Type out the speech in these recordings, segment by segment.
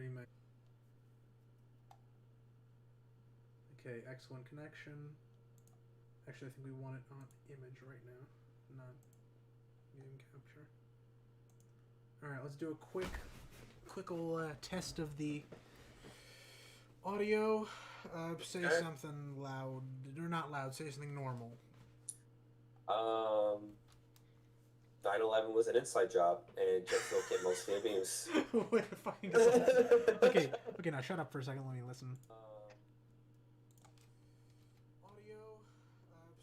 stream. Okay, X1 connection. Actually, I think we want it on image right now, not game capture. Alright, let's do a quick little test of the audio. Say something loud, or not loud, say something normal. 9/11 was an inside job, and Jet Fuel came mostly abuse. Wait a fucking okay, now shut up for a second, let me listen. Audio,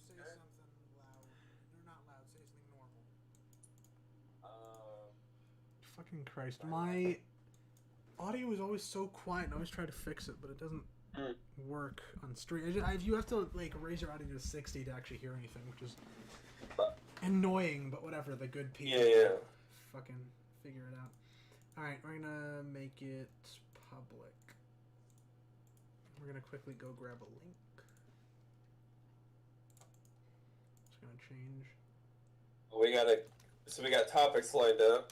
say something loud, or not loud, say something normal. Fucking Christ, my audio is always so quiet, and I always try to fix it, but it doesn't work on stream. You have to, like, raise your audio to 60 to actually hear anything, which is annoying, but whatever, the good people fucking figure it out. Alright, we're gonna make it public. We're gonna quickly go grab a link. Just gonna change. We got topics lined up.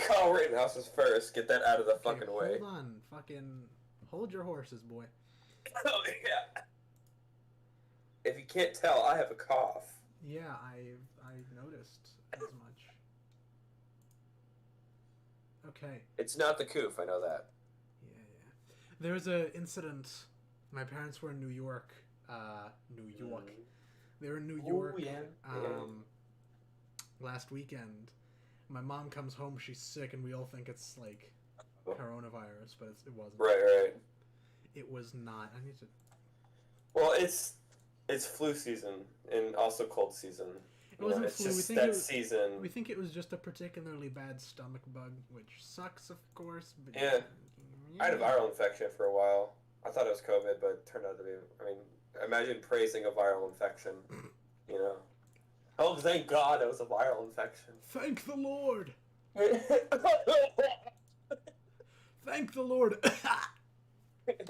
Call Rittenhouse's first. Get that out of the fucking way. Hold on. Fucking hold your horses, boy. Oh, yeah. If you can't tell, I have a cough. Yeah, I noticed as much. Okay. It's not the coof, I know that. Yeah. There was an incident. My parents were in New York. They were in New York last weekend. My mom comes home, she's sick, and we all think it's, like, coronavirus, but it wasn't. Right. It was not. I need to... Well, it's flu season, and also cold season. It wasn't it's flu. just season. We think it was just a particularly bad stomach bug, which sucks, of course. But yeah. I had a viral infection for a while. I thought it was COVID, but it turned out to be... I mean, imagine praising a viral infection, you know? Oh, thank God it was a viral infection. Thank the Lord! Thank the Lord!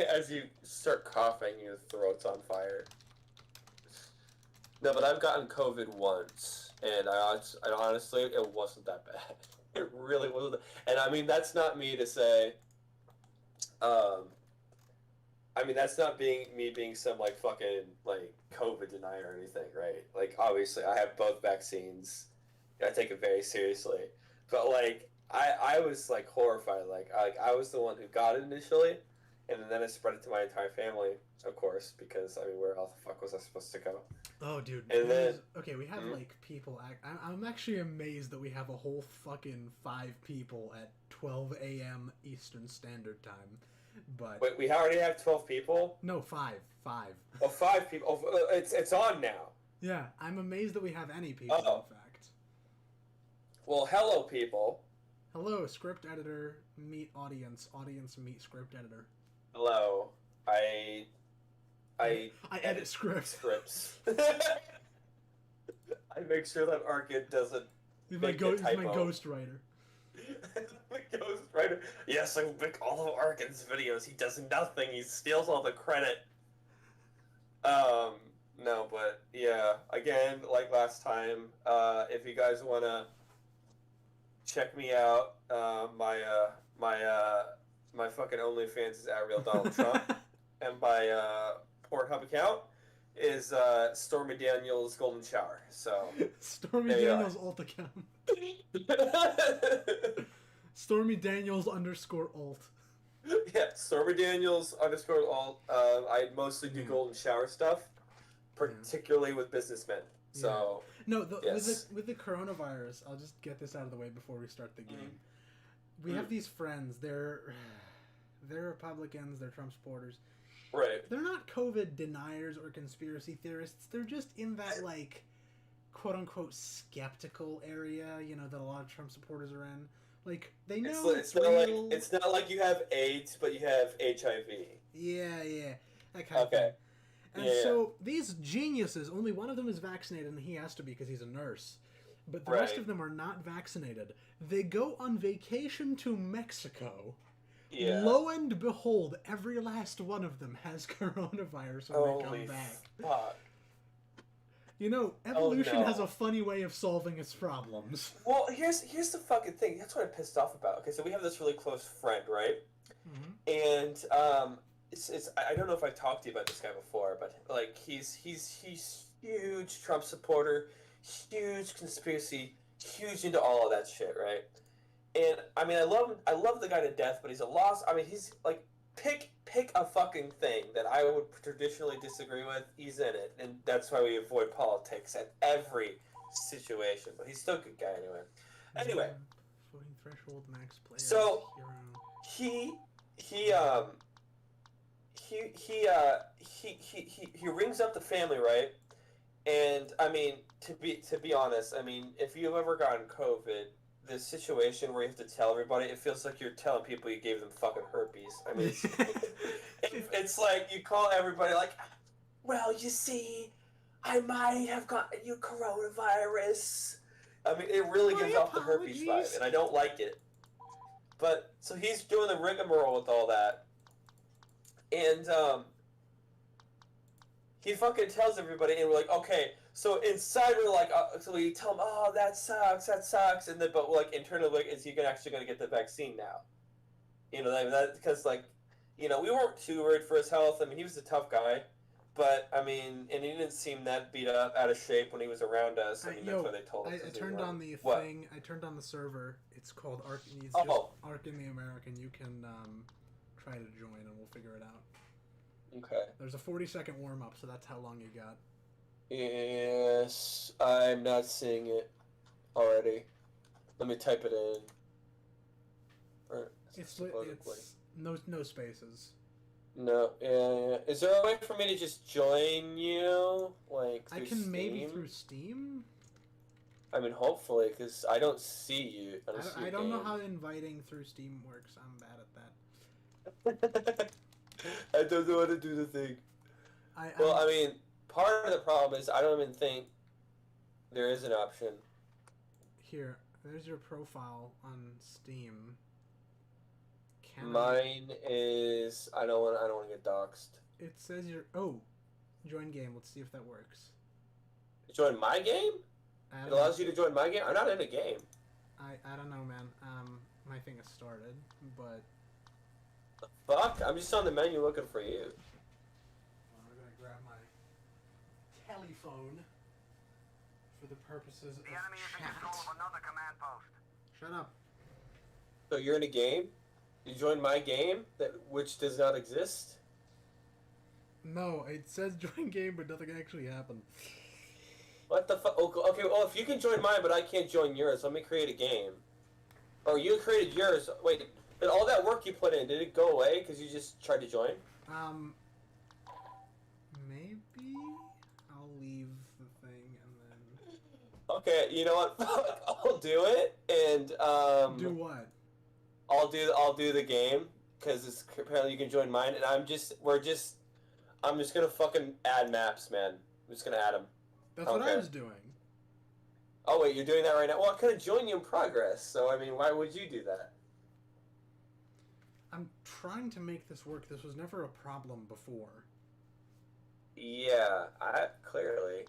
As you start coughing, your throat's on fire. No, but I've gotten COVID once, and I honestly, it wasn't that bad. It really wasn't. And I mean, that's not me to say. I mean, that's not me being some like fucking like COVID denier or anything, right? Like, obviously, I have both vaccines. I take it very seriously, but like, I was like horrified. Like I was the one who got it initially. And then I spread it to my entire family, of course, because, I mean, where else the fuck was I supposed to go? Oh, dude. And then... Okay, we have, like, people... I'm actually amazed that we have a whole fucking 5 people at 12 a.m. Eastern Standard Time, but... Wait, we already have 12 people? No, 5. 5. Oh, 5 people. Oh, it's on now. Yeah, I'm amazed that we have any people, in fact. Well, hello, people. Hello, script editor, meet audience. Audience, meet script editor. Hello. I edit scripts. I make sure that Arkin doesn't make a typo. He's my ghostwriter. My ghostwriter. Yes, I make all of Arkin's videos. He does nothing. He steals all the credit. No, but yeah. Again, like last time, if you guys wanna check me out, my fucking OnlyFans is @RealDonaldTrump, and my Pornhub account is Stormy Daniels Golden Shower. So Stormy Daniels alt account. Stormy Daniels _alt. Yeah, Stormy Daniels _alt. I mostly do Golden Shower stuff, particularly with businessmen. So no, with the coronavirus, I'll just get this out of the way before we start the game. We have these friends. They're Republicans. They're Trump supporters. Right. They're not COVID deniers or conspiracy theorists. They're just in that, like, quote unquote skeptical area, you know, that a lot of Trump supporters are in. Like, they know it's real. It's not like you have AIDS, but you have HIV. Yeah, that kind of thing. And so these geniuses, only one of them is vaccinated, and he has to be because he's a nurse. But the rest of them are not vaccinated. They go on vacation to Mexico. Yeah. Lo and behold, every last one of them has coronavirus when they come back. Fuck. You know, evolution has a funny way of solving its problems. Well, here's the fucking thing. That's what I'm pissed off about. Okay, so we have this really close friend, right? Mm-hmm. and it's I don't know if I've talked to you about this guy before, but like he's huge Trump supporter, huge conspiracy, huge into all of that shit, right? And I mean, I love the guy to death, but he's a loss. I mean, he's like pick a fucking thing that I would traditionally disagree with. He's in it, and that's why we avoid politics at every situation. But he's still a good guy anyway. Anyway, voting threshold max player. so he rings up the family, right? And I mean, to be honest, I mean, if you've ever gotten COVID, this situation where you have to tell everybody, it feels like you're telling people you gave them fucking herpes. I mean, it's like you call everybody like, well, you see, I might have gotten you coronavirus. I mean, it really gives off the herpes vibe, and I don't like it. But, so he's doing the rigmarole with all that. And, he fucking tells everybody, and we're like, okay, so inside we're like, so we tell him, oh, that sucks, and then, but like internally, like, is he actually going to get the vaccine now? You know, that because like, you know, we weren't too worried for his health. I mean, he was a tough guy, but I mean, and he didn't seem that beat up, out of shape when he was around us. I mean, that's what they told us. I turned on the thing. I turned on the server. It's called Arc. It's just Arc in the American. You can try to join, and we'll figure it out. Okay. There's a 40-second warm-up, so that's how long you got. Yes, I'm not seeing it already. Let me type it in. It's no spaces. No, yeah. Is there a way for me to just join you, like through Steam? Maybe through Steam. I mean, hopefully, because I don't see you. I don't know how inviting through Steam works. I'm bad at that. I don't know how to do the thing. I mean, part of the problem is I don't even think there is an option. Here, there's your profile on Steam. Mine is I don't want to get doxxed. It says join game. Let's see if that works. Join my game? It allows you to join my game? I'm not in a game. I don't know, man. My thing has started, but the fuck? I'm just on the menu looking for you. I'm gonna grab my telephone for the purposes of the enemy is in control of another command post. Shut up. So you're in a game? You joined my game which does not exist? No, it says join game, but nothing actually happened. What the fuck? Okay, well, if you can join mine, but I can't join yours, let me create a game. Or you created yours. Wait, did all that work you put in, did it go away because you just tried to join? Maybe I'll leave the thing and then. Okay, you know what? I'll do it, and do what? I'll do the game because apparently you can join mine, and I'm just gonna fucking add maps, man. I'm just gonna add them. That's what I was doing. Oh wait, you're doing that right now? Well, I could have joined you in progress, so I mean, why would you do that? I'm trying to make this work. This was never a problem before. Yeah, clearly.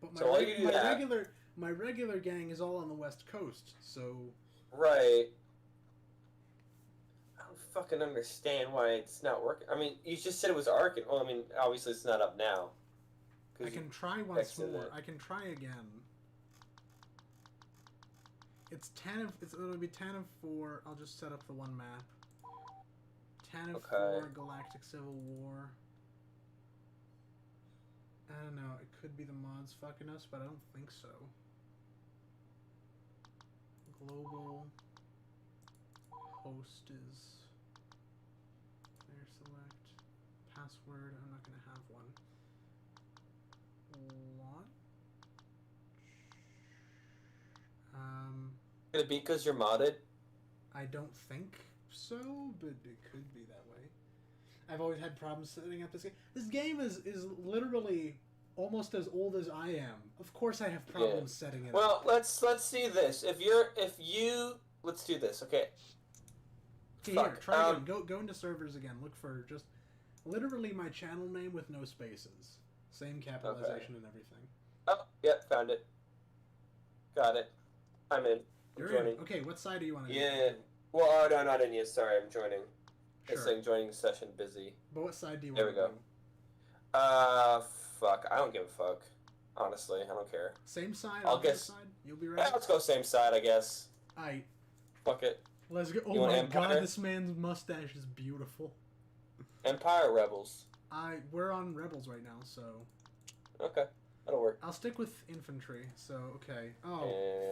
But my regular gang is all on the West Coast, so. Right. I don't fucking understand why it's not working. I mean, you just said it was Arc. Well, I mean, obviously it's not up now. I can try once more. I can try again. It'll be 10 of 4. I'll just set up the one map. 10 of 4 Galactic Civil War. I don't know. It could be the mods fucking us, but I don't think so. Global host is player select. Password. I'm not gonna have one. Launch. Could it be because you're modded? I don't think so, but it could be that way. I've always had problems setting up this game. This game is literally almost as old as I am. Of course I have problems setting it up. Well, let's see this. Let's do this, okay? Here, try again. Go into servers again. Look for just literally my channel name with no spaces. Same capitalization and everything. Oh, yeah, found it. Got it. I'm in. I'm joining. Okay, what side do you want to Yeah. Well, no, not in yet. Sorry, I'm joining. It's saying joining session busy. But what side do you There want we to go. Fuck. I don't give a fuck. Honestly, I don't care. Same side? I'll guess. Side? You'll be Yeah, right. let's go same side, I guess. Aight. Fuck it. Let's go. Oh You want my Empire? god, this man's mustache is beautiful. Empire Rebels. We're on Rebels right now, so... Okay. That'll work. I'll stick with infantry, so okay. Oh,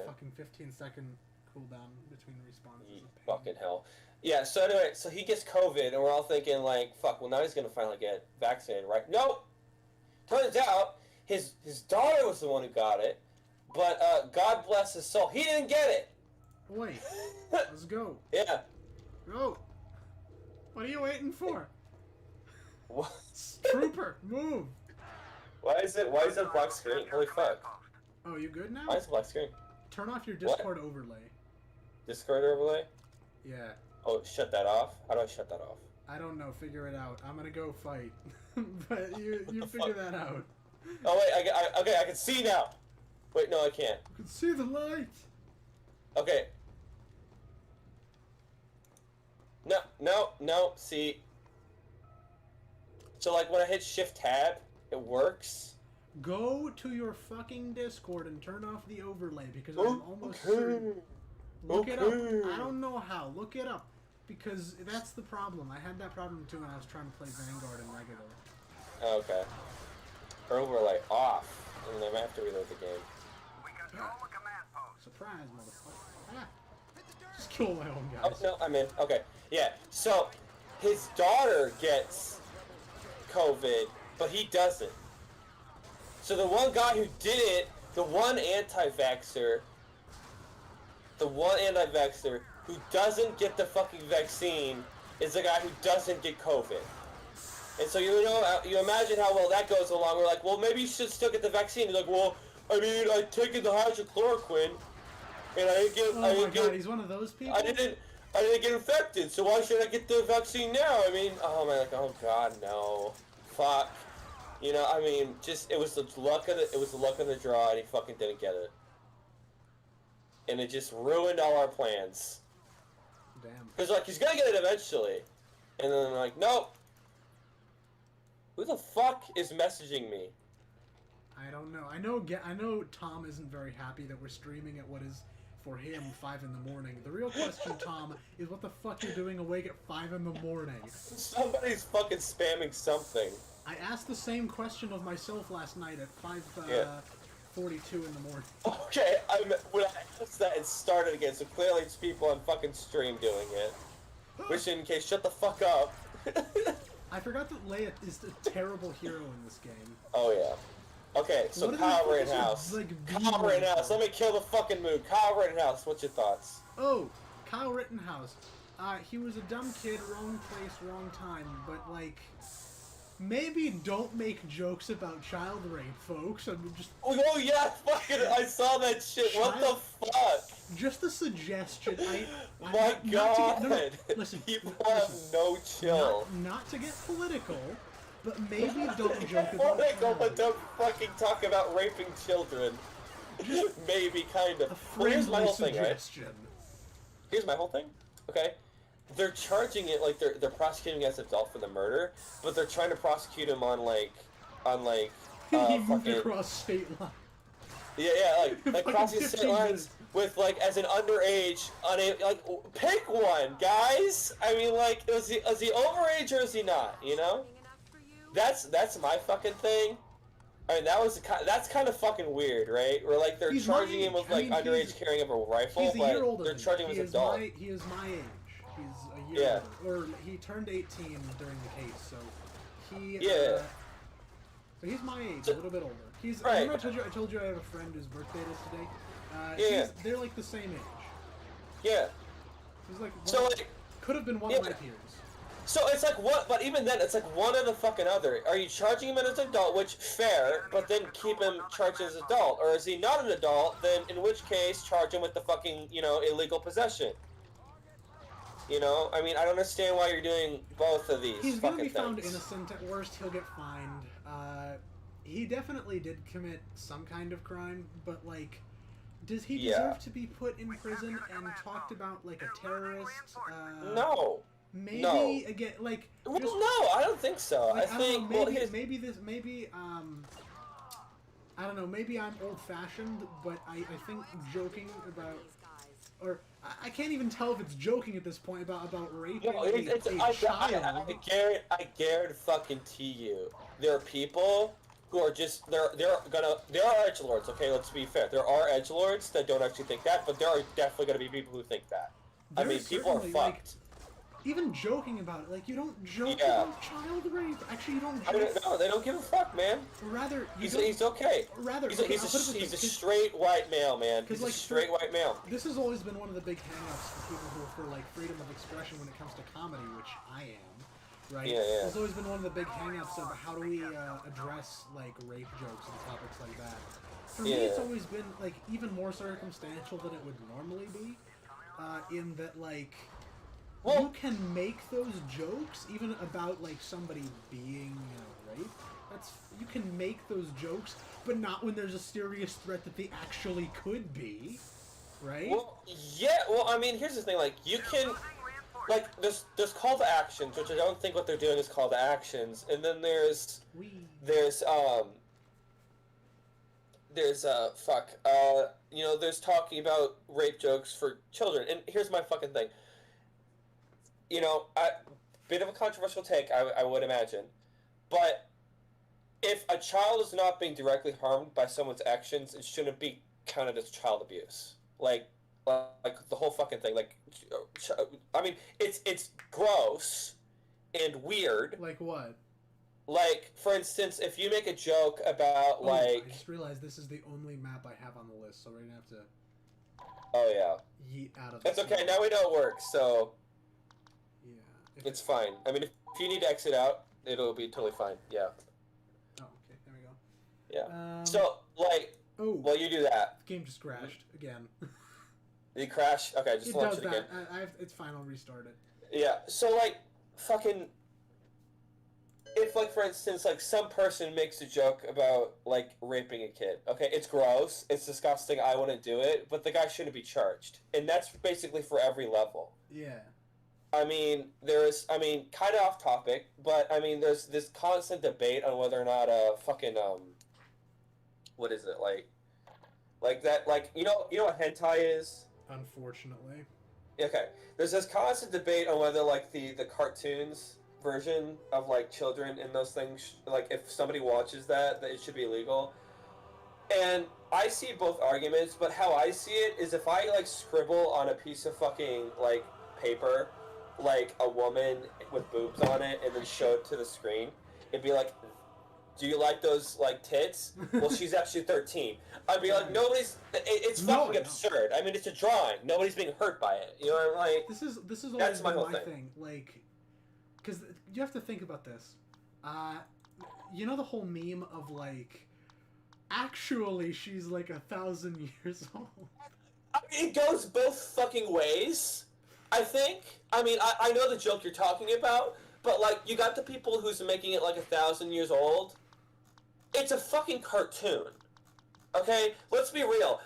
Yeah. fucking 15-second cooldown between respawns. is a pain. Fucking hell. Yeah, so anyway, so he gets COVID, and we're all thinking, like, fuck, well, now he's gonna finally get vaccinated, right? Nope! Turns out, his daughter was the one who got it, but, God bless his soul, he didn't get it! Wait, let's go. Yeah. Go! What are you waiting for? What? Trooper, move! Why is it black screen? Holy fuck. Oh, you good now? Why is it black screen? Turn off your Discord overlay. Discord overlay? Yeah. Oh, shut that off? How do I shut that off? I don't know, figure it out. I'm gonna go fight. But you figure that out. Oh wait, okay, I can see now! Wait, no, I can't. You can see the light! Okay. No, see. So, like, when I hit Shift-Tab, it works. Go to your fucking Discord and turn off the overlay, because I'm almost certain... Look it up. I don't know how. Look it up. Because that's the problem. I had that problem too when I was trying to play Vanguard and regular. Okay. Overlay off. And then I have to reload the game. We control the command post. Surprise, motherfucker. Ah. Just kill my own Oh, guys. no, I'm in. Okay. Yeah, so his daughter gets COVID, but he doesn't. So the one guy who did it, the one anti-vaxxer who doesn't get the fucking vaccine is the guy who doesn't get COVID. And so, you know, you imagine how well that goes along. We're like, well, maybe you should still get the vaccine. He's like, well, I mean, I taken the hydrochloroquine, and I didn't get... Oh my god, he's one of those people? I didn't get infected, so why should I get the vaccine now? I mean, oh my, like, oh god, no. Fuck. You know, I mean, just, it was the luck of the draw, and he fucking didn't get it. And it just ruined all our plans. Damn. Because, like, he's gonna get it eventually. And then, like, nope. Who the fuck is messaging me? I don't know. I know Tom isn't very happy that we're streaming at what is, for him, 5 in the morning. The real question, Tom, is what the fuck you're doing awake at 5 in the morning? Somebody's fucking spamming something. I asked the same question of myself last night at 5:42 in the morning. Okay, when I asked that, it started again, so clearly it's people on fucking stream doing it. Which, in case, shut the fuck up. I forgot that Leia is a terrible hero in this game. Oh, yeah. Okay, so What Kyle are the Rittenhouse. like, Kyle Rittenhouse, let me kill the fucking mood. Kyle Rittenhouse, what's your thoughts? Oh, Kyle Rittenhouse. He was a dumb kid, wrong place, wrong time, but, like, maybe don't make jokes about child rape, folks. I mean, just... Oh, yeah, fucking, I saw that shit. What the fuck? Just a suggestion. My god. Listen, People have no chill. Not to get political, but maybe don't joke Political, about but don't fucking talk about raping children. Maybe, kind of. A Well, here's my whole thing, right? suggestion. Here's my whole thing. Okay, they're charging it like they're prosecuting as adult for the murder, but they're trying to prosecute him on like He moved fucking across state lines. like Fucking crossing state 15 lines minutes. with like as an underage like pick one, guys. I mean, like is he overage or is he not? You know, that's my fucking thing. I mean, that's kind of fucking weird, right? Where like they're He's charging my him with age. like I mean, underage carrying of a rifle, He's a year but older they're than me. charging him as adult. He is my age. He's a year older. Or he turned 18 during the case, so he so he's my age, a little bit older. He's Right. remember I told you I have a friend whose birthday it is today? Yeah. They're like the same age. Yeah. He's like So like could have been one yeah, of my peers. So it's like what? But even then, it's like one or the fucking other. Are you charging him as an adult, which fair, but then keep him charged as adult, or is he not an adult? Then in which case, charge him with the fucking illegal possession. You know, I mean, I don't understand why you're doing both of these. He's gonna be fucking found things. innocent. At worst, he'll get fined. He definitely did commit some kind of crime, but like, does he deserve to be put in prison and talked about like a terrorist? No. maybe No. again, like. Well, just, no, I don't think so. like, I think don't know, maybe I don't know. Maybe I'm old-fashioned, but I think joking about, or I can't even tell if it's joking at this point about raping no, a child. I guarantee fucking to you, there are people who are just there are edgelords. Okay, let's be fair. There are edgelords that don't actually think that, but there are definitely gonna be people who think that. I mean, people are fucked. Even joking about it, like, you don't joke Yeah. about child rape. Actually, you don't I joke. mean, no, they don't give a fuck, man. Or rather, He's okay. Rather, He's okay, a straight white male, man. He's like, a straight white male. This has always been one of the big hang-ups for people who are for, like, freedom of expression when it comes to comedy, which I am, right? Yeah. It's always been one of the big hang-ups of how do we address, like, rape jokes and topics like that. For me, it's always been, like, even more circumstantial than it would normally be, in that, like... Well, you can make those jokes even about like somebody being raped. You can make those jokes, but not when there's a serious threat that they actually could be, right? Well, yeah. Well, I mean, here's the thing. Like, you can, like, there's call to actions, which I don't think what they're doing is call to actions, and then there's there's talking about rape jokes for children, and here's my fucking thing. You know, bit of a controversial take, I would imagine. But if a child is not being directly harmed by someone's actions, it shouldn't be counted as child abuse. Like the whole fucking thing. Like, I mean, it's gross and weird. Like what? Like, for instance, if you make a joke about, like... I just realized this is the only map I have on the list, so we're gonna have to... Oh, yeah. Yeet out of That's okay, now we know it works, so... Yeah. It's fine. I mean, if you need to exit out, it'll be totally fine. Yeah. Oh, okay. There we go. Yeah. So, like, well, you do that. The game just crashed again. Did it crash? Okay, just launch it again. It's fine. I'll restart it. Yeah. So, like, fucking, if, like, for instance, like, some person makes a joke about, like, raping a kid. Okay, it's gross. It's disgusting. I wouldn't do it. But the guy shouldn't be charged. And that's basically for every level. Yeah. I mean, kind of off topic, but, I mean, there's this constant debate on whether or not fucking, what is it, like that, like, you know what hentai is? Unfortunately. Okay. There's this constant debate on whether, like, the cartoons version of, like, children in those things, like, if somebody watches that it should be illegal. And I see both arguments, but how I see it is if I, like, scribble on a piece of fucking, like, paper, like, a woman with boobs on it, and then show it to the screen, it'd be like, do you like those, like, tits? Well, she's actually 13. I'd be like, it's fucking absurd. I mean, it's a drawing. Nobody's being hurt by it. You know what I'm like? This is always been my thing. Like, because you have to think about this. You know the whole meme of, like, actually she's, like, 1,000 years old? I mean, it goes both fucking ways, I think. I mean, I know the joke you're talking about, but, like, you got the people who's making it, like, 1,000 years old. It's a fucking cartoon. Okay? Let's be real.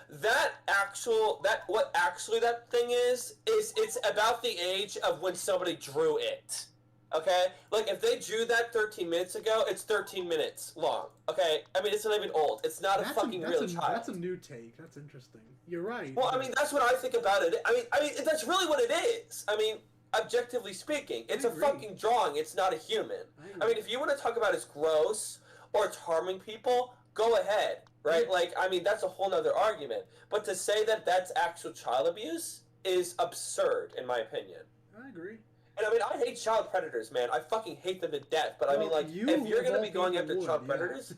What actually that thing is it's about the age of when somebody drew it. Okay? Like, if they drew that 13 minutes ago, it's 13 minutes long. Okay? I mean, it's not even old. It's not a fucking real child. That's a new take. That's interesting. You're right. Well, I mean, that's what I think about it. I mean, that's really what it is. I mean, objectively speaking, it's a fucking drawing. It's not a human. I mean, if you want to talk about it's gross or it's harming people, go ahead, right? Like, I mean, that's a whole nother argument. But to say that that's actual child abuse is absurd, in my opinion. I agree. And I mean, I hate child predators, man. I fucking hate them to death. But I mean, like, if you're going to be going after child predators,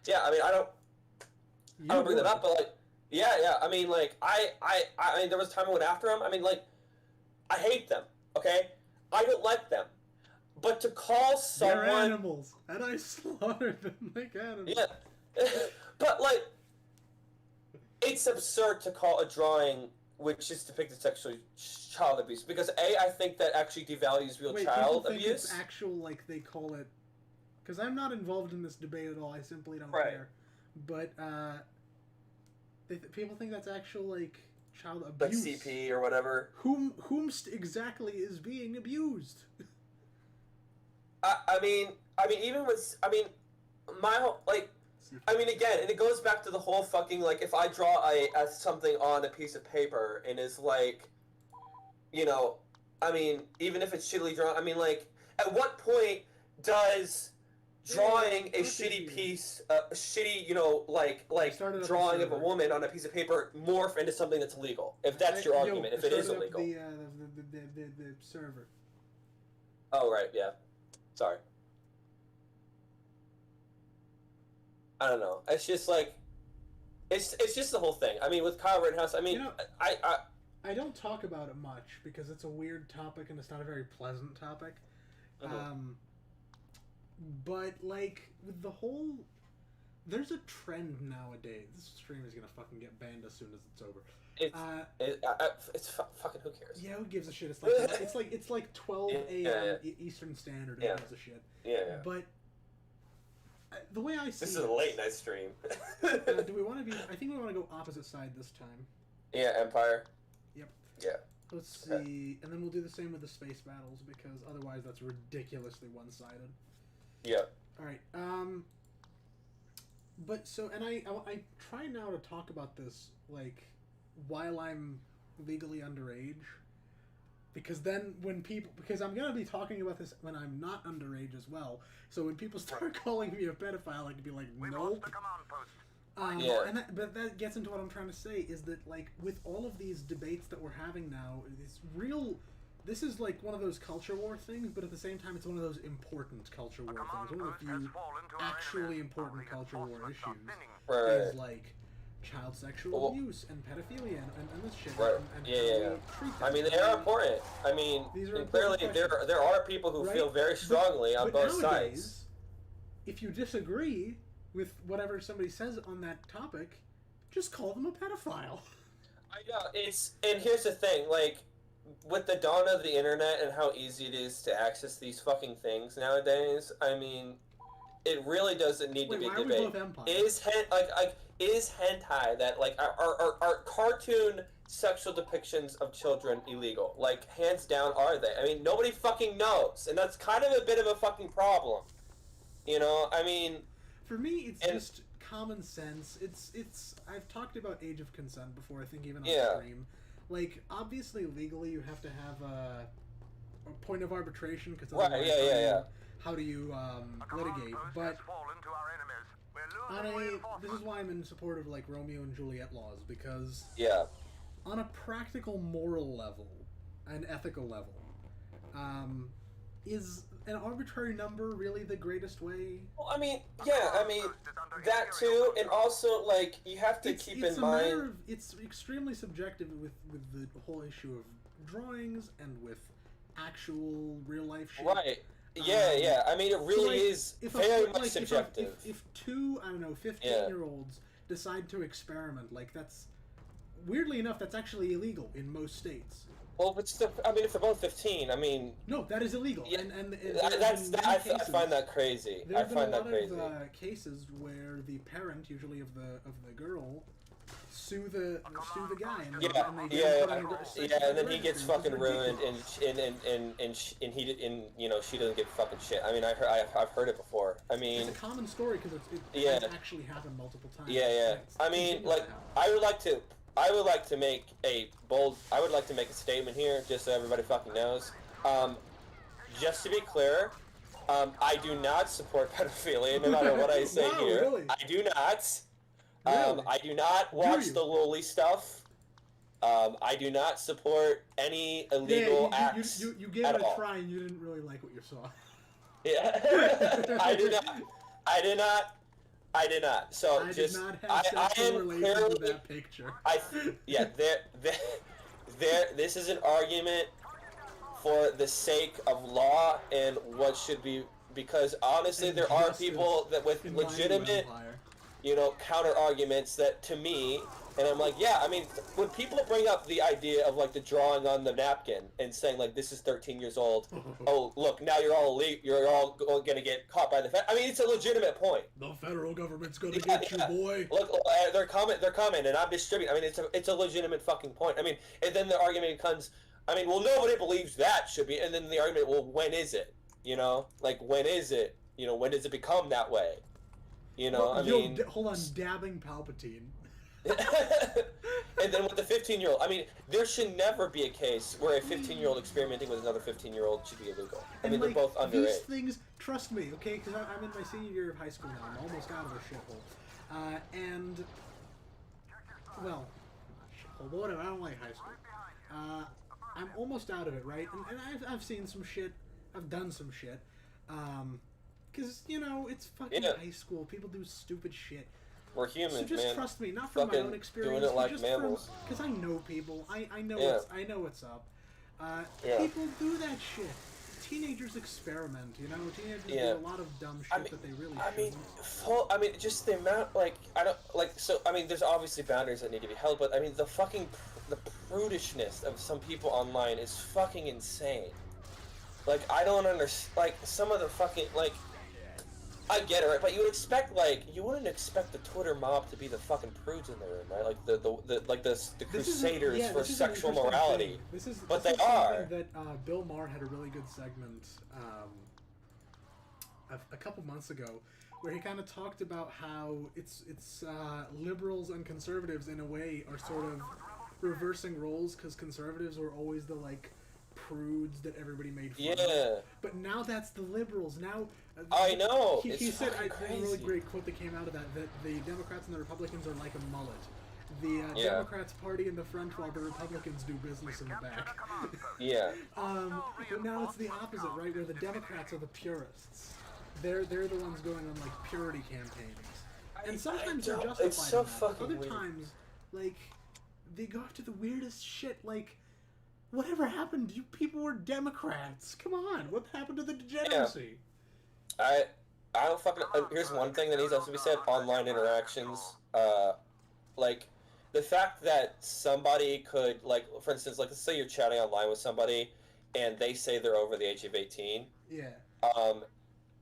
yeah, I mean, I don't bring that up, but, like, yeah. I mean, like, I mean, there was a time I went after them. I mean, like, I hate them, okay? I don't like them. But to call someone... They're animals, and I slaughtered them like animals. Yeah. But, like, it's absurd to call a drawing which is depicted sexually child abuse. Because, A, I think that actually devalues real child abuse. Think it's actual, like, they call it... Because I'm not involved in this debate at all. I simply don't care. But, people think that's actual, like... child like abuse. CP or whatever. Whomst exactly is being abused? I mean, even with, my whole, like, again, and it goes back to the whole fucking, like, if I draw something on a piece of paper and is, like, you know, even if it's shittily drawn, like, at what point does drawing a shitty piece, shitty, drawing of a woman on a piece of paper morph into something that's illegal? If that's your argument, if it is illegal. The server. Oh, right, yeah. Sorry. I don't know. It's just like, it's just the whole thing. I mean, with Kyle Rittenhouse, I don't talk about it much because it's a weird topic and it's not a very pleasant topic. But like with the whole, there's a trend nowadays. This stream is gonna fucking get banned as soon as it's over. Fucking who cares? Yeah, who gives a shit? It's like 12 a.m. Eastern Standard. Who gives a shit? Yeah. But the way I see this is a late night stream. do we want to be? I think we want to go opposite side this time. Yeah, Empire. Yep. Yeah. Let's see, and then we'll do the same with the space battles because otherwise that's ridiculously one-sided. Yeah. All right. But so, and I try now to talk about this like while I'm legally underage, because then because I'm gonna be talking about this when I'm not underage as well. So when people start calling me a pedophile, I can be like, nope. But that gets into what I'm trying to say is that like with all of these debates that we're having now, this is like one of those culture war things, but at the same time it's one of those important culture war things. One of the few actually important culture war issues is like child sexual abuse and pedophilia and this shit. Right. And they are important. Clearly there are people who feel very strongly on both sides. If you disagree with whatever somebody says on that topic, just call them a pedophile. I know, and here's the thing, like, with the dawn of the internet and how easy it is to access these fucking things nowadays, it really doesn't need to be debate. Is hentai that, like, are cartoon sexual depictions of children illegal? Like, hands down, are they? Nobody fucking knows, and that's kind of a bit of a fucking problem. You know, For me, it's just common sense. It's. I've talked about age of consent before. I think even on stream. Like, obviously, legally, you have to have a point of arbitration because how do you litigate? But this is why I'm in support of like Romeo and Juliet laws, because on a practical moral level and ethical level, is an arbitrary number really the greatest way? Well, that too, and also, like, you have to keep in mind... It's extremely subjective with the whole issue of drawings and with actual real-life shit. Right. Yeah. It really is very much subjective. If two, 15-year-olds decide to experiment, like, that's... Weirdly enough, that's actually illegal in most states. Well, if they're both 15, No, that is illegal. Yeah, and I find that crazy. There have been a lot of cases where the parent, usually of the girl, sue the guy. And then he gets fucking ruined, and she doesn't get fucking shit. I've heard it before. It's a common story because it actually happened multiple times. I would like to make a statement here, just so everybody fucking knows. Just to be clear, I do not support pedophilia, no matter what I say here. Really? I do not. Really? I do not watch the loli stuff. I do not support any illegal acts. You gave it a try and you didn't really like what you saw. Yeah. I did not. So I just did not have sexual relations with that picture. This is an argument for the sake of law and what should be, because honestly, And there are people that with in my new legitimate, empire. counter arguments that to me And I'm like, yeah, I mean, when people bring up the idea of, like, the drawing on the napkin and saying, like, this is 13 years old, oh, look, now you're all going to get caught by the Fed. I mean, it's a legitimate point. The federal government's going to get you, boy. Look, they're coming, and I'm distributing. I mean, it's a legitimate fucking point. I mean, and then the argument comes, I mean, well, nobody believes that should be, and then the argument, well, when is it? You know? Like, when is it? You know, when does it become that way? You know, well, I mean... hold on, dabbing Palpatine. And then with the 15-year-old, I mean, there should never be a case where a 15-year-old experimenting with another 15-year-old should be illegal. I mean, like, they're both underage. These things, trust me, okay, because I'm in my senior year of high school now. I'm almost out of a shithole. And, well, shithole, whatever, I don't like high school. I'm almost out of it, right? And I've seen some shit. I've done some shit. Because, you know, it's fucking high school. People do stupid shit. We're humans, so just man. Trust me, not from my own experience, doing it like just mammals. Because I know people. I know what's up. People do that shit. Teenagers experiment, you know. Teenagers do a lot of dumb shit that they really shouldn't. I mean, just the amount, like, I don't, like, so, I mean, there's obviously boundaries that need to be held, but, I mean, the prudishness of some people online is fucking insane. Like, I don't understand, like, some of the fucking, like, I get it, right? But you would expect, like, you wouldn't expect the Twitter mob to be the fucking prudes in the room, right? Like the crusaders for sexual morality. But they are. That Bill Maher had a really good segment a couple months ago, where he kind of talked about how it's liberals and conservatives in a way are sort of reversing roles, because conservatives were always the like prudes that everybody made fun of. But now that's the liberals. Now I know. He said a really great quote that came out of that the Democrats and the Republicans are like a mullet. The Democrats party in the front while the Republicans do business in the back. But now it's the opposite, right? Where the Democrats are the purists. They're the ones going on like purity campaigns. And sometimes they're justified. It's so in that, fucking but other weird. times, like, they go after the weirdest shit, like, whatever happened? You people were Democrats. Come on, what happened to the degeneracy? I don't fucking. Here's one thing that needs to be said: online interactions. Like, the fact that somebody could, like, for instance, like, let's say you're chatting online with somebody, and they say they're over the age of 18. Yeah.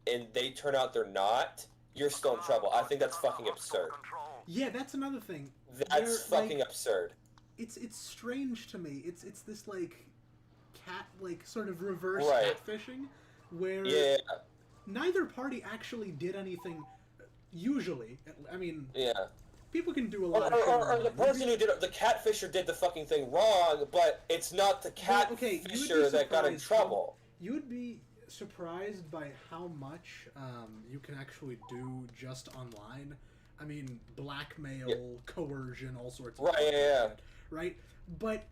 And they turn out they're not. You're still in trouble. I think that's fucking absurd. Yeah, that's another thing. That's fucking absurd. It's strange to me. It's this like sort of reverse catfishing where neither party actually did anything. Usually, I mean, people can do a lot of shit. Or the person who did it, the catfisher did the fucking thing wrong, but it's not the catfisher that got in trouble. You would be surprised by how much you can actually do just online. I mean, blackmail, coercion, all sorts of shit. Right? But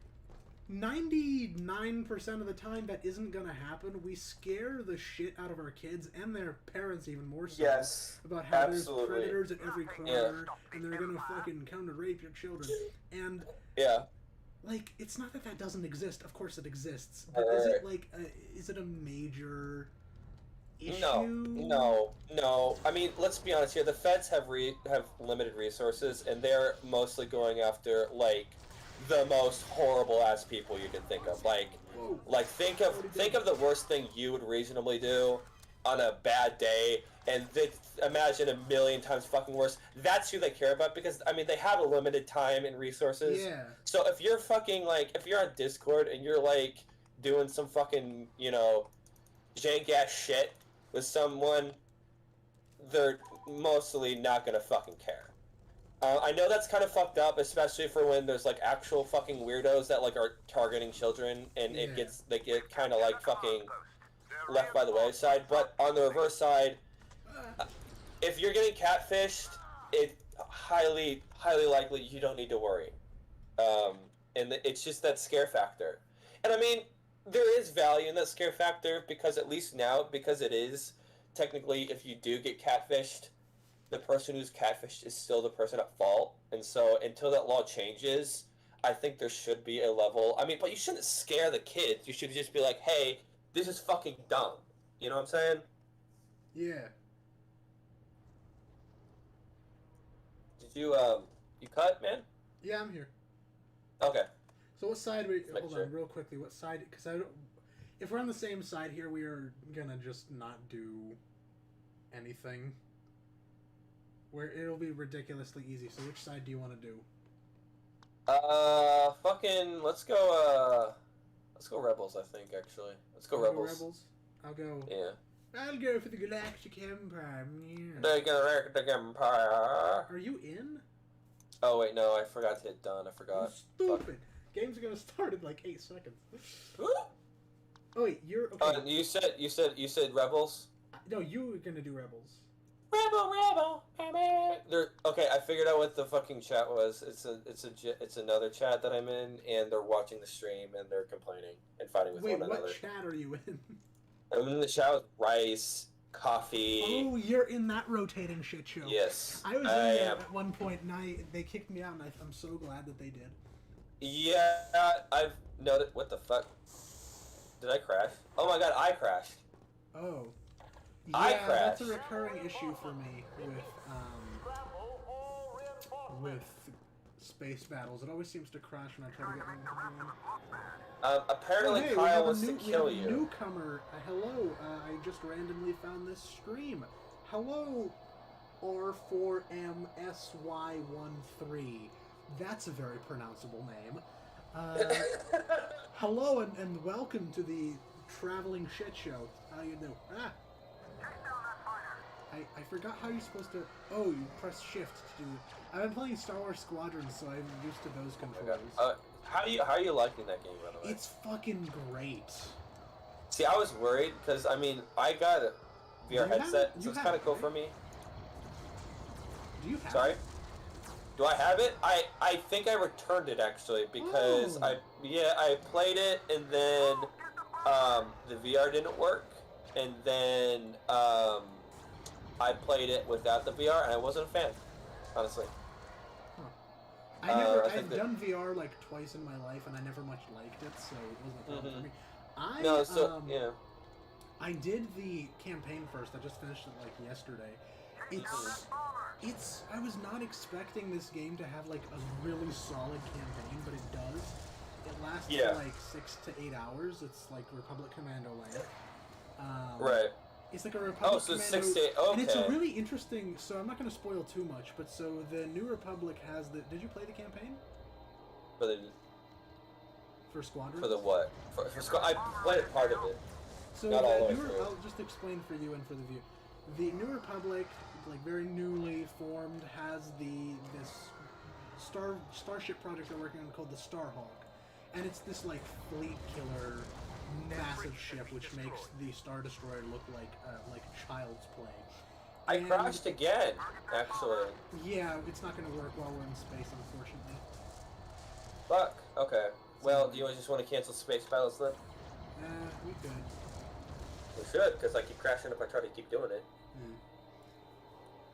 99% of the time that isn't going to happen. We scare the shit out of our kids and their parents even more so about how there's predators at every corner and they're going to fucking counter-rape your children. And, like, it's not that doesn't exist. Of course it exists. But is it a major issue? No. I mean, let's be honest here. The feds have limited resources, and they're mostly going after, like, the most horrible ass people you can think of. Like think of the worst thing you would reasonably do on a bad day, and imagine a million times fucking worse. That's who they care about, because I mean they have a limited time and resources. Yeah. So if you're fucking if you're on Discord and you're like doing some fucking jank ass shit with someone, they're mostly not gonna fucking care. I know that's kind of fucked up, especially for when there's like actual fucking weirdos that are targeting children, and they get kind of like fucking left by the wayside. But on the reverse side, if you're getting catfished, it's highly likely you don't need to worry, and it's just that scare factor. And I mean, there is value in that scare factor, because at least now, because it is technically, if you do get catfished, the person who's catfished is still the person at fault. And so until that law changes, I think there should be a level. I mean, but you shouldn't scare the kids. You should just be like, hey, this is fucking dumb. You know what I'm saying? Yeah. Did you, you cut, man? Yeah, I'm here. Okay. So what side we... Make Hold sure. on, real quickly. What side... Because I don't... If we're on the same side here, we are gonna just not do anything. Where it'll be ridiculously easy. So which side do you want to do? Fucking... Let's go Rebels, I think, actually. Let's go Rebels. I'll go... Yeah. I'll go for the Galactic Empire. Yeah. The Galactic Empire. Are you in? Oh, wait, no, I forgot to hit done. I forgot. You stupid. Game's gonna start in like 8 seconds. Oh wait, you're okay. You said Rebels? No, you were gonna do Rebels. Rebel. Okay, I figured out what the fucking chat was. It's another chat that I'm in, and they're watching the stream, and they're complaining and fighting with one another. Wait, what chat are you in? I'm in the chat with Rice, Coffee. Oh, you're in that rotating shit show. Yes, I was in there at one point, and they kicked me out, and I'm so glad that they did. Yeah, I've noticed. What the fuck? Did I crash? Oh my god, I crashed. Oh. I Yeah, crashed. that's a recurring issue for me with space battles. It always seems to crash when I try to get one again. Apparently hey, Kyle wants to kill we have you. a newcomer. Hello, I just randomly found this stream. Hello, R4MSY13. That's a very pronounceable name. Hello and welcome to the traveling shit show. How you do? Ah. I forgot how you're supposed to... Oh, you press shift to do... I've been playing Star Wars Squadrons, so I'm used to those controls. How are you liking that game, by the way? It's fucking great. See, I was worried, because, I mean, I got a VR headset, so it's kind of cool for me. Do you have Sorry? it? Do I have it? I think I returned it, actually, because I played it, and then, the VR didn't work, and then, I played it without the VR, and I wasn't a fan, honestly. I've done VR like twice in my life, and I never much liked it, so it wasn't a problem for me. I did the campaign first. I just finished it like yesterday. I was not expecting this game to have like a really solid campaign, but it does. It lasts for like 6 to 8 hours. It's like Republic Commando length. Right. It's like a Republic so Commando, 6 to 8, okay. And it's a really interesting. So I'm not going to spoil too much, but so the New Republic has the. Did you play the campaign? For Squadron? For the what? For I played part of it. So not all the way through. I'll just explain for you and for the view. The New Republic, like very newly formed, has this starship project they're working on called the Starhawk, and it's this like fleet killer, massive ship which makes the Star Destroyer look like child's play. I crashed again, actually. Yeah, it's not going to work while we're in space, unfortunately. Fuck. Okay. Well, do you just want to cancel space battles then? We could. We should, because I keep crashing if I try to keep doing it.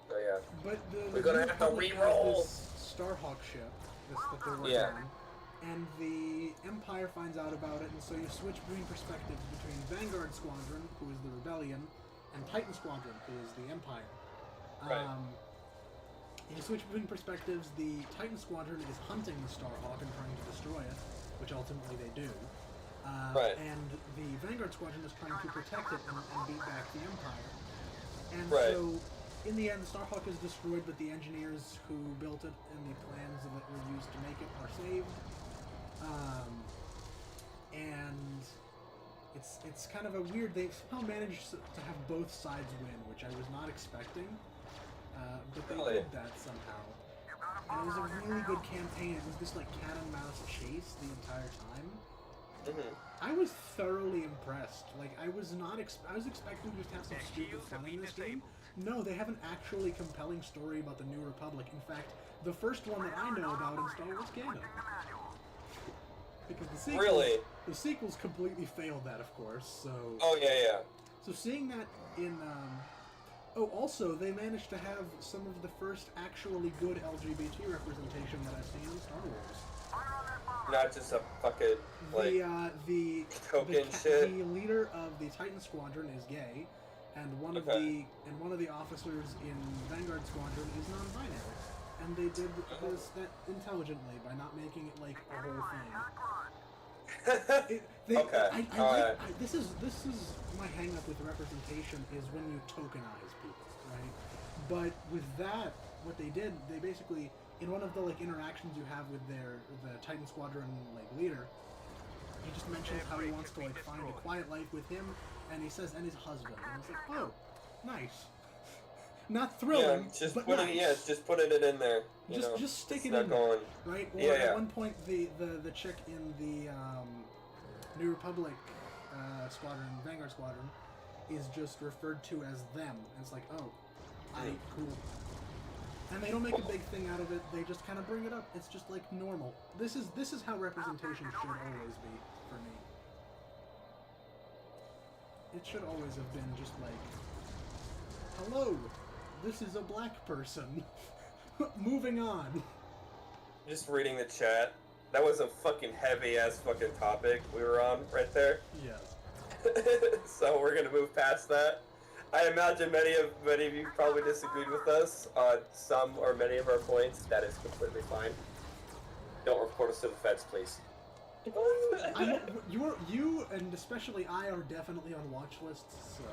So yeah. But we're gonna have to re-roll. This Starhawk ship, that they're working on, and the Empire finds out about it, and so you switch between perspectives between Vanguard Squadron, who is the Rebellion, and Titan Squadron, who is the Empire. Right. You switch between perspectives. The Titan Squadron is hunting the Starhawk and trying to destroy it, which ultimately they do. And the Vanguard Squadron is trying to protect it and beat back the Empire. And so, in the end, the Starhawk is destroyed, but the engineers who built it and the plans that were used to make it are saved. And it's kind of a weird... They somehow managed to have both sides win, which I was not expecting. But they did that somehow. And it was a really good campaign. It was this like cat and mouse chase the entire time. I was thoroughly impressed. Like I was expecting to just have some stupid fun in this game. No, they have an actually compelling story about the New Republic. In fact, the first one that I know about in Star Wars canon. Because the sequels completely failed that, of course. So. Oh yeah. So seeing that in. Oh, also, they managed to have some of the first actually good LGBT representation that I've seen in Star Wars. Not just a fucking the token shit. The leader of the Titan Squadron is gay, and one of the officers in Vanguard Squadron is non-binary. and they did this that intelligently by not making it like a whole thing. Okay. This is my hang up with representation is when you tokenize people, right? But with that, what they did, they basically in one of the like interactions you have with the Titan Squadron like leader, he just mentions how he wants to like find a quiet life with him, and he says and his husband, and it's like, oh, nice. Not thrilling, but nice. Just putting it in there. Just stick it in there, right? Or at one point, the chick in the New Republic squadron, Vanguard squadron, is just referred to as them. And it's like, oh, cool. And they don't make a big thing out of it. They just kind of bring it up. It's just like normal. This is how representation should always be for me. It should always have been just like, hello. This is a black person. Moving on. Just reading the chat. That was a fucking heavy-ass fucking topic we were on right there. Yes. So we're gonna move past that. I imagine many of you probably disagreed with us on some or many of our points. That is completely fine. Don't report us to the feds, please. You and especially I are definitely on watch lists, so...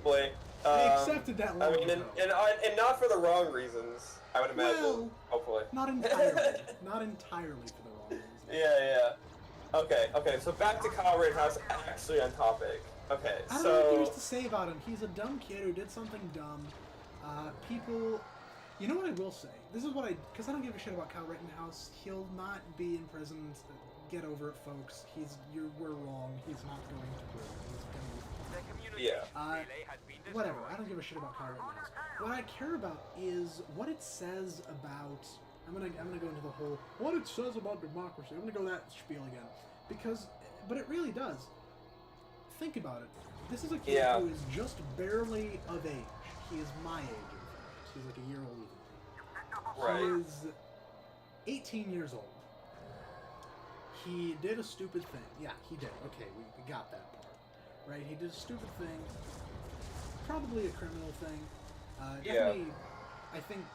Boy. I accepted that long ago. And not for the wrong reasons, I would imagine. Well, hopefully. Not entirely. Not entirely for the wrong reasons. Yeah. Okay, so back to Kyle Rittenhouse, actually on topic. Okay, I don't know what there is to say about him. He's a dumb kid who did something dumb. People... You know what I will say? This is what because I don't give a shit about Kyle Rittenhouse. He'll not be in prison. Get over it, folks. We're wrong. He's not going to prison. He's going to be whatever. I don't give a shit about Kyle Rittenhouse. What I care about is what it says about... I'm gonna go into the whole... What it says about democracy. I'm gonna go that spiel again. But it really does. Think about it. This is a kid who is just barely of age. He is my age, in fact. He's like a year older than me. Right. He is 18 years old. He did a stupid thing. Yeah, he did. Okay, we got that part. Right? He did a stupid thing. Probably a criminal thing. Definitely, I think,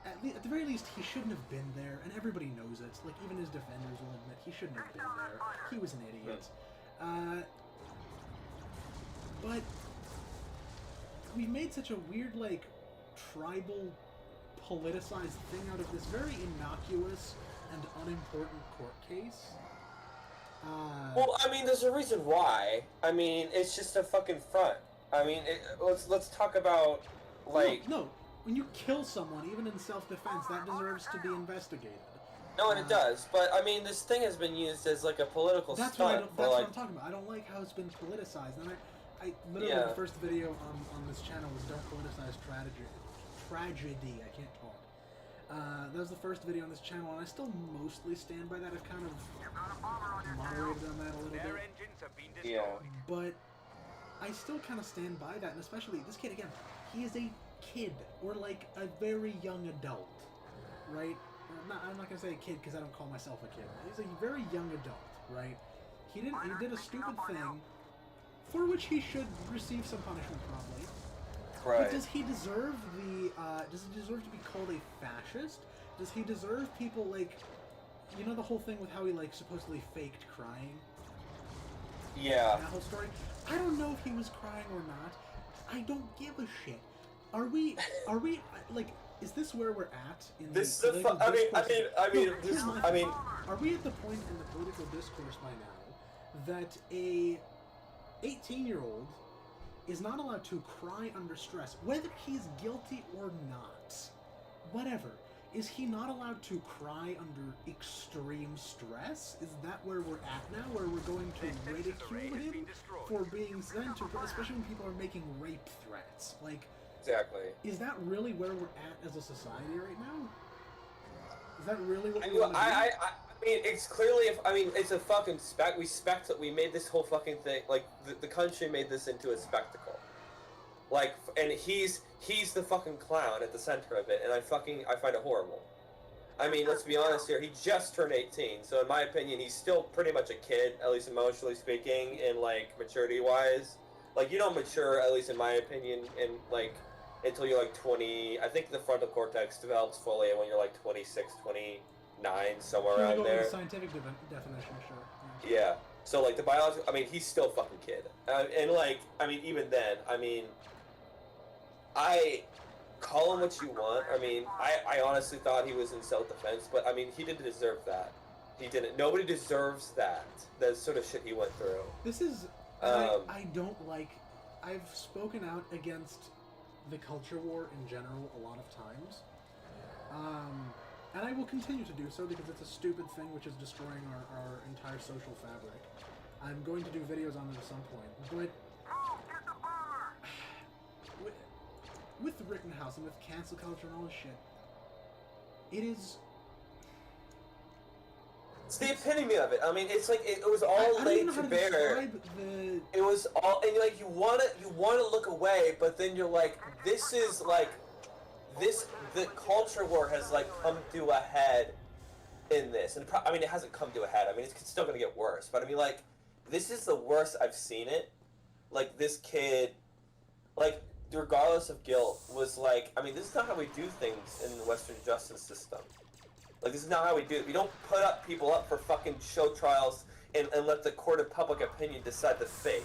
at the very least, he shouldn't have been there, and everybody knows it. Like, even his defenders will admit he shouldn't have been there. He was an idiot. But we've made such a weird, like, tribal, politicized thing out of this very innocuous and unimportant court case. Well, I mean, there's a reason why. I mean, it's just a fucking front. I mean, let's talk about, like... No, when you kill someone, even in self-defense, that deserves to be investigated. No, and it does, but, I mean, this thing has been used as, like, a political stunt. That's what I'm talking about. I don't like how it's been politicized, and I literally, the first video on this channel was Don't Politicize Tragedy. I can't talk. That was the first video on this channel, and I still mostly stand by that. I've kind of moderated on that a little bit. Yeah. But I still kind of stand by that, and especially this kid, again, he is a kid, or like a very young adult, right? I'm not going to say a kid because I don't call myself a kid. He's a very young adult, right? He did a stupid thing for which he should receive some punishment, probably. Right. But does he deserve does he deserve to be called a fascist? Does he deserve people like, you know, the whole thing with how he like supposedly faked crying? Yeah. That whole story. I don't know if he was crying or not. I don't give a shit. Are we like? Is this where we're at in this? I mean, no, are we at the point in the political discourse by now that a 18-year-old is not allowed to cry under stress, whether he's guilty or not? Whatever. Is he not allowed to cry under extreme stress? Is that where we're at now, where we're going to ridicule him for being sent to, especially when people are making rape threats? Like, exactly. Is that really where we're at as a society right now? Is that really what we want to do? I mean, it's clearly, it's a fucking we made this whole fucking thing, like, the country made this into a spectacle. Like, and he's the fucking clown at the center of it, and I find it horrible. I mean, let's be honest here, he just turned 18, so in my opinion, he's still pretty much a kid, at least emotionally speaking, and, like, maturity-wise. Like, you don't mature, at least in my opinion, in, like, until you're like 20. I think the frontal cortex develops fully when you're like 26, 29, somewhere If you around go with there. the scientific definition, sure. Yeah. So like the biological, I mean, he's still a fucking kid, and like, I mean, even then, I mean, I call him what you want. I mean, I honestly thought he was in self-defense, but I mean, he didn't deserve that. He didn't. Nobody deserves that. The sort of shit he went through. This is. I don't like. I've spoken out against the culture war in general a lot of times. And I will continue to do so because it's a stupid thing which is destroying our entire social fabric. I'm going to do videos on it at some point. But with Rittenhouse and with cancel culture and all this shit, it is... It's the epitome of it. I mean, it's like it was all laid to bear. It was all, and like you want to look away, but then you're like, this is like, the culture war has like come to a head in this, and I mean, it hasn't come to a head. I mean, it's still gonna get worse, but I mean, like, this is the worst I've seen it. Like this kid, like regardless of guilt, was like, I mean, this is not how we do things in the Western justice system. Like, this is not how we do it. We don't put up people up for fucking show trials and let the court of public opinion decide the fate.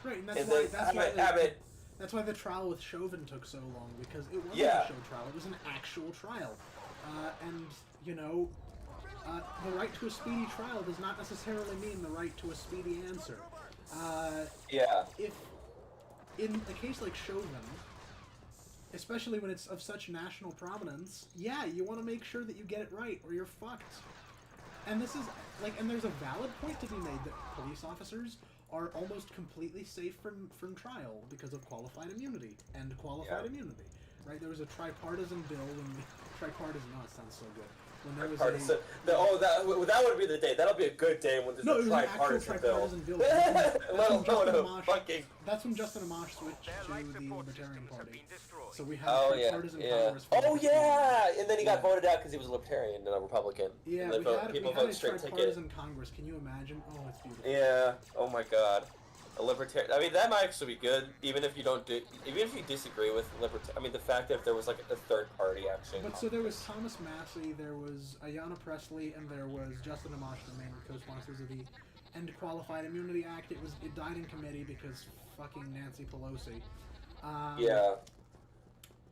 Right, and that's why the trial with Chauvin took so long, because it wasn't a show trial, it was an actual trial. And, you know, the right to a speedy trial does not necessarily mean the right to a speedy answer. If, in a case like Chauvin, especially when it's of such national prominence, yeah, you want to make sure that you get it right, or you're fucked. And this is, like, and there's a valid point to be made that police officers are almost completely safe from trial because of qualified immunity, and qualified immunity, right? There was a tripartisan bill, and tripartisan, oh, it sounds so good. When there was that would be the day. That'll be a good day when there's a tripartisan bill. That's when Justin Amash switched to the Libertarian Party. So we had tripartisan Congress. And then he got voted out because he was a Libertarian and a Republican. Yeah, we had a tripartisan Congress. Can you imagine? Oh, it's beautiful. Yeah. Oh my God. A libertarian. I mean, that might actually be good, even if you disagree with libertarian. I mean, the fact that if there was like a third party action. But so there was Thomas Massey, there was Ayanna Pressley, and there was Justin Amash, the main co-sponsors of the End Qualified Immunity Act. It died in committee because fucking Nancy Pelosi.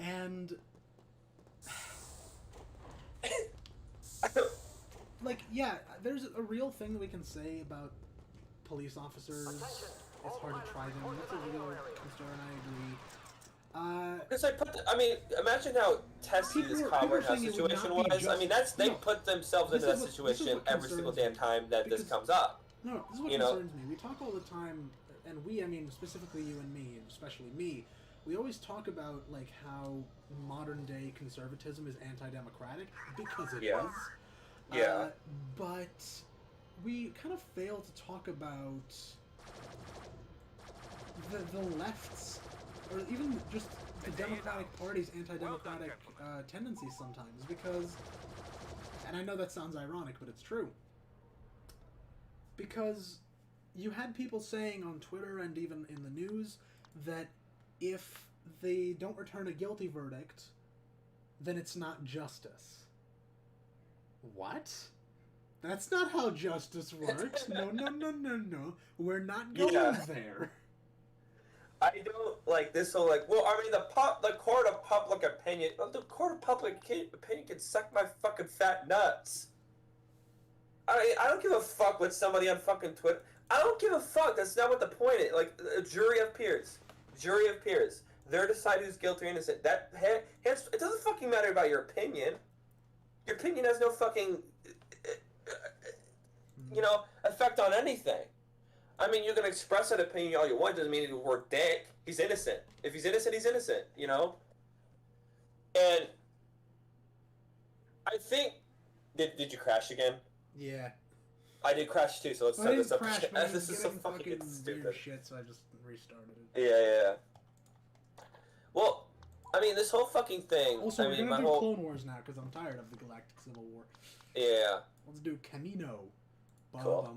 And like, yeah, there's a real thing that we can say about police officers. It's hard to try them. That's a real concern. I agree. Because I mean, imagine how testy this Commonwealth House situation was. I mean, they put themselves into that situation every single damn time that this comes up. No, this is what concerns me. We talk all the time, and I mean, specifically you and me, and especially me, we always talk about, like, how modern-day conservatism is anti-democratic, because it is. But we kind of fail to talk about the left's, or even just the Democratic Party's anti-democratic tendencies sometimes, because, and I know that sounds ironic, but it's true, because you had people saying on Twitter and even in the news that if they don't return a guilty verdict, then it's not justice. What? That's not how justice works. No. We're not going there. I don't like this whole, like, well, I mean, the court of public opinion, the court of public opinion can suck my fucking fat nuts. I don't give a fuck what somebody on fucking Twitter, I don't give a fuck, that's not what the point is. Like, a jury of peers, they're deciding who's guilty or innocent. It doesn't fucking matter about your opinion. Your opinion has no fucking, effect on anything. I mean, you can express that opinion all you want. Doesn't mean we're dick. He's innocent. If he's innocent, he's innocent. You know. And I think, did you crash again? Yeah. I did crash too. So let's set this up. This is so fucking stupid shit. So I just restarted it. Yeah. Well, I mean, this whole fucking thing. Also, I we're mean, gonna do Clone Wars now because I'm tired of the Galactic Civil War. Yeah. Let's do Camino. Cool.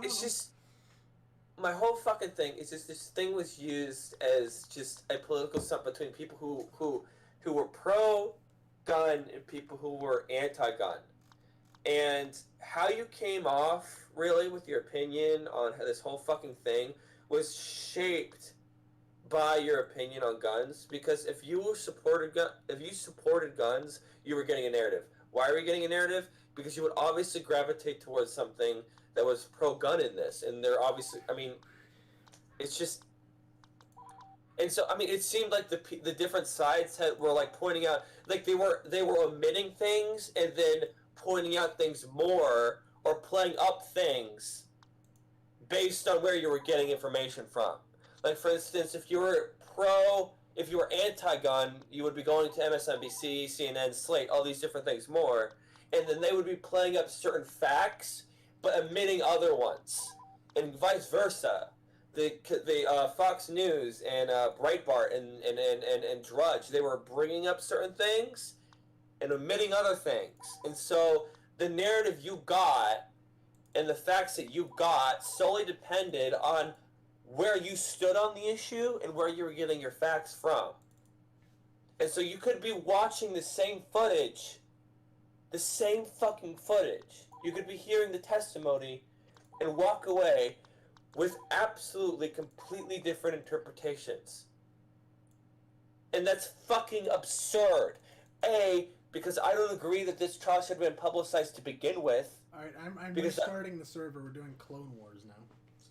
It's just, my whole fucking thing is just this thing was used as just a political stunt between people who were pro-gun and people who were anti-gun. And how you came off, really, with your opinion on this whole fucking thing was shaped by your opinion on guns. Because if you supported guns, you were getting a narrative. Why are you getting a narrative? Because you would obviously gravitate towards something that was pro-gun in this, and they're obviously, I mean, it's just, and so, I mean, it seemed like the different sides were like pointing out, like they were omitting things and then pointing out things more, or playing up things based on where you were getting information from. Like, for instance, if you were anti-gun, you would be going to MSNBC, CNN, Slate, all these different things more, and then they would be playing up certain facts but omitting other ones, and vice versa. The Fox News and Breitbart and Drudge, they were bringing up certain things and omitting other things. And so the narrative you got and the facts that you got solely depended on where you stood on the issue and where you were getting your facts from. And so you could be watching the same footage, the same fucking footage. You could be hearing the testimony and walk away with absolutely, completely different interpretations. And that's fucking absurd. A, because I don't agree that this trial should have been publicized to begin with. Alright, I'm restarting the server. We're doing Clone Wars now.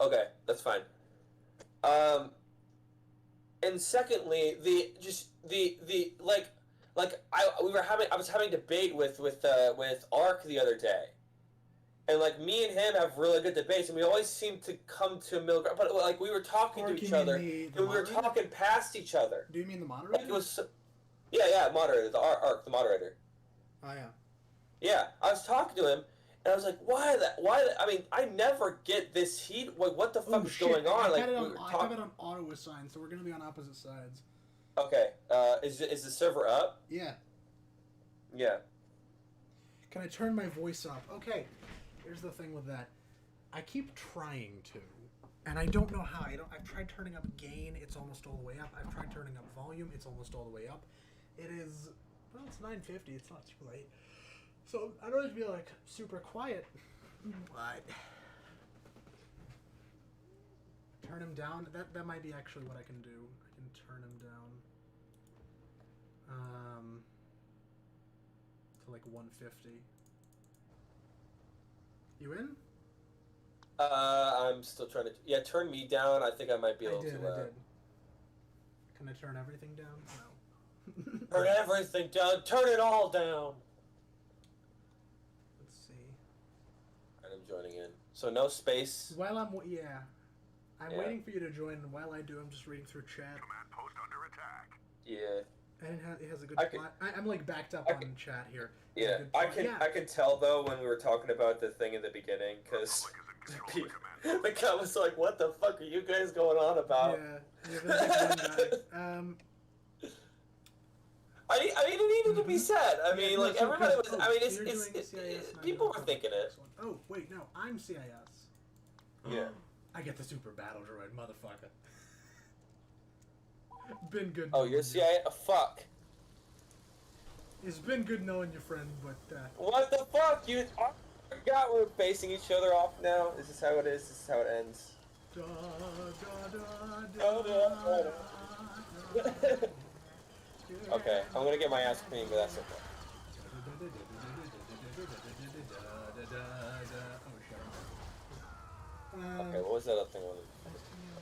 Okay, that's fine. And secondly, I was having a debate with Ark the other day. And, like, me and him have really good debates, and we always seem to come to a middle ground. But, like, we were talking to each other, and we were talking past each other. Do you mean the moderator? Like, it was yeah, moderator, the Ark, the moderator. Oh, yeah. Yeah, I was talking to him, and I was like, why that? I mean, I never get this heat. What the fuck is going on? I have it on auto assign, so we're going to be on opposite sides. Okay, is the server up? Yeah. Yeah. Can I turn my voice up? Okay. Here's the thing with that. I keep trying to, and I don't know how. I've tried turning up gain. It's almost all the way up. I've tried turning up volume. It's almost all the way up. It is, well, it's 9:50. It's not super late. So I don't have to be like super quiet. But turn him down. That might be actually what I can do. I can turn him down. To like 150. You in? I'm still trying to. Yeah, turn me down. I think I might be a little too loud. I did. Can I turn everything down? No. Turn everything down. Turn it all down. Let's see. Alright, I'm joining in. So no space. While I'm waiting for you to join, and while I do, I'm just reading through chat. Command post under attack. Yeah. And it has a good spot. I'm like backed up on chat here. Yeah, I can tell though when we were talking about the thing in the beginning, because the guy was like, "What the fuck are you guys going on about?" Yeah, there's like one guy. I mean, it needed to be said. I mean, like everybody was. I mean, it's people were thinking it. Oh wait, no, I'm CIS. Yeah. I get the super battle droid, motherfucker. Been good. Oh, you're CIS? Fuck. It's been good knowing your friend, but what the fuck? I forgot we're facing each other off now. Is this how it is? This is how it ends. Okay, I'm gonna get my ass creamed, but that's okay. Okay, what was that other thing?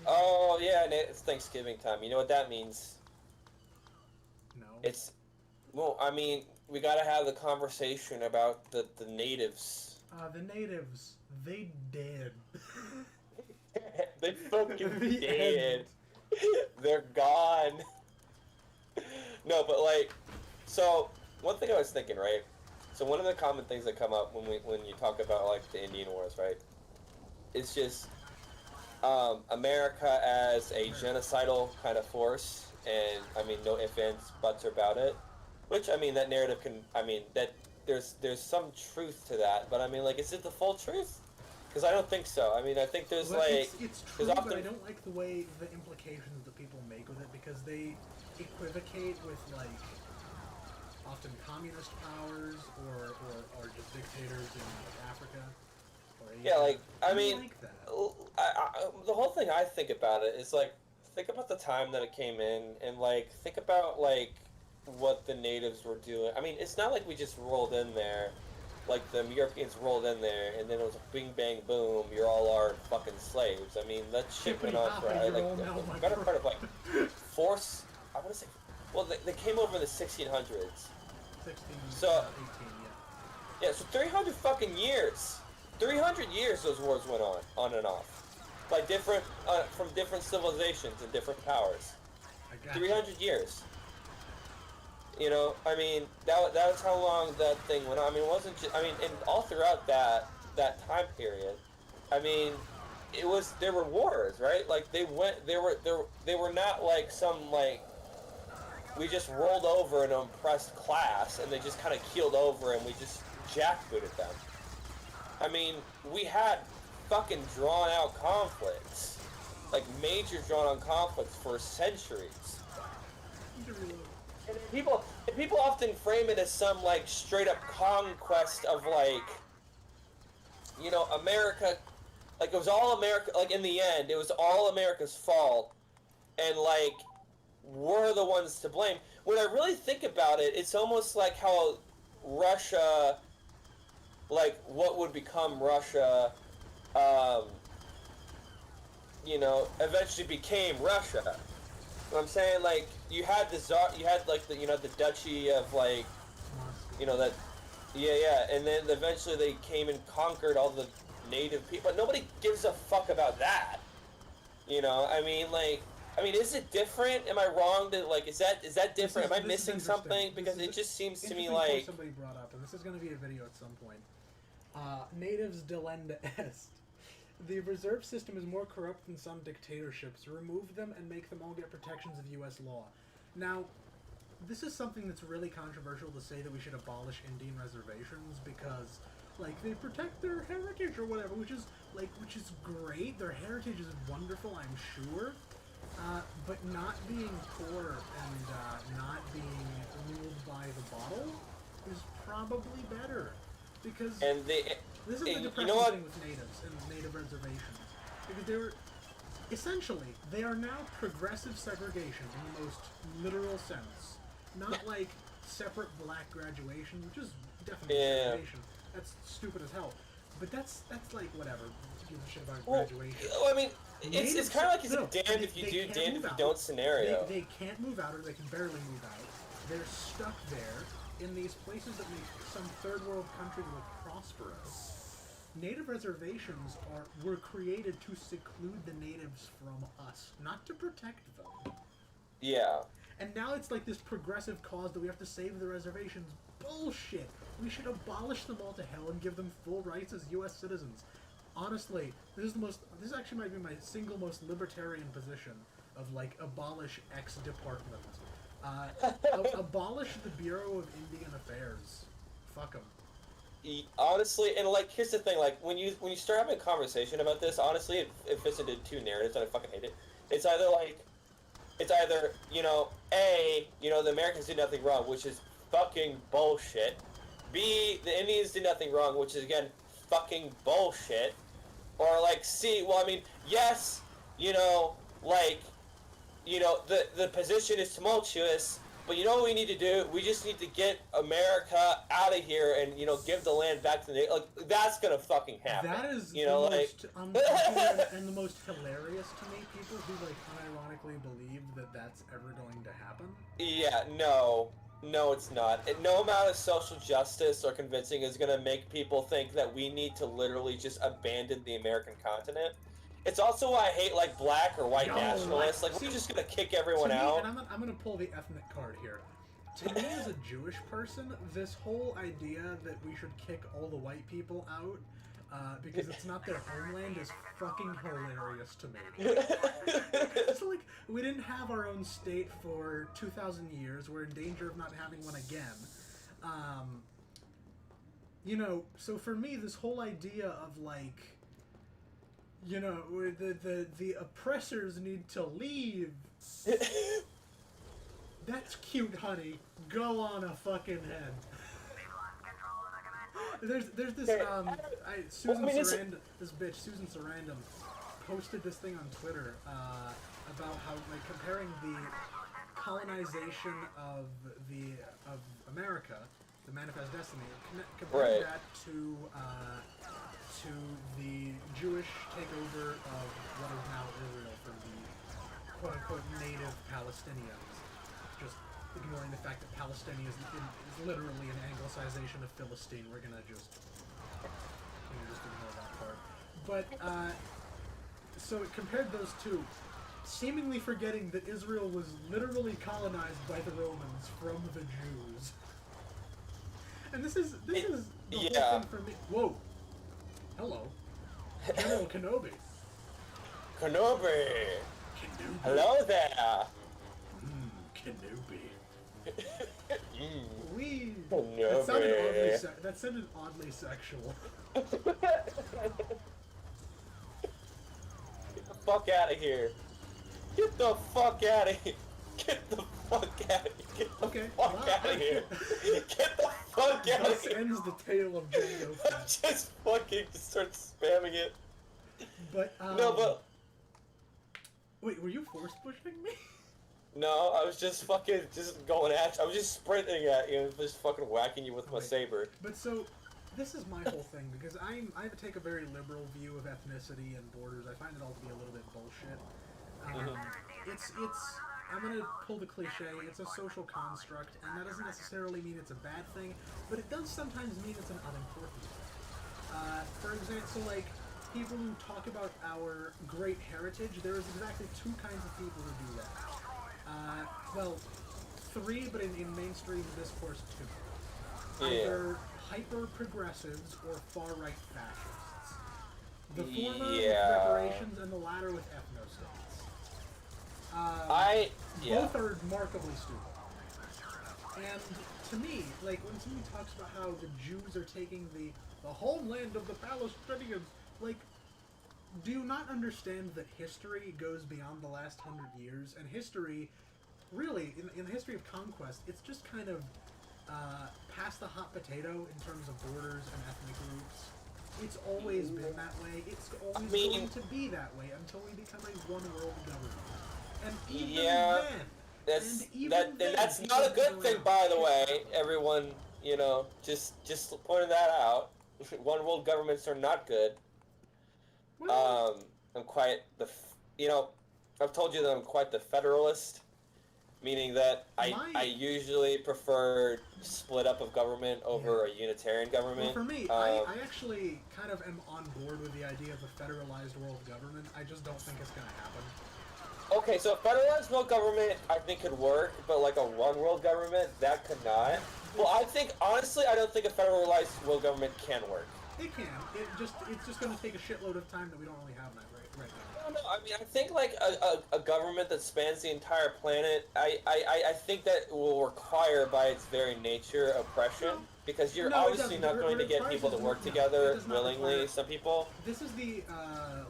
Oh yeah, it's Thanksgiving time. You know what that means? No. Well, I mean, we gotta have the conversation about the natives. The natives, they dead. They fucking dead. They're gone. No, but like, so one thing I was thinking, right? So one of the common things that come up when you talk about like the Indian Wars, right? It's just America as a genocidal kind of force, and I mean, no ifs, ands, buts about it. Which I mean, that narrative can. I mean, that there's some truth to that, but I mean, like, is it the full truth? Because I don't think so. I mean, I think there's Well, like... it's true, often... but I don't like the way the implications that people make with it, because they equivocate with, like, often communist powers or just dictators in, like, Africa or Asia. Yeah, like, I don't mean, like that. the whole thing I think about it is, like, think about the time that it came in, and, like, think about, like, what the natives were doing. I mean, it's not like we just rolled in there, like the Europeans rolled in there, and then it was a bing, bang, boom, you're all our fucking slaves. I mean, that shit went on for, like, the better part of, like, I want to say, well, they came over in the 1600s. 18, So, yeah. yeah, so 300 fucking years. 300 years those wars went on and off. Like different, from different civilizations and different powers. 300 years. You know, I mean, that was how long that thing went on. I mean, it wasn't just, I mean, and all throughout that time period, I mean, there were wars, right? Like, they were not like some, like, we just rolled over an oppressed class and they just kind of keeled over and we just jackbooted them. I mean, we had fucking drawn out conflicts. Like, major drawn out conflicts for centuries. And people often frame it as some, like, straight up conquest of, like, you know, America, like, it was all America, like, in the end, it was all America's fault, and, like, we're the ones to blame. When I really think about it, it's almost like how Russia, like, what would become Russia, you know, eventually became Russia. You know what I'm saying? Like, you had the Tsar, you had, like, the, you know, the Duchy of, like, you know, that, yeah, and then eventually they came and conquered all the native people. But nobody gives a fuck about that. You know, I mean, like, is it different? Am I wrong to, like, is that different? Am I missing something? Because it just seems to me like... Somebody brought up, and this is going to be a video at some point. Natives delenda est. The reserve system is more corrupt than some dictatorships. Remove them and make them all get protections of U.S. law. Now, this is something that's really controversial to say that we should abolish Indian reservations because, like, they protect their heritage or whatever, which is great. Their heritage is wonderful, I'm sure. But not being poor and not being ruled by the bottle is probably better. Because this is the depressing thing with natives and native reservations. Because they are now progressive segregation in the most literal sense. Not like separate black graduation, which is definitely segregation. That's stupid as hell. But that's like whatever. Give a shit about graduation. Well, I mean, it's kind of like it's a damned if you do, damned if you don't scenario. They can't move out, or they can barely move out. They're stuck there in these places that make some third world countries look prosperous. Native reservations were created to seclude the natives from us, not to protect them. Yeah. And now it's like this progressive cause that we have to save the reservations. Bullshit! We should abolish them all to hell and give them full rights as U.S. citizens. Honestly, this actually might be my single most libertarian position of, like, abolish X department. Abolish the Bureau of Indian Affairs. Fuck them. Honestly, and, like, here's the thing, like, when you start having a conversation about this, honestly, it fits into two narratives, and I fucking hate it. It's either, you know, A, you know, the Americans did nothing wrong, which is fucking bullshit. B, the Indians did nothing wrong, which is, again, fucking bullshit. Or, like, C, well, I mean, yes, you know, like, you know, the position is tumultuous, but you know what we need to do? We just need to get America out of here and, you know, give the land back to the... Like, that's gonna fucking happen. That is, you know, the like... most, and the most hilarious to me, people who, like, unironically believe that that's ever going to happen. Yeah, no, it's not. No amount of social justice or convincing is gonna make people think that we need to literally just abandon the American continent. It's also why I hate, like, black or white nationalists. Like, we're just gonna kick everyone out. And I'm gonna pull the ethnic card here. To me, as a Jewish person, this whole idea that we should kick all the white people out because it's not their homeland is fucking hilarious to me. It's like, we didn't have our own state for 2,000 years. We're in danger of not having one again. You know, so for me, this whole idea of, like, You know, where the oppressors need to leave. That's cute, honey. Go on a fucking head. There's this Susan Sarandon, this bitch Susan Sarandon, posted this thing on Twitter about how, like, comparing the colonization of America, the Manifest Destiny, comparing that to the Jewish takeover of what is now Israel from the quote-unquote native Palestinians. Just ignoring the fact that Palestinian is literally an anglicization of Philistine. We're gonna just ignore that part. But, so it compared those two, seemingly forgetting that Israel was literally colonized by the Romans from the Jews. And this is the whole thing for me. Whoa. Hello. General Kenobi. Kenobi! Hello there! Kenobi. Kenobi. That sounded oddly sexual. Get the fuck out of here. Get the fuck out of here. Get the fuck out of here. Get the fuck out of here. Get the fuck out of This here. ends the tale of Django Fett. Just fucking start spamming it. But, No, but... Wait, were you force pushing me? No, I was just fucking going at you. I was just sprinting at you and just fucking whacking you with my saber. But so, this is my whole thing, because I take a very liberal view of ethnicity and borders. I find it all to be a little bit bullshit. I'm gonna pull the cliche, it's a social construct, and that doesn't necessarily mean it's a bad thing, but it does sometimes mean it's an unimportant thing. For example, so like, people who talk about our great heritage, there is exactly two kinds of people who do that. Well, three, but in mainstream discourse, two. Either hyper-progressives or far-right fascists. The former with reparations and the latter with ethno-states. Both are remarkably stupid. And to me, like, when somebody talks about how the Jews are taking the homeland of the Palestinians, like, do you not understand that history goes beyond the last 100 years? And history, really, in the history of conquest, it's just kind of past the hot potato in terms of borders and ethnic groups. It's always been that way. It's always going to be that way until we become a one-world government. And even that's not a good thing, by the way. Everyone, you know, just pointing that out. One-world governments are not good. I'm quite I've told you that I'm quite the federalist, meaning that I usually prefer split up of government over a unitarian government. Well, for me, I actually kind of am on board with the idea of a federalized world government. I just don't think it's going to happen. Okay, so a federalized world government I think could work, but like a one world government, that could not. Well, honestly, I don't think a federalized world government can work. It can. It's just going to take a shitload of time that we don't really have right now. No, I mean, I think like a government that spans the entire planet, I think that will require by its very nature oppression, because you're obviously not going to get people to work together willingly. Some people. This is the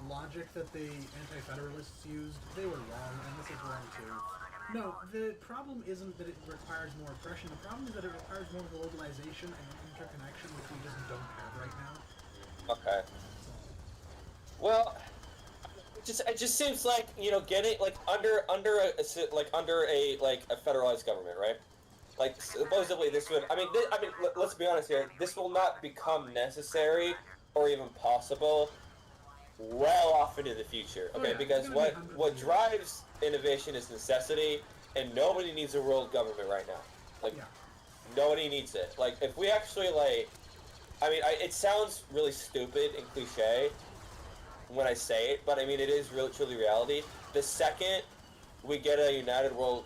logic that the anti-federalists used. They were wrong, and this is wrong too. No, the problem isn't that it requires more oppression. The problem is that it requires more globalization and interconnection, which we just don't have right now. Okay. Well, it just seems like, you know, getting like under a federalized government, right? Like supposedly this would. Let's be honest here. This will not become necessary or even possible well off into the future. Okay, because what drives innovation is necessity, and nobody needs a world government right now. Like, nobody needs it. Like, if we actually it sounds really stupid and cliche when I say it, but I mean it is really truly reality. The second we get a united world,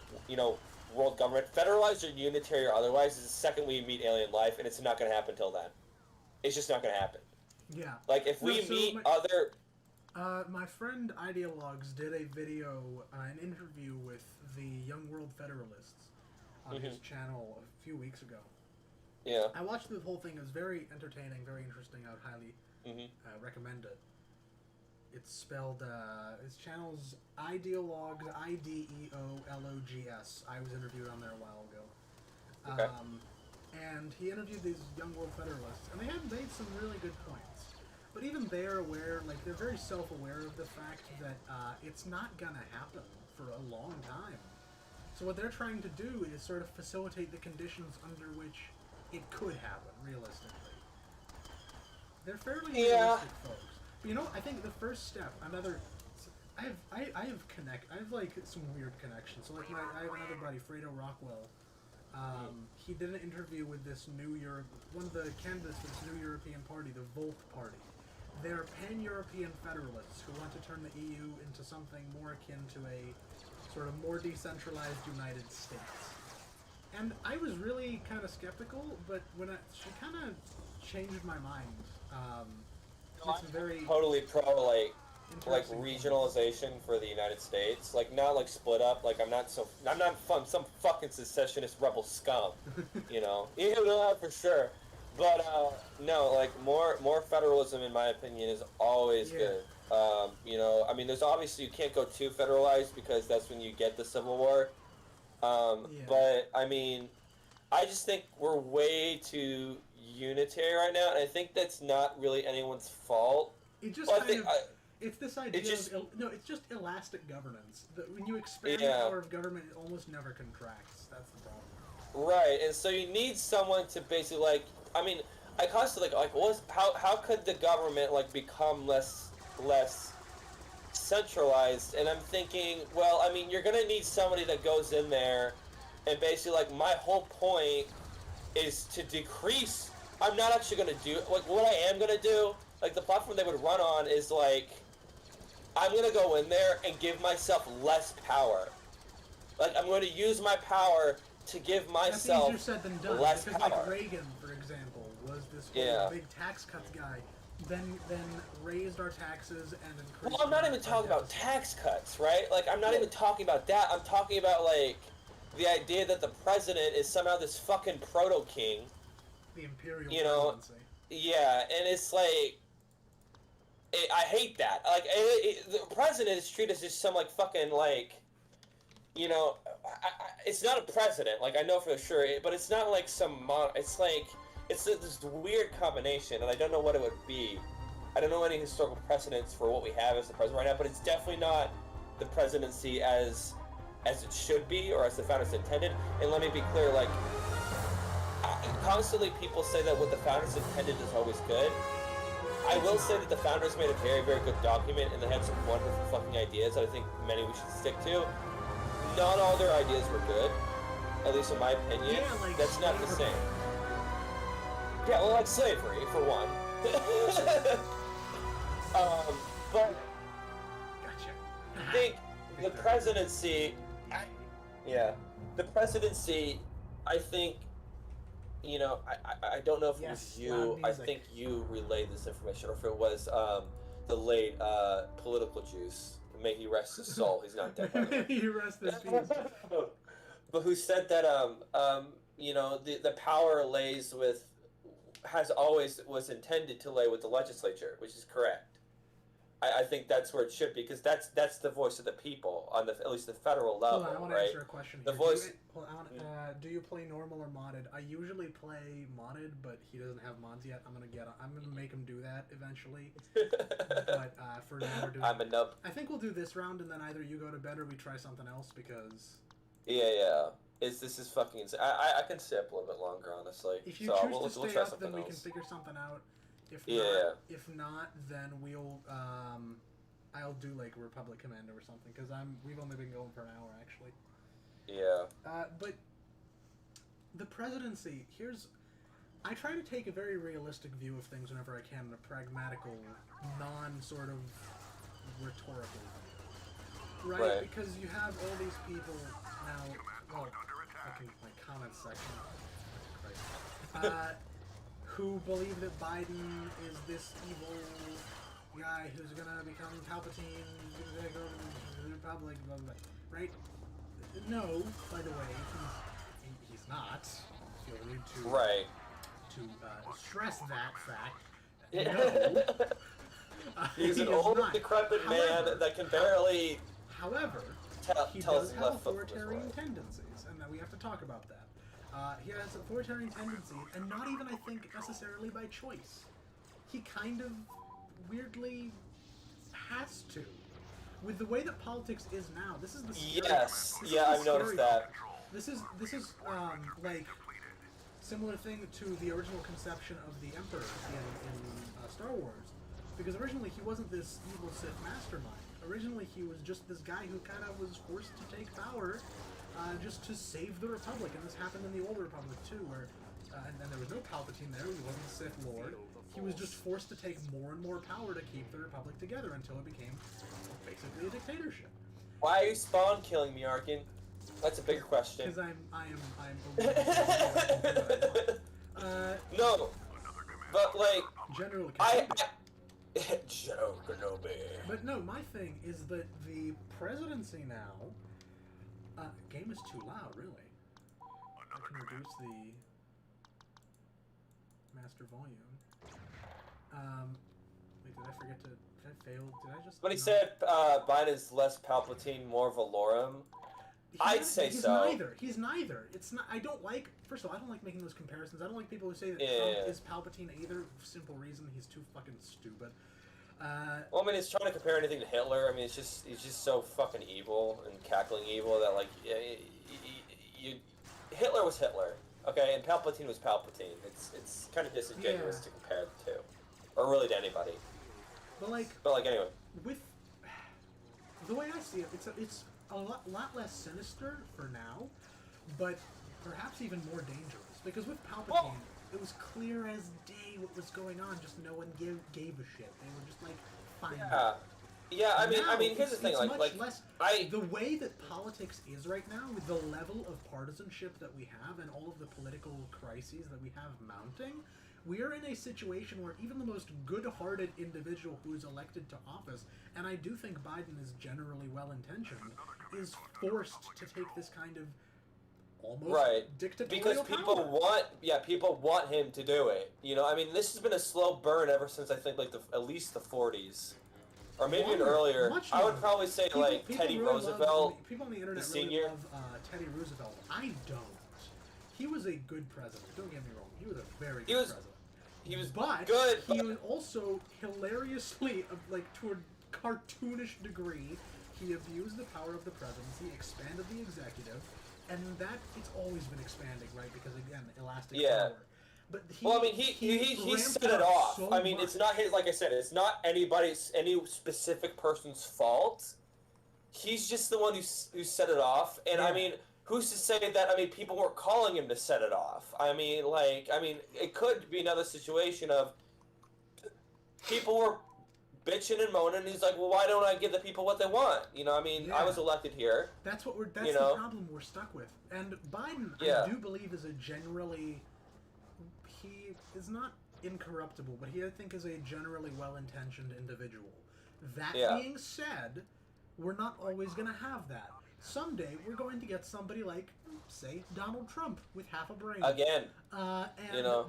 world government, federalized or unitary or otherwise, is the second we meet alien life, and it's not going to happen till then. It's just not going to happen. Yeah. Like, if we meet other... my friend Ideologues did a video, an interview with the Young World Federalists on his channel a few weeks ago. Yeah. I watched the whole thing. It was very entertaining, very interesting. I would highly recommend it. It's spelled, his channel's Ideologs, Ideologs. I was interviewed on there a while ago. Okay. And he interviewed these young world federalists, and they had made some really good points. But even they're aware, like, they're very self-aware of the fact that it's not gonna happen for a long time. So what they're trying to do is sort of facilitate the conditions under which it could happen, realistically. They're fairly realistic folks. But you know, I think the first step, I have like some weird connections. So like I have another buddy, Fredo Rockwell. He did an interview with this one of the candidates for this new European party, the Volt Party. They're pan-European federalists who want to turn the EU into something more akin to a sort of more decentralized United States. And I was really kind of skeptical, but she kind of changed my mind. It's very totally pro like regionalization for the United States, like not like split up. Like I'm not some fucking secessionist rebel scum, you know. For sure. But no, like more federalism in my opinion is always good. You know, I mean, there's obviously you can't go too federalized because that's when you get the Civil War. But I mean, I just think we're way too unitary right now, and I think that's not really anyone's fault. It just it's this idea it's just elastic governance. When you expand the power of government, it almost never contracts. That's the problem. Right, and so you need someone to basically like. I mean, I constantly how could the government like become less centralized? And I'm thinking, well, I mean, you're gonna need somebody that goes in there, and basically like my whole point is to decrease. I'm not actually gonna do like what I am gonna do. Like the platform they would run on is like, I'm gonna go in there and give myself less power. Like I'm going to use my power to give myself That's easier said than done, less because power. like Reagan, for example, was this big tax cuts guy. Then raised our taxes and increased. Well, I'm not even talking about tax cuts, right? Like I'm not even talking about that. I'm talking about like the idea that the president is somehow this fucking proto king. The imperial presidency. Yeah, and it's like. I hate that. Like, the president is treated as just some, like, fucking, like, you know, it's not a president, like, I know for sure, but it's not like it's like, it's this weird combination, and I don't know what it would be. I don't know any historical precedents for what we have as the president right now, but it's definitely not the presidency as it should be, or as the founders intended. And let me be clear, like, constantly people say that what the founders intended is always good. I will say that the founders made a very, very good document, and they had some wonderful fucking ideas that I think many we should stick to. Not all their ideas were good, at least in my opinion. Yeah, like that's not the same. Yeah, well, like slavery, for one. But Gotcha. I think the presidency, I think, you know, I don't know if it was you. I think you relayed this information, or if it was the late political juice. May he rest his soul. He's not dead. May he rest his peace. But who said that? You know, the power was intended to lay with the legislature, which is correct. I think that's where it should be, because that's the voice of the people on at least the federal level, I want to right? answer a question. The here. voice. Do you play normal or modded? I usually play modded, but he doesn't have mods yet. I'm gonna make him do that eventually. But for now, we're doing. I'm a nub. I think we'll do this round, and then either you go to bed or we try something else, because. Yeah. This is fucking insane. I can stay up a little bit longer, honestly. If you so choose to stay up, then we can figure something out. If not, then we'll I'll do like Republic Commando or something, because we've only been going for an hour actually. Yeah. But the presidency, I try to take a very realistic view of things whenever I can, in a pragmatical, sort of rhetorical view. Right? Because you have all these people now. Well, fucking my comments section. Christ. Who believe that Biden is this evil guy who's gonna become Palpatine, who's gonna go to the Republic, blah, blah, blah. Right? No, by the way, he's not. Feel rude to stress that fact. No. He's He an is old, not. decrepit However- man that can barely However, he tell does his have left foot from his authoritarian right. tendencies, and that we have to talk about that. He has authoritarian tendencies, and not even, I think, necessarily by choice. He kind of weirdly has to. With the way that politics is now, this is the scary, Yes, this is yeah, the I've noticed scary that. part. This is like similar thing to the original conception of the Emperor in Star Wars, because originally he wasn't this evil Sith mastermind. Originally he was just this guy who kind of was forced to take power just to save the Republic, and this happened in the Old Republic too, where and there was no Palpatine there. He wasn't a Sith Lord. He was just forced to take more and more power to keep the Republic together until it became basically a dictatorship. Why are you spawn killing me, Arkin? That's a bigger question. Because I'm No, but like General I Kenobi. General Kenobi. But no, my thing is that the presidency now. Game is too loud, really. I can reduce the master volume. Wait, did I forget to? Did I fail? Did I just? But he not- said Biden's less Palpatine, more Valorum. I'd say he's so. Neither. He's neither. It's not. I don't like. First of all, I don't like making those comparisons. I don't like people who say that Trump is Palpatine either. Simple reason, he's too fucking stupid. Well, I mean, he's trying to compare anything to Hitler. I mean, he's just so fucking evil and cackling evil that like, Hitler was Hitler, okay, and Palpatine was Palpatine. It's kind of disingenuous to compare the two, or really to anybody. But like Anyway. with the way I see it, it's a lot less sinister for now, but perhaps even more dangerous, because with Palpatine, it was clear as day what was going on. Just no one gave a shit. They were just like, fine. Yeah. I mean, here's the thing. It's Like, much less, the way that politics is right now, with the level of partisanship that we have and all of the political crises that we have mounting, we are in a situation where even the most good-hearted individual who is elected to office, and I do think Biden is generally well-intentioned, is forced to take this kind of almost dictatorial because people want him to do it. You know, I mean, this has been a slow burn ever since I think like at least the 40s, or maybe even earlier. I would probably say people Teddy really Roosevelt. People on the internet the really senior. love Teddy Roosevelt. I don't. He was a good president. Don't get me wrong. He was a very good president. He was good. He was also hilariously, to a cartoonish degree, he abused the power of the presidency, expanded the executive, and that it's always been expanding, right? Because again, elastic power. But he set it off. So I mean, it's not his. Like I said, it's not any specific person's fault. He's just the one who set it off, and I mean. Who's to say that? I mean, people weren't calling him to set it off. I mean, it could be another situation of people were bitching and moaning. And he's like, well, why don't I give the people what they want? You know, I mean, I was elected here. That's the problem we're stuck with. And Biden, I do believe, is he is not incorruptible, but he, I think, is a generally well-intentioned individual. That being said, we're not always going to have that. Someday, we're going to get somebody like, say, Donald Trump with half a brain. Again. And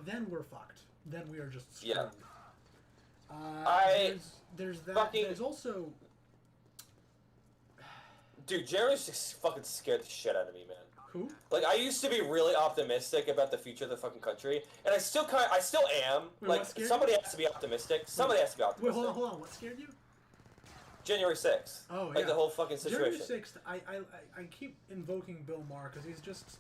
then we're fucked. Then we are just screwed. There's that. There's also... Dude, Jerry's just fucking scared the shit out of me, man. Who? Like, I used to be really optimistic about the future of the fucking country, and I still am. Wait, somebody has to be optimistic. Somebody has to be optimistic. Wait, hold on. What scared you? January 6th. Oh, the whole fucking situation. January 6th, I keep invoking Bill Maher because he's just...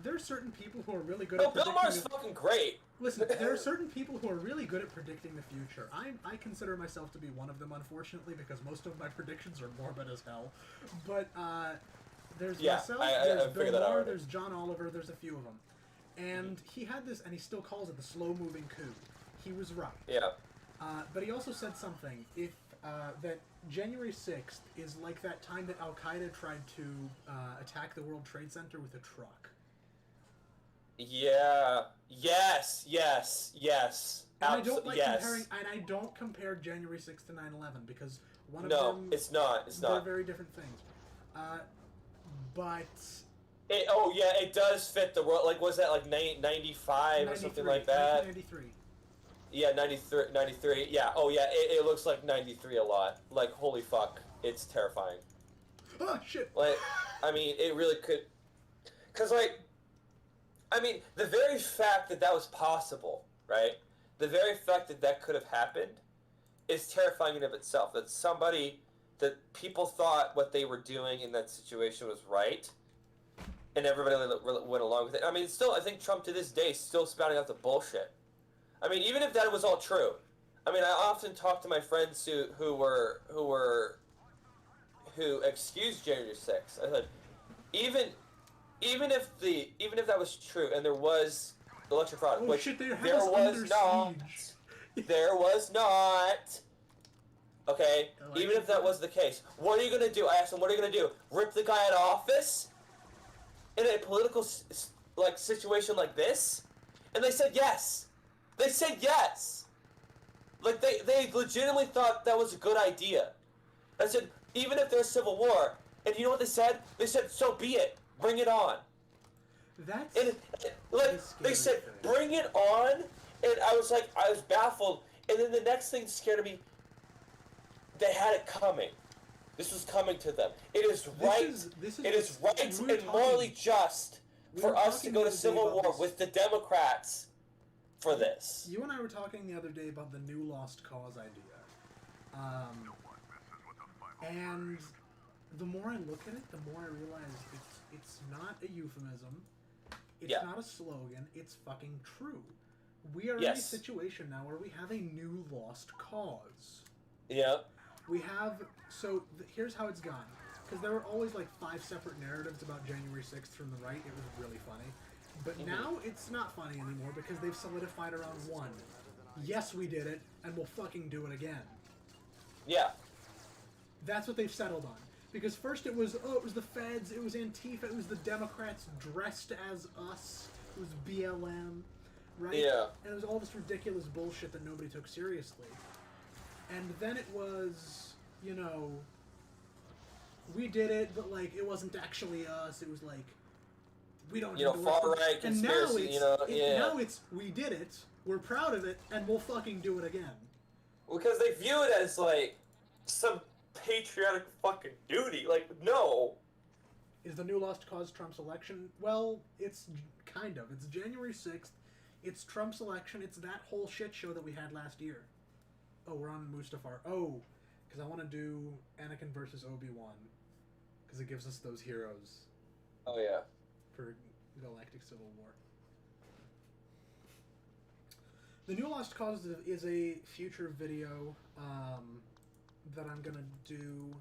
There are certain people who are really good at predicting... Bill Maher's fucking great. Listen, there are certain people who are really good at predicting the future. I consider myself to be one of them, unfortunately, because most of my predictions are morbid as hell. But there's myself, there's Bill Maher, there's John Oliver, there's a few of them. And he had this, and he still calls it the slow-moving coup. He was right. Yeah. But he also said something. That January 6th is like that time that Al-Qaeda tried to attack the World Trade Center with a truck. Yeah. Yes. And I don't compare January 6th to 9/11 because one of them... No, it's not. They're very different things. But... It does fit the world. Like, was that like 95 or something like that? 1993. Yeah, 93. Yeah. Oh, yeah. It looks like 93 a lot. Like, holy fuck, it's terrifying. Oh shit! Like, I mean, it really could. Cause like, I mean, the very fact that that was possible, right? The very fact that that could have happened is terrifying in of itself. That people thought what they were doing in that situation was right, and everybody went along with it. I mean, still, I think Trump to this day is still spouting out the bullshit. I mean, even if that was all true, I mean, I often talk to my friends who excused January 6th. I said, even if that was true and there was election fraud, Oh which shit! Their there house was under not, siege. there was not. Okay, Oh, even if that was the case, what are you gonna do? I asked them, what are you gonna do? Rip the guy out of office in a political like situation like this? And they said yes. They said yes. Like they legitimately thought that was a good idea. I said, even if there's civil war, and you know what they said? They said, so be it. Bring it on. That's And like they said, bring it on, and I was baffled. And then the next thing scared me. They had it coming. This was coming to them. It is right. It is right and morally just for us to go to civil war with the Democrats for this. You and I were talking the other day about the new lost cause idea. And the more I look at it, the more I realize it's not a euphemism. It's not a slogan. It's fucking true. We are in a situation now where we have a new lost cause. Yeah. We have... So, here's how it's gone. Because there were always, like, 5 separate narratives about January 6th from the right. It was really funny. But now it's not funny anymore because they've solidified around one. Yes, we did it, and we'll fucking do it again. Yeah. That's what they've settled on. Because first it was the feds, it was Antifa, it was the Democrats dressed as us, it was BLM, right? Yeah. And it was all this ridiculous bullshit that nobody took seriously. And then it was, you know, we did it, but, like, it wasn't actually us. It was, like, we don't... You know, far-right conspiracy, Now it's, we did it, we're proud of it, and we'll fucking do it again. Because they view it as, like, some patriotic fucking duty. Like, no. Is the new lost cause Trump's election? Well, it's kind of. It's January 6th. It's Trump's election. It's that whole shit show that we had last year. Oh, we're on Mustafar. Oh, because I want to do Anakin versus Obi-Wan. Because it gives us those heroes. Oh, yeah. For Galactic Civil War. The new lost cause is a future video that I'm going to do...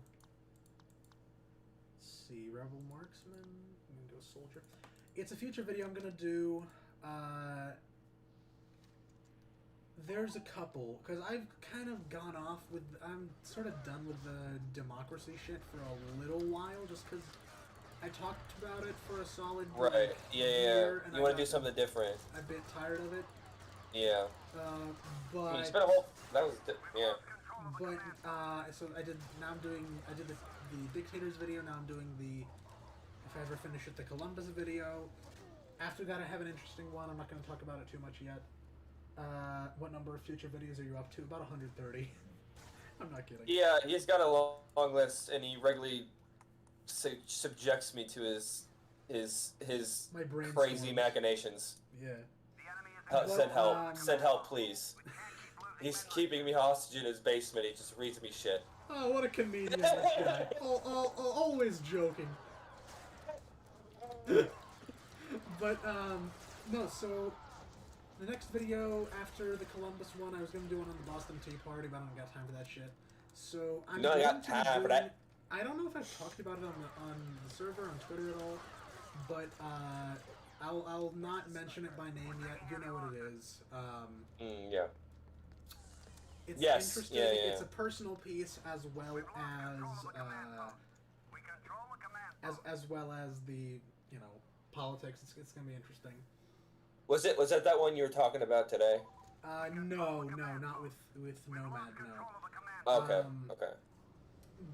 Let's see. Rebel Marksman. I'm going to go Soldier. It's a future video I'm going to do... There's a couple, because I've kind of gone off with... I'm sort of done with the democracy shit for a little while, just because I talked about it for a solid year. You want to do something different. I'm a bit tired of it. Yeah. But... You spent a whole... That was... Yeah. But, so I did the Dictators video, now I'm doing the... If I ever finish it, the Columbus video. After that, I have an interesting one. I'm not going to talk about it too much yet. What number of future videos are you up to? About 130. I'm not kidding. Yeah, he's got a long list, and he regularly subjects me to his My brain crazy storms. machinations. Yeah. Send help. Send help, please. He's keeping me hostage in his basement. He just reads me shit. Oh, what a comedian, this guy. Always joking. But, no, so... The next video after the Columbus one, I was going to do one on the Boston Tea Party, but I don't got time for that shit. So I'm no, I got time for that. I don't know if I've talked about it on the server, on Twitter at all, but I'll not mention it by name yet. You know what it is. Yeah. It's interesting. Yeah. It's a personal piece as well as well as the politics. It's going to be interesting. Was that one you were talking about today? No, not with Nomad, no. Okay.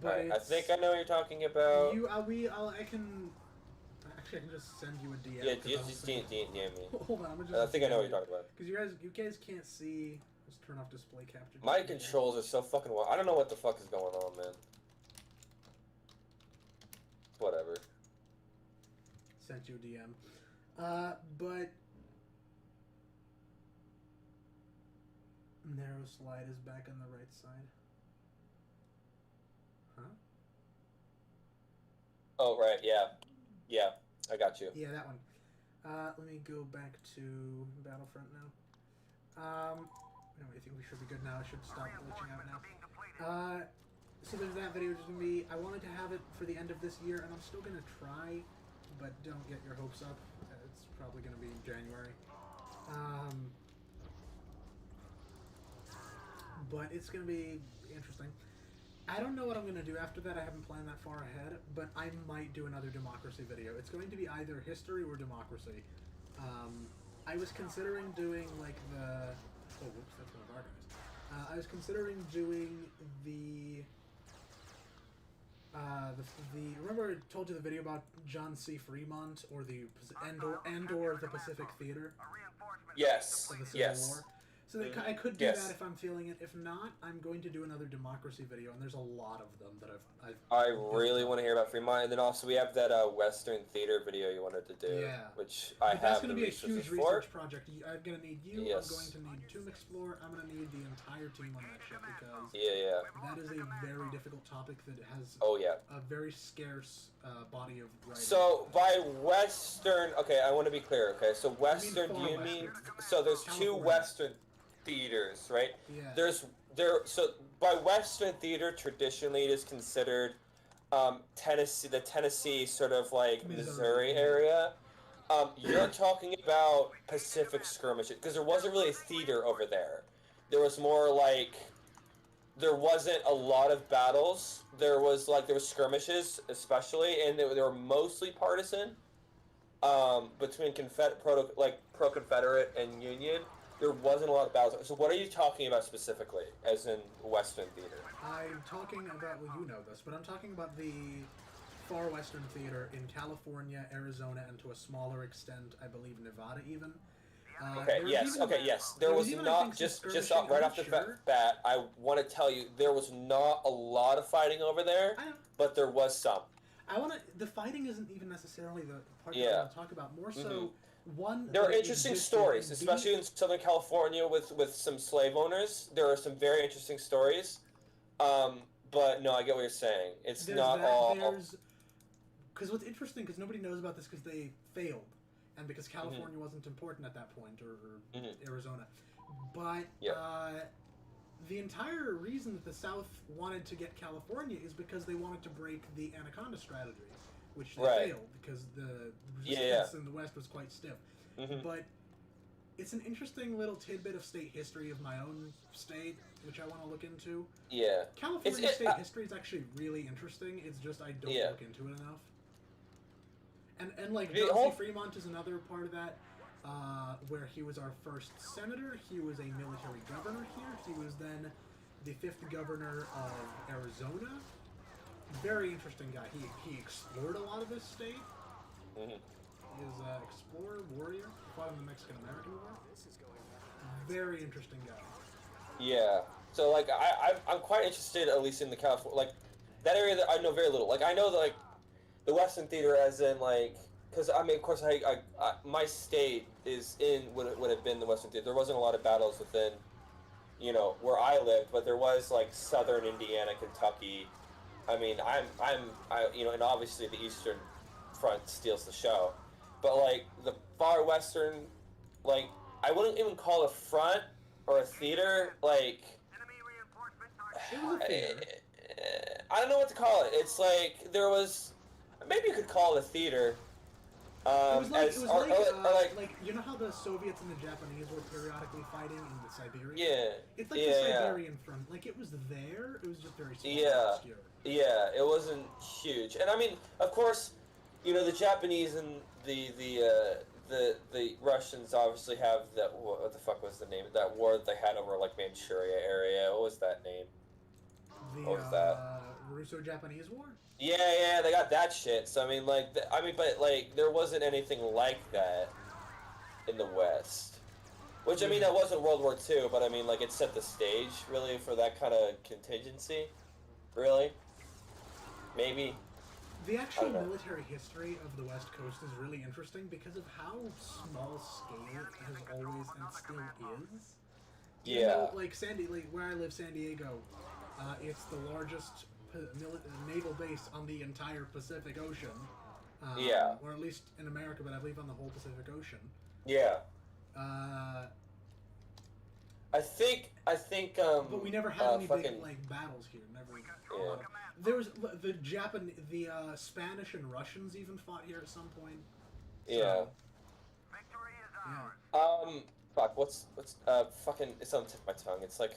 But right. I think I know what you're talking about. I can just send you a DM. Yeah, just DM me. Hold on, I think I know what you're talking about. Because you guys can't see Just turn off display capture. My controls are so fucking wild. I don't know what the fuck is going on, man. Whatever. Sent you a DM. But narrow slide is back on the right side. Huh? Oh, right, yeah. Yeah, I got you. Yeah, that one. Let me go back to Battlefront now. No, I think we should be good now. I should stop glitching out now. So there's that video just gonna be. I wanted to have it for the end of this year, and I'm still gonna try, but don't get your hopes up. It's probably gonna be January. But it's gonna be interesting. I don't know what I'm gonna do after that. I haven't planned that far ahead, but I might do another democracy video. It's going to be either history or democracy. I was considering doing like the. Oh, whoops, that's one of our guys. I was considering doing the. Remember I told you the video about John C. Fremont or the or the Pacific Theater? Yes. Of the Civil Yes. War? So I could do that if I'm feeling it. If not, I'm going to do another democracy video, and there's a lot of them that I really want to hear about Fremont, and then also we have that Western theater video you wanted to do, which I have. That's going to be a huge for. research project. I'm going to need you. Yes. I'm going to need Tomb Explorer. I'm going to need the entire team on that shit because yeah. that is a very difficult topic that has a very scarce body of writing. So by Western, okay, I want to be clear. Okay, so Western, do you mean? So there's two Western theaters, right? Yeah. So by Western theater, traditionally it is considered Tennessee, the Tennessee sort of like Missouri area. You're talking about Pacific skirmishes because there wasn't really a theater over there. There was more like there wasn't a lot of battles. There was skirmishes, especially, and they were mostly partisan between pro-Confederate and Union. There wasn't a lot of battles. So what are you talking about specifically, as in Western theater? I'm talking about, well, you know this, but I'm talking about the far Western theater in California, Arizona, and to a smaller extent, I believe, Nevada even. Yes. There was not, just right off the bat, I want to tell you, there was not a lot of fighting over there, but there was some. The fighting isn't even necessarily the part that I want to talk about. More so, there are interesting stories, especially in Southern California with some slave owners. There are some very interesting stories. But no, I get what you're saying. It's not all. Because what's interesting, because nobody knows about this because they failed, and because California wasn't important at that point, or Arizona. But the entire reason that the South wanted to get California is because they wanted to break the Anaconda strategy, which they failed because the resistance in the West was quite stiff. But it's an interesting little tidbit of state history of my own state, which I want to look into. Yeah. California state history is actually really interesting. It's just I don't look into it enough. And like John C. Fremont is another part of that, where he was our first senator. He was a military governor here. He was then the 5th governor of Arizona. Very interesting guy. He explored a lot of this state. He is an explorer, warrior. He fought in the Mexican-American War. Very interesting guy. Yeah. So like I'm quite interested, at least in the California, like that area that I know very little. Like I know that like the Western theater, as in like, because I mean, of course, I my state is in would have been the Western theater. There wasn't a lot of battles within, where I lived, but there was like Southern Indiana, Kentucky. I mean, and obviously the Eastern Front steals the show, but like the far Western, like I wouldn't even call it a front or a theater. Like, It was a theater. I don't know what to call it. It's like there was, maybe you could call it a theater. It was like you know how the Soviets and the Japanese were periodically fighting in the Siberia? Yeah. It's like the Siberian front. Like it was there. It was just very small. Yeah. Obscure. Yeah. It wasn't huge, and I mean, of course, the Japanese and the Russians obviously have that. What the fuck was the name of that war that they had over like Manchuria area? What was that name? What was that? Russo-Japanese War? Yeah, they got that shit. So I mean, but like there wasn't anything like that in the West. Which, I mean, that wasn't World War II, but I mean, like, it set the stage, really, for that kind of contingency. Really? Maybe. The actual military history of the West Coast is really interesting because of how small scale it has always and still is. Yeah. You know, like where I live, San Diego, it's the largest naval base on the entire Pacific Ocean. Yeah. Or at least in America, but I believe on the whole Pacific Ocean. Yeah. I think. But we never had any fucking, big like battles here. Never. Yeah. There was the Spanish and Russians even fought here at some point. So, yeah. Victory is ours. Fuck. What's fucking? It's on the tip of my tongue. It's like.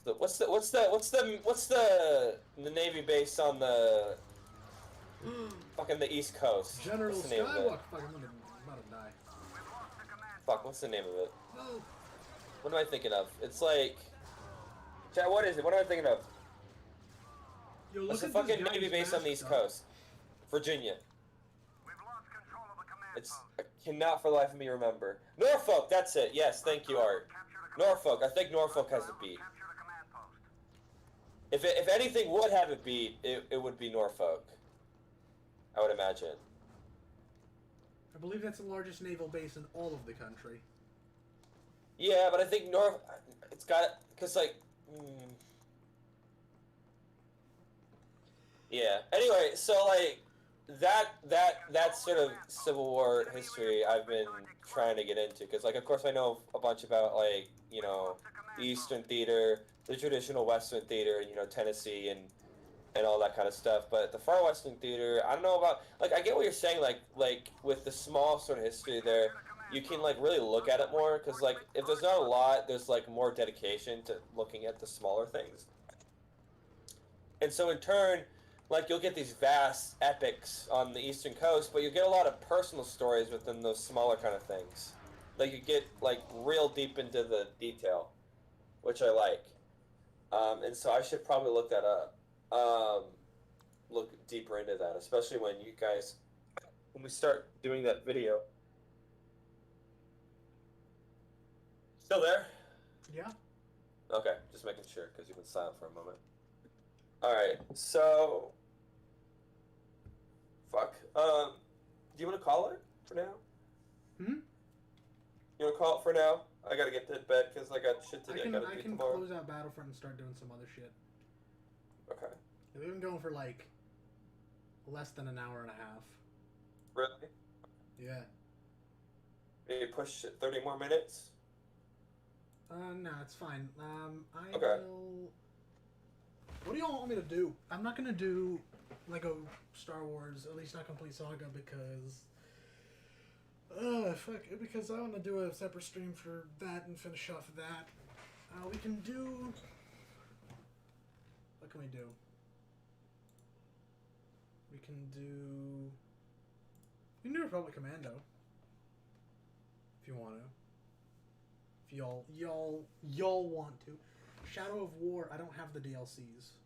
What's the Navy base on the fucking the East Coast? General What's the name of it? Skywalker. Fuck, I'm about to die. We've lost the command. Fuck. What's the name of it? No. What am I thinking of? It's like. Chad, what is it? What am I thinking of? Yo, What's the look at this fucking guy's Navy base on the East mask, though. Coast? Virginia. We've lost control of the command It's. post. I cannot for the life of me remember. Norfolk. That's it. Yes. Thank you, Art. Capture the command Norfolk. I think Norfolk has it beat. Capture the command post. If anything would have it beat, it would be Norfolk. I would imagine. I believe that's the largest naval base in all of the country. Yeah, but I think it's got because like. Yeah. Anyway, so like that sort of Civil War history I've been trying to get into because like of course I know a bunch about like the Eastern Theater, the traditional Western Theater, Tennessee and all that kind of stuff. But the Far Western Theater, I don't know about like I get what you're saying like with the small sort of history there. You can like really look at it more because like if there's not a lot, there's like more dedication to looking at the smaller things. And so in turn, like you'll get these vast epics on the Eastern Coast, but you get a lot of personal stories within those smaller kind of things. Like you get like real deep into the detail, which I like. And so I should probably look that up. Look deeper into that, especially when we start doing that video. Still there? Yeah. Okay, just making sure because you've been silent for a moment. All right, so fuck. Do you want to call it for now? Hmm. You want to call it for now? I gotta get to bed because I got shit to do. I can tomorrow. close out Battlefront and start doing some other shit. Okay. We've been going for like less than an hour and a half. Really? Yeah. Maybe push it 30 more minutes. No, it's fine. I Okay. will. What do y'all want me to do? I'm not gonna do Lego Star Wars, at least not Complete Saga, because because I want to do a separate stream for that and finish off that. We can do. What can we do? We can do Republic Commando if you want to. If y'all want to. Shadow of War, I don't have the DLCs.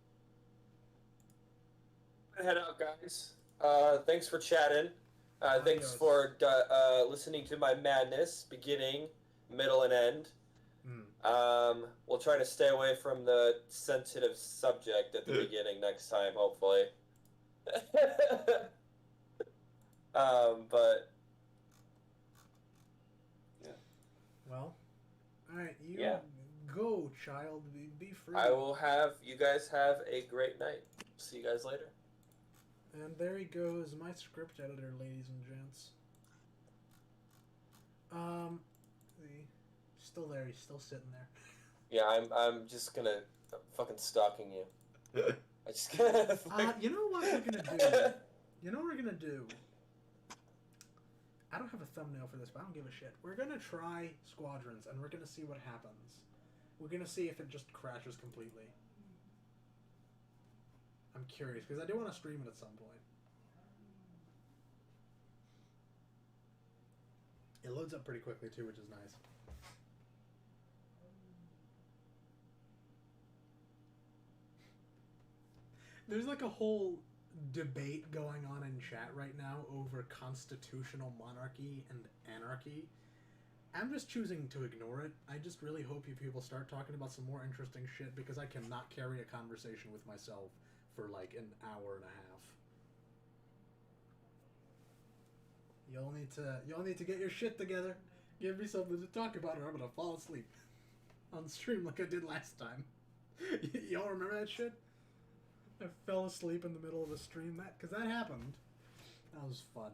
Head out, guys. Thanks for chatting. Thanks Adios. for listening to my madness, beginning, middle, and end. We'll try to stay away from the sensitive subject at the beginning next time, hopefully. But yeah. Well, all right, you Yeah. go, child. Be free. I will have you guys have a great night. See you guys later. And there he goes, my script editor, ladies and gents. Still there. He's still sitting there. Yeah, I'm just gonna fucking stalking you. I just gonna. You know what we're gonna do? You know what we're gonna do? I don't have a thumbnail for this, but I don't give a shit. We're gonna try Squadrons, and we're gonna see what happens. We're gonna see if it just crashes completely. I'm curious, because I do want to stream it at some point. It loads up pretty quickly, too, which is nice. There's like a whole debate going on in chat right now over constitutional monarchy and anarchy. I'm just choosing to ignore it. I just really hope you people start talking about some more interesting shit because I cannot carry a conversation with myself for like an hour and a half. Y'all need to get your shit together. Give me something to talk about or I'm gonna fall asleep on stream like I did last time. Y'all remember that shit? I fell asleep in the middle of a stream. Because that happened. That was fun.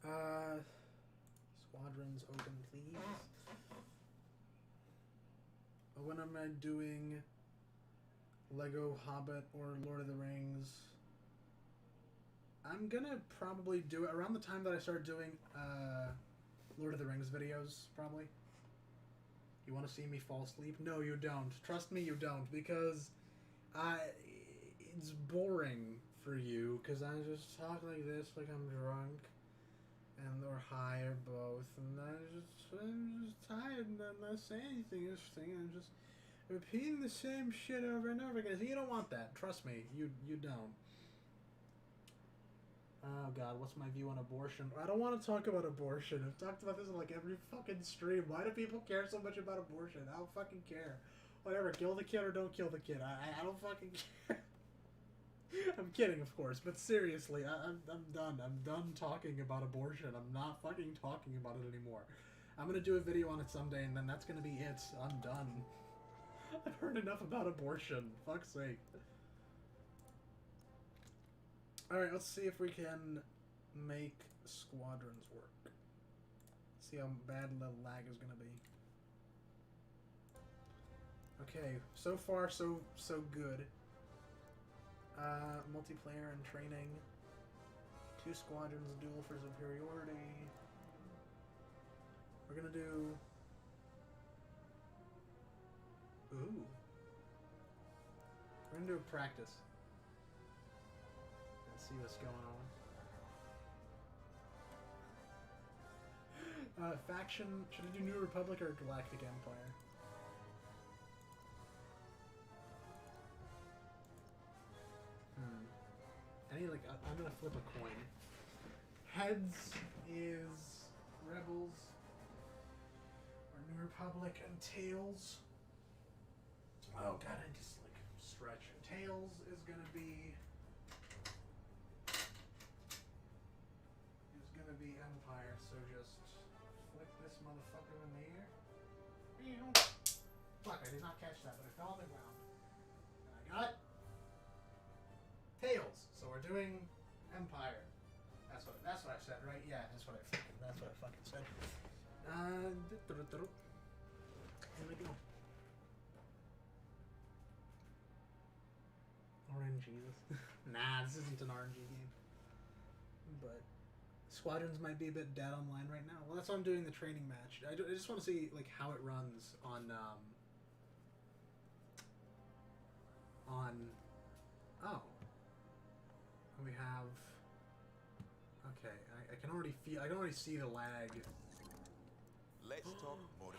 Alright. Squadrons open, please. When am I doing Lego Hobbit or Lord of the Rings? I'm gonna probably do it around the time that I start doing Lord of the Rings videos, probably. You want to see me fall asleep? No, you don't. Trust me, you don't, because it's boring for you, because I just talk like this, like I'm drunk, and or high or both, and I'm just tired, and I'm not saying anything interesting, I'm just repeating the same shit over and over again. You don't want that. Trust me, you don't. Oh god, what's my view on abortion? I don't want to talk about abortion. I've talked about this in like every fucking stream. Why do people care so much about abortion? I don't fucking care. Whatever, kill the kid or don't kill the kid. I don't fucking care. I'm kidding, of course, but seriously, I'm done. I'm done talking about abortion. I'm not fucking talking about it anymore. I'm gonna do a video on it someday, and then that's gonna be it. I'm done. I've heard enough about abortion. Fuck's sake. Alright, let's see if we can make squadrons work. See how bad the lag is gonna be. Okay, so far so good. Multiplayer and training. 2 squadrons, duel for superiority. We're gonna do... Ooh. We're gonna do a practice. See what's going on. Faction, should I do New Republic or Galactic Empire? I need like, I'm gonna flip a coin. Heads is Rebels, or New Republic, and tails. Oh god, I just like stretch. Tails is gonna be Empire, so just flick this motherfucker in the air. Fuck, I did not catch that, but it fell on the ground. And I got it. Tails. So we're doing Empire. That's what I said, right? Yeah, that's what I fucking said. Here we go. RNGs. Nah, this isn't an RNG game. But Squadrons might be a bit dead online right now. Well, that's why I'm doing the training match. I just want to see like how it runs on oh, we have, okay, I can already feel, I can already see the lag. Let's talk more.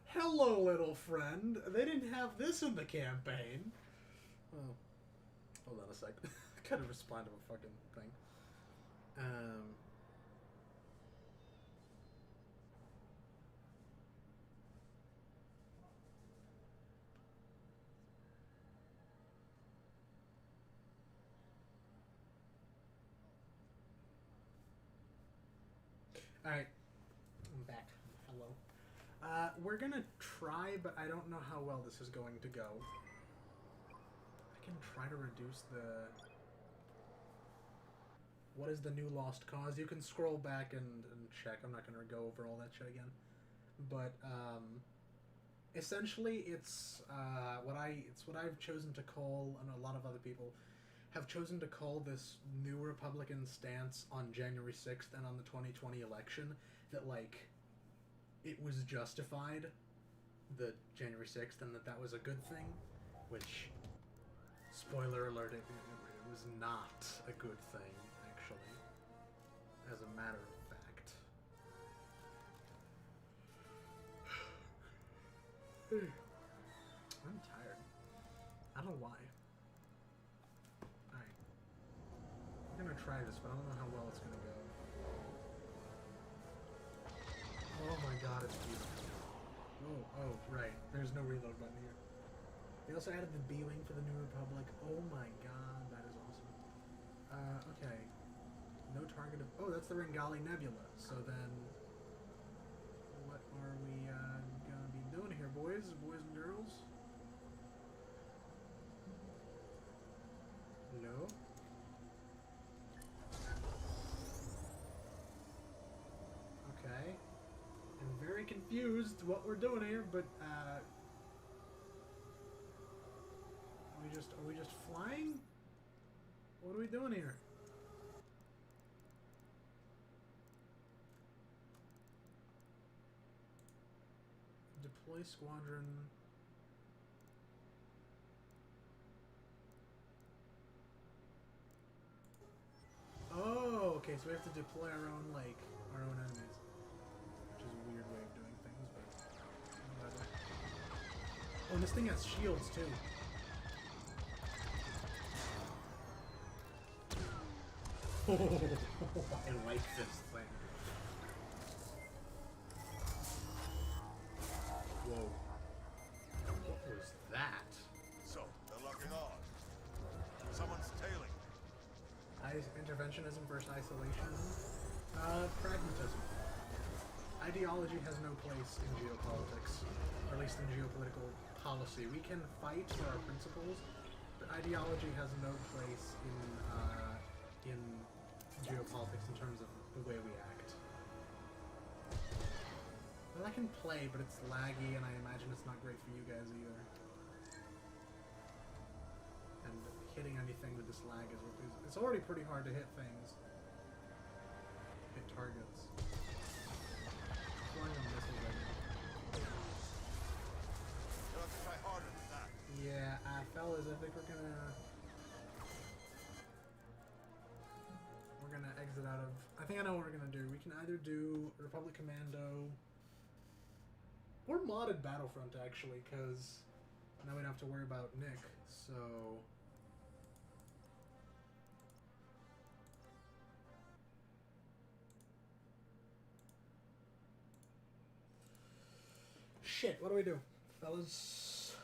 Hello, little friend. They didn't have this in the campaign. Oh, hold on a sec. I gotta respond to a fucking thing. Alright, I'm back. Hello. We're gonna try, but I don't know how well this is going to go. I can try to reduce the... What is the new lost cause? You can scroll back and check. I'm not gonna go over all that shit again. But, essentially, it's what I've chosen to call, and a lot of other people have chosen to call this new Republican stance on January 6th and on the 2020 election, that, like, it was justified, the January 6th, and that was a good thing, which, spoiler alert, it was not a good thing, actually, as a matter of fact. I'm tired. I don't know why. Alright. We're gonna try this, but I don't know how well it's gonna go. Oh my god, it's beautiful. Oh, right. There's no reload button here. They also added the B-Wing for the New Republic. Oh my god, that is awesome. Okay. No target of... Oh, that's the Rengali Nebula. So then... What are we gonna be doing here, boys and girls? No? Okay. I'm very confused what we're doing here, but are we just flying? What are we doing here? Deploy squadron. Oh, okay, so we have to deploy our own enemies. Which is a weird way of doing things, but whatever. Oh, and this thing has shields too. Oh, I like this thing. Whoa. What was that? So, they're locking on. Someone's tailing. Interventionism versus isolationism. Pragmatism. Ideology has no place in geopolitics, or at least in geopolitical policy. We can fight for our principles, but ideology has no place in geopolitics in terms of the way we act. Well, I can play, but it's laggy, and I imagine it's not great for you guys either. And hitting anything with this lag is it's already pretty hard to hit things. Hit targets. Flying on missiles right now. You'll have to try harder than that. Yeah, fellas, I think we're gonna exit out of... I think I know what we're gonna do. We can either do Republic Commando or modded Battlefront, actually, because now we don't have to worry about Nick, so... Shit, what do we do, fellas?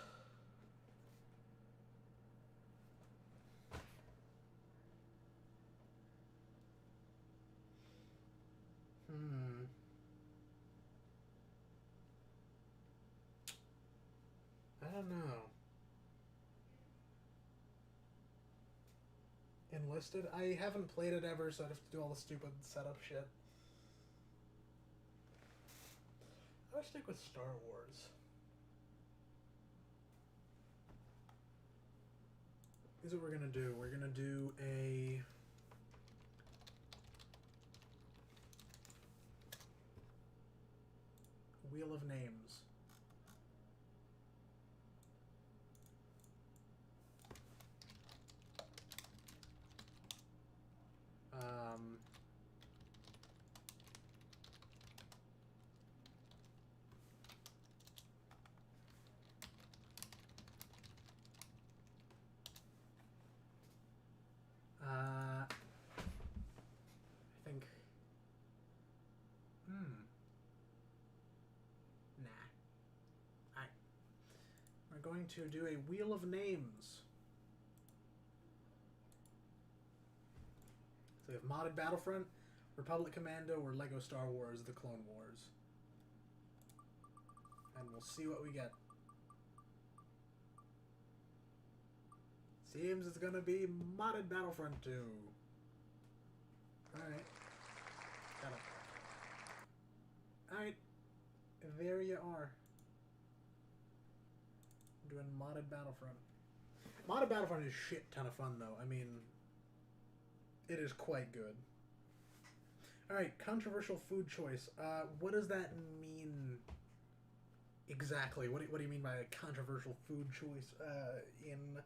I don't know. Enlisted? I haven't played it ever, so I'd have to do all the stupid setup shit. I'll stick with Star Wars. Here's what we're gonna do. We're gonna do a... Wheel of Names. I think... Nah. We're going to do a Wheel of Names. So we have modded Battlefront, Republic Commando, or Lego Star Wars: The Clone Wars. And we'll see what we get. Seems it's gonna be modded Battlefront 2. Alright. Got it. Alright. There you are. Doing modded Battlefront. Modded Battlefront is shit ton of fun, though. I mean, it is quite good. Alright, controversial food choice. What does that mean exactly? What do you mean by a controversial food choice? In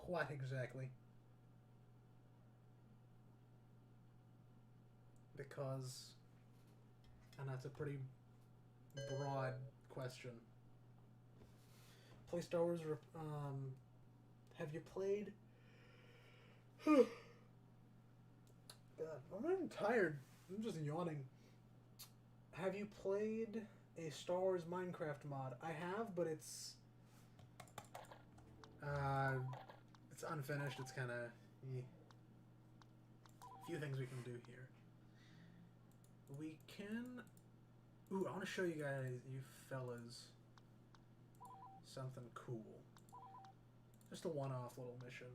what exactly? Because, and that's a pretty broad question. Play Star Wars, have you played? God, I'm not even tired. I'm just yawning. Have you played a Star Wars Minecraft mod? I have, but it's unfinished. It's kind of a few things we can do here. We can. Ooh, I want to show you guys, you fellas, something cool. Just a one-off little mission.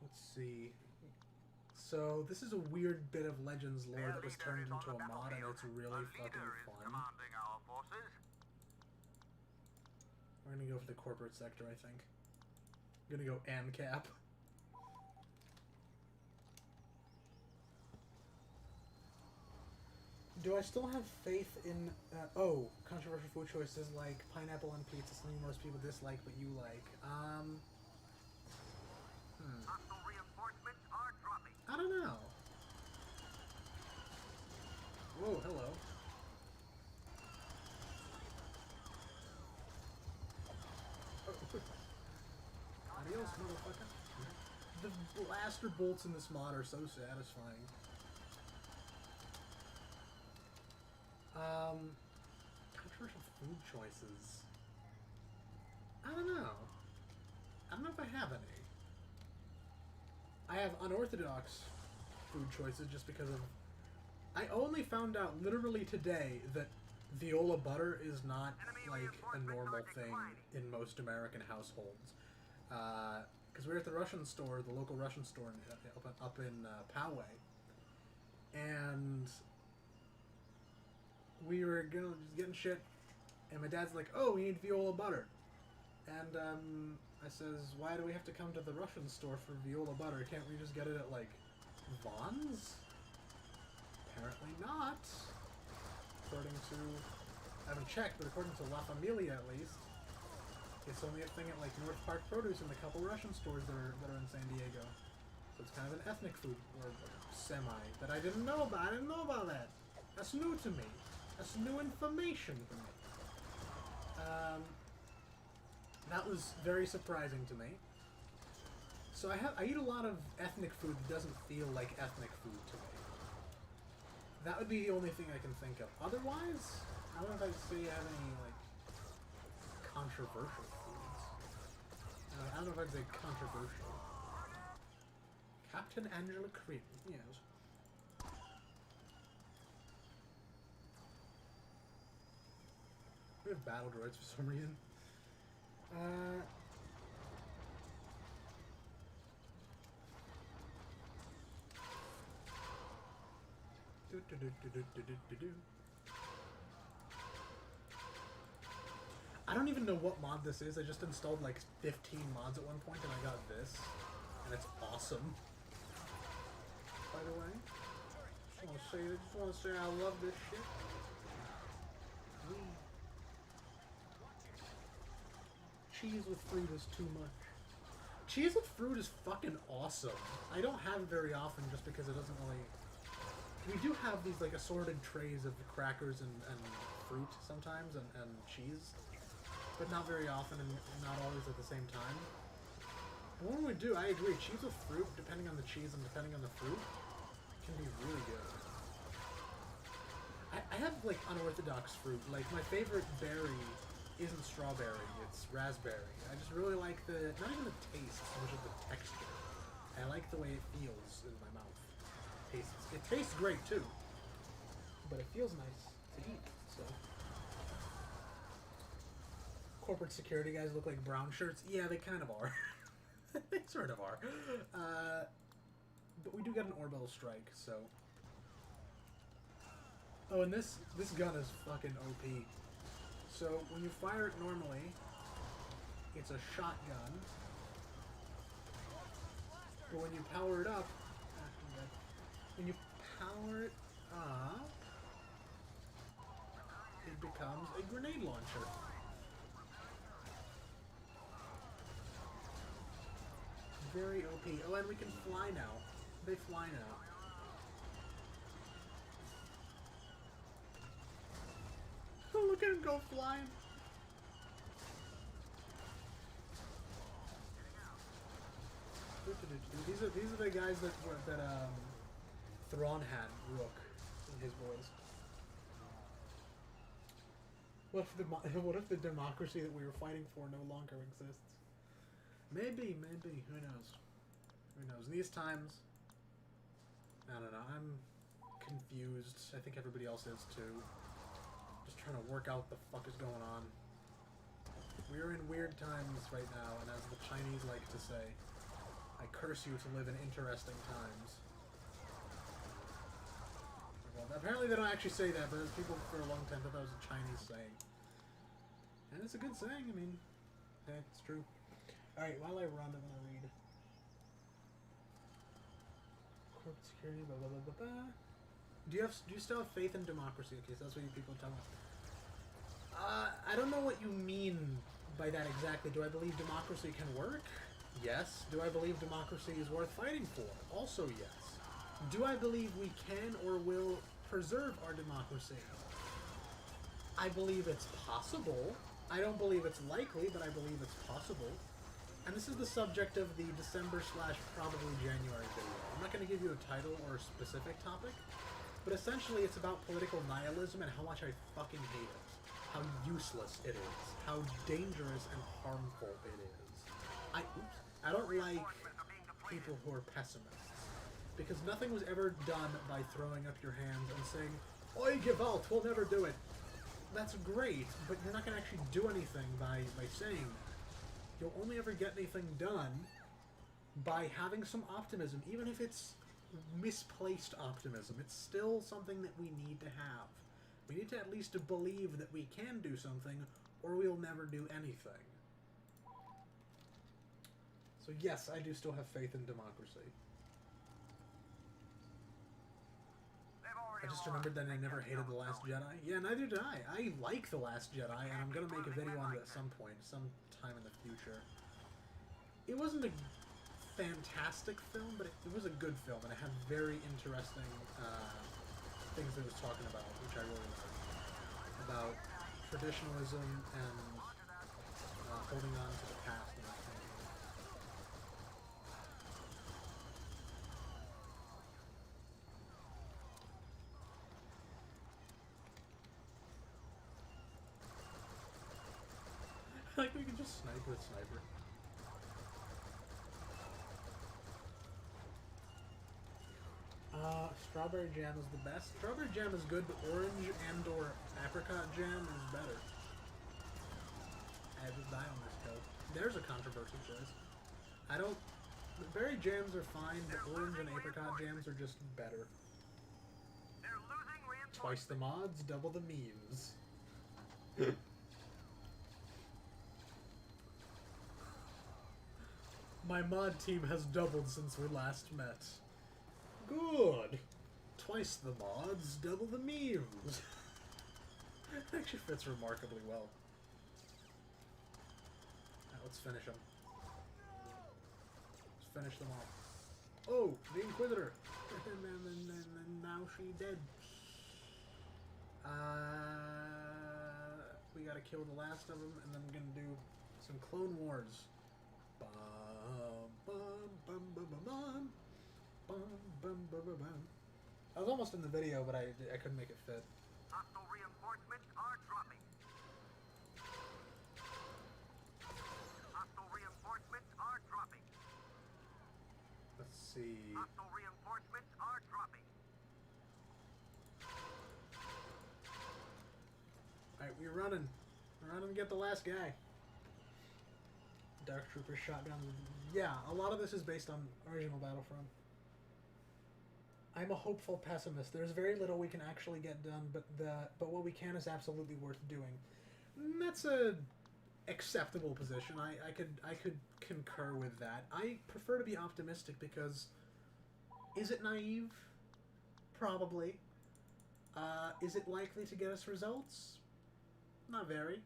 Let's see. So this is a weird bit of Legends lore that was turned into a mod, and it's really fucking fun. We're gonna go for the corporate sector, I think. I'm gonna go ANCAP. Do I still have faith in, controversial food choices like pineapple on pizza, something most people dislike but you like. I don't know. Whoa, hello. Adios, motherfucker. The blaster bolts in this mod are so satisfying. Controversial food choices. I don't know. I don't know if I have any. I have unorthodox food choices just because of... I only found out literally today that Viola butter is not like a normal thing in most American households. Because we were at the Russian store, the local Russian store up in Poway, and we were just getting shit, and my dad's like, "Oh, we need Viola butter," and I says, "Why do we have to come to the Russian store for Viola butter? Can't we just get it at like Vaughn's?" Apparently not. According to, I haven't checked, but according to La Familia at least, it's only a thing at like North Park Produce and a couple Russian stores that are in San Diego. So it's kind of an ethnic food, or semi, that I didn't know about. I didn't know about that. That's new to me. That's new information for me. That was very surprising to me. So I eat a lot of ethnic food that doesn't feel like ethnic food to me. That would be the only thing I can think of. Otherwise, I don't know if I'd say I have any like controversial foods. I don't know if I'd say controversial. Captain Angela Cream, yes. We have battle droids for some reason. I don't even know what mod this is. I just installed like 15 mods at one point and I got this. And it's awesome. By the way. I just want to say I love this shit. Cheese with fruit is too much. Cheese with fruit is fucking awesome. I don't have it very often just because it doesn't really... We do have these like assorted trays of crackers and fruit sometimes and cheese. But not very often and not always at the same time. But when we do, I agree, cheese with fruit, depending on the cheese and depending on the fruit, can be really good. I have like unorthodox fruit. Like my favorite berry isn't strawberry, it's raspberry. I just really like the, not even the taste, so much as the texture. I like the way it feels in my mouth. It tastes great too, but it feels nice to eat, so. Corporate security guys look like brown shirts. Yeah, they kind of are. They sort of are. But we do get an orbital strike, so. Oh, and this gun is fucking OP. So when you fire it normally, it's a shotgun. But when you power it up, it becomes a grenade launcher. very OP. Oh, and we can fly now. They fly now. Oh, look at him go flying. These are the guys that Thrawn had, Rook, and his boys. What if the democracy that we were fighting for no longer exists? Maybe. Who knows? Who knows? These times, I don't know. I'm confused. I think everybody else is too. Just trying to work out what the fuck is going on. We're in weird times right now, and as the Chinese like to say, I curse you to live in interesting times. Well, apparently they don't actually say that, but people for a long time thought that was a Chinese saying. And it's a good saying, I mean, hey, it's true. Alright, while I run, I'm gonna read. Corporate security, blah blah blah blah blah. Do you still have faith in democracy? Okay, so that's what you people tell me. I don't know what you mean by that exactly. Do I believe democracy can work? Yes. Do I believe democracy is worth fighting for? Also yes. Do I believe we can or will preserve our democracy? I believe it's possible. I don't believe it's likely, but I believe it's possible. And this is the subject of the December/probably January video. I'm not going to give you a title or a specific topic, but essentially it's about political nihilism and how much I fucking hate it. How useless it is. How dangerous and harmful it is. I don't like people who are pessimists. Because nothing was ever done by throwing up your hands and saying, "Oi, give out, we'll never do it." That's great, but you're not going to actually do anything by saying that. You'll only ever get anything done by having some optimism, even if it's misplaced optimism. It's still something that we need to have. We need to at least believe that we can do something, or we'll never do anything. So yes, I do still have faith in democracy. I just remembered that I never hated The Last Jedi. Yeah, neither did I. I like The Last Jedi, and I'm going to make a video on it at some point, sometime in the future. It wasn't a fantastic film, but it was a good film, and it had very interesting things that it was talking about, which I really liked. About traditionalism and holding on to the past and that kind of thing. Like, we can just snipe with sniper. Strawberry jam is the best. Strawberry jam is good, but orange and or apricot jam is better. I would die on this hill. There's a controversial choice. The berry jams are fine, but orange and apricot jams are just better. Twice the mods, double the memes. My mod team has doubled since we last met. Good. Twice the mods, double the memes. It actually fits remarkably well. Now let's finish them. Let's finish them off. Oh, the Inquisitor. And now she dead. We gotta kill the last of them, and then we're gonna do some Clone Wars. Bum, bum, bum, bum, bum, bum. Bum, bum, bum, bum, bum. I was almost in the video, but I couldn't make it fit. Hostile reinforcements are dropping. Hostile reinforcements are dropping. Let's see. Hostile reinforcements are dropping. Alright, we're running. We're running to get the last guy. Dark Trooper shotgun. Yeah, a lot of this is based on original Battlefront. I'm a hopeful pessimist. There's very little we can actually get done, but what we can is absolutely worth doing. And that's a acceptable position. I could concur with that. I prefer to be optimistic because is it naive? Probably. Is it likely to get us results? Not very.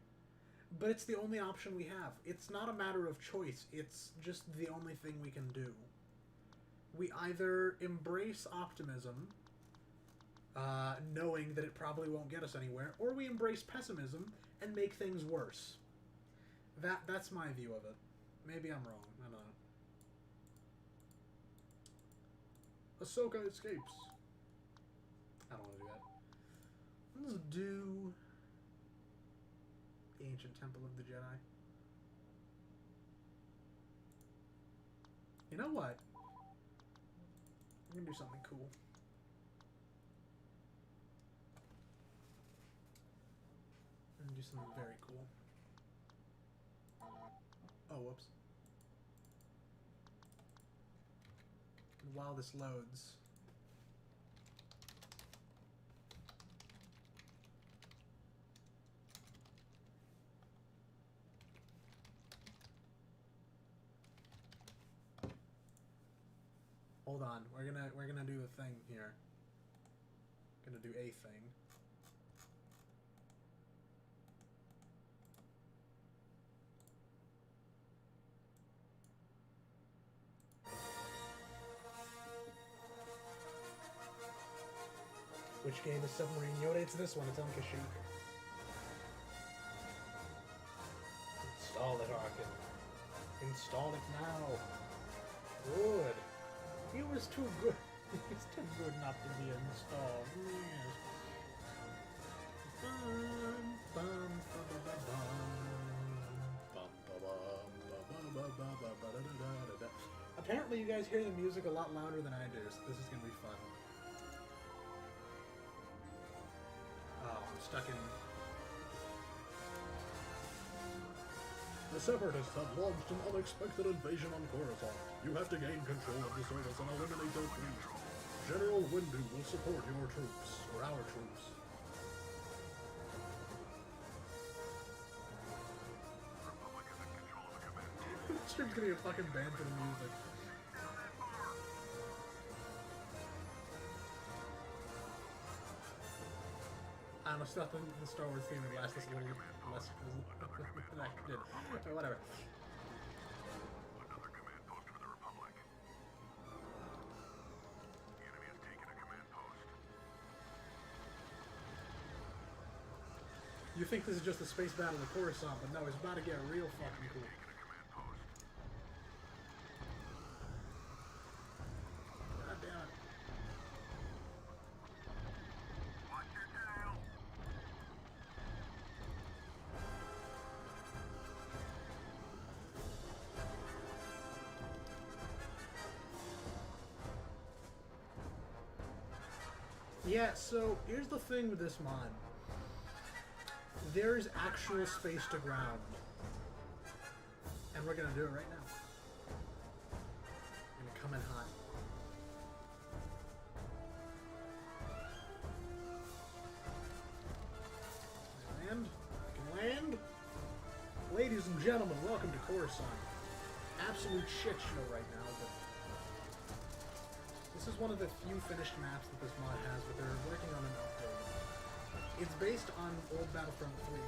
But it's the only option we have. It's not a matter of choice. It's just the only thing we can do. We either embrace optimism, knowing that it probably won't get us anywhere, or we embrace pessimism and make things worse. That's my view of it. Maybe I'm wrong. I don't know. Ahsoka escapes. I don't want to do that. Let's do the Ancient Temple of the Jedi. You know what? I'm gonna do something cool. I'm gonna do something very cool. Oh, whoops. And while this loads... Hold on, we're gonna do a thing here. Gonna do a thing. Which game is Submarine Yoda? It's this one, it's on Kashyyyk. Install it, Arkin. Install it now. Good. It was too good. It was too good not to be installed. Yes. Apparently you guys hear the music a lot louder than I do, so this is gonna be fun. Oh, I'm stuck in... The Separatists have launched an unexpected invasion on Coruscant. You have to gain control of the service and eliminate their fleet. General Windu will support your troops, or our troops. Republic is in control of the command. This stream's gonna be a fucking band for the music. I don't know, stuff in the Star Wars theme would last us a little less than I did. But whatever. Another command post for the Republic. The enemy has taken a command post. You think this is just a space battle of Coruscant, but no, it's about to get real fucking cool. Taken a command post. God damn it. Watch your tail. Yeah, so here's the thing with this mod. There is actual space to ground. And we're gonna do it right now. We're gonna come in hot. Land. I can land. Ladies and gentlemen, welcome to Coruscant. Absolute shit show right now, but this is one of the few finished maps that this mod has, but they're working on an update. It's based on old Battlefront 3.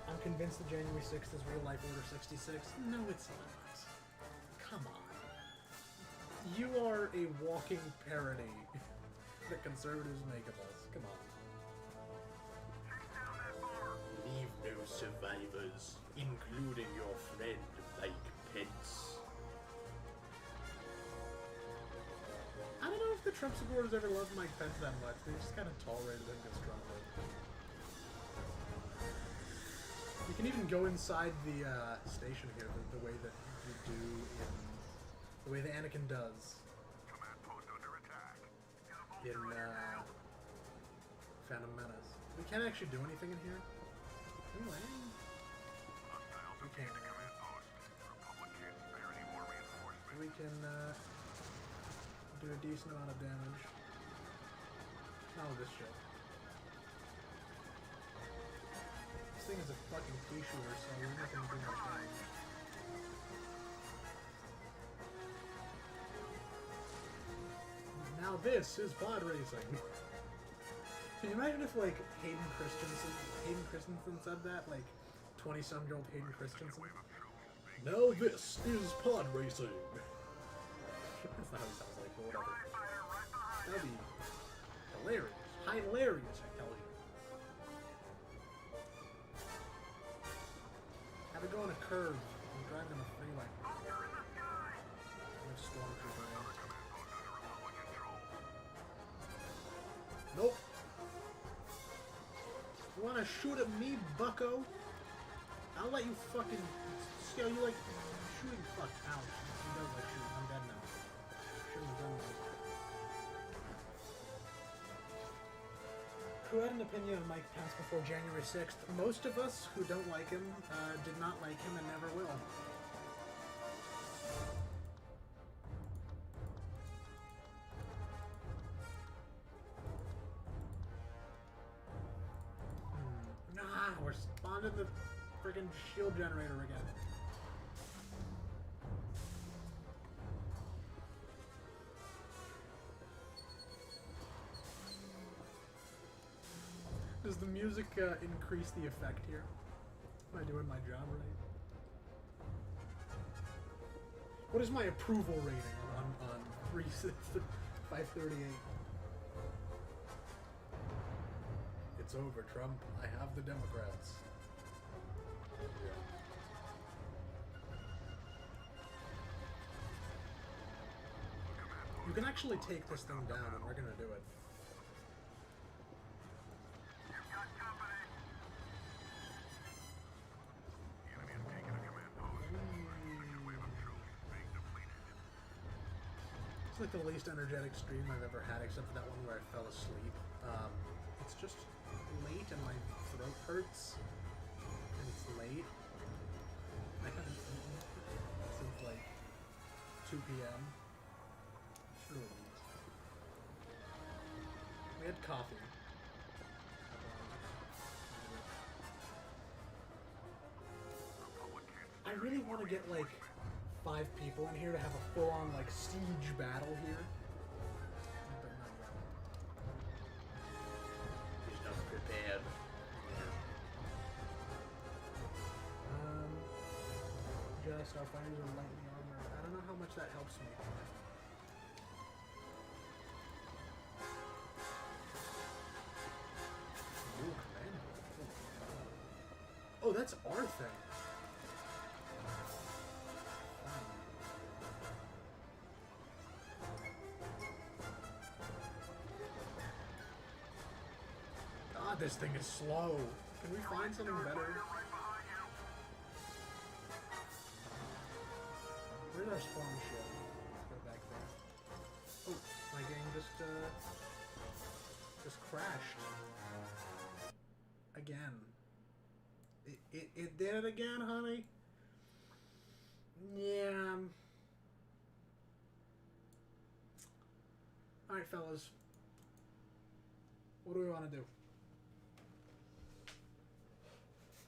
I'm convinced that January 6th is real life Order 66. No, it's not. Come on. You are a walking parody that conservatives make of us. Come on. Take down that bar. Leave no survivors, including your friend Mike Pence. I don't know if the Trump supporters ever loved Mike Pence that much. They just kind of tolerated him get stronger. You can even go inside the station here the way that you do in... the way that Anakin does Command post under attack. Get a in vulture in your tail. Phantom Menace. We can't actually do anything in here. Can we land? Hostiles We have can't. gained a command post. The Republic can't spare any more reinforcements. We can do a decent amount of damage. Not with this shit. This thing is a fucking pea shooter, so we're not gonna do much damage. Now this is pod racing. Can you imagine if, like, Hayden Christensen said that? Like, 20-some-year-old Hayden Christensen? Now this is pod racing! That's not how he sounds like, but whatever. That'd be hilarious. Hilarious, I tell you. Have it go on a curve. I'm driving on a freeway. With stormtrooper. Nope. You wanna shoot at me, bucko? I'll let you fucking... See how you like shooting? Fuck, ouch. He does like shooting. I'm dead now. Shouldn't have done that. Who had an opinion of Mike Pence before January 6th? Most of us who don't like him did not like him and never will. Nah, we're spawning the friggin' shield generator again. Does the music increase the effect here? Am I doing my job right? What is my approval rating on 538? It's over, Trump. I have the Democrats. You can actually take this thing down, and we're gonna do it. It's like the least energetic stream I've ever had, except for that one where I fell asleep. It's just late and my throat hurts. And it's late. I haven't eaten since like 2 p.m. Really late. We had coffee. I really want to get like 5 people in here to have a full-on like siege battle here. But not yet. He's not prepared. Jedi Starfighters are lightly armored. I don't know how much that helps me. Ooh, command. Oh, that's our thing. God, this thing is slow. Can we find something better? Where's our spawn ship? Let's go back there. Oh, my game just crashed. Again. It did it again, honey? Yeah. Alright, fellas. What do we want to do?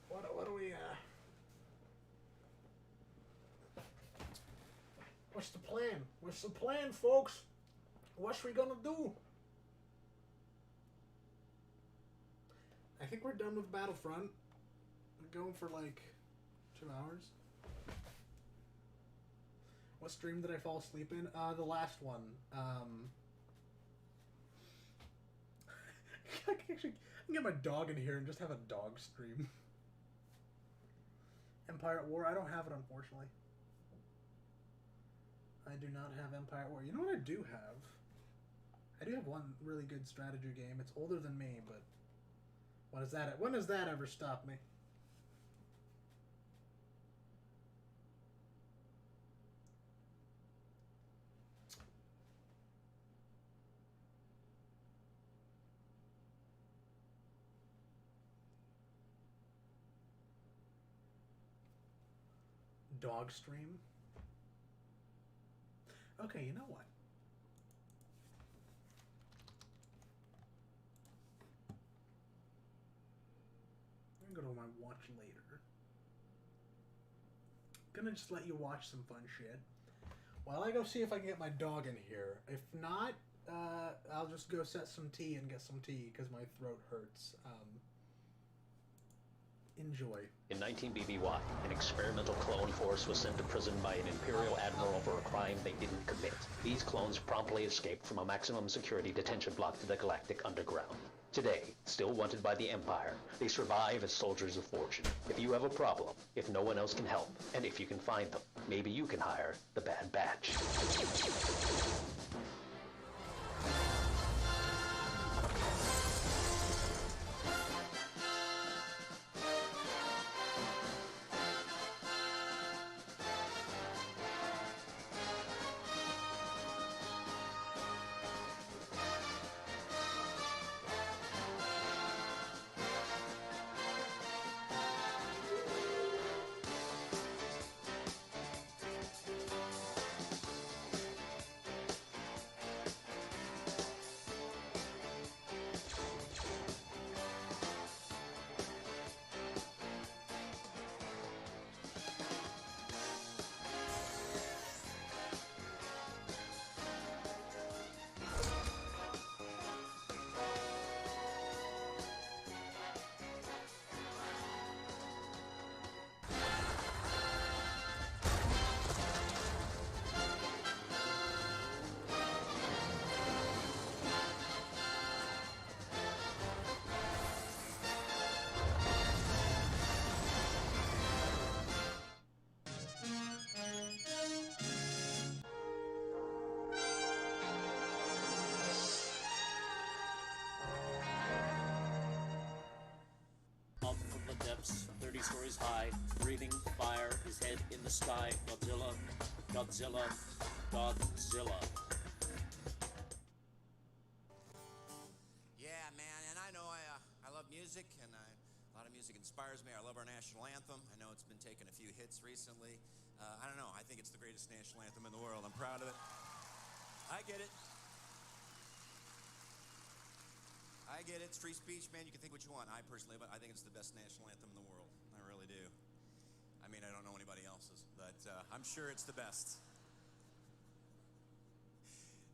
What do we, What's the plan? What's the plan, folks? What's we gonna do? I think we're done with Battlefront. We're going for like 2 hours. What stream did I fall asleep in? The last one. I can get my dog in here and just have a dog stream. Empire at War? I don't have it, unfortunately. I do not have Empire at War. You know what I do have? I do have one really good strategy game. It's older than me, but when does that ever stop me? Dog stream? Okay, you know what? I'm gonna go to my watch later. Gonna just let you watch some fun shit while I go see if I can get my dog in here. If not, I'll just go set some tea and get some tea because my throat hurts. Enjoy. In 19 BBY, an experimental clone force was sent to prison by an Imperial Admiral for a crime they didn't commit. These clones promptly escaped from a maximum security detention block to the galactic underground. Today, still wanted by the Empire, they survive as soldiers of fortune. If you have a problem, if no one else can help, and if you can find them, maybe you can hire the Bad Batch. Up from the depths, 30 stories high, breathing fire, his head in the sky. Godzilla, Godzilla, Godzilla. Yeah, man, and I know I love music, and a lot of music inspires me. I love our national anthem. I know it's been taking a few hits recently. I don't know. I think it's the greatest national anthem in the world. I'm proud of it. I get it. I get it. It's free speech, man. You can think what you want. I personally, but I think it's the best national anthem in the world. I really do. I mean, I don't know anybody else's, but I'm sure it's the best.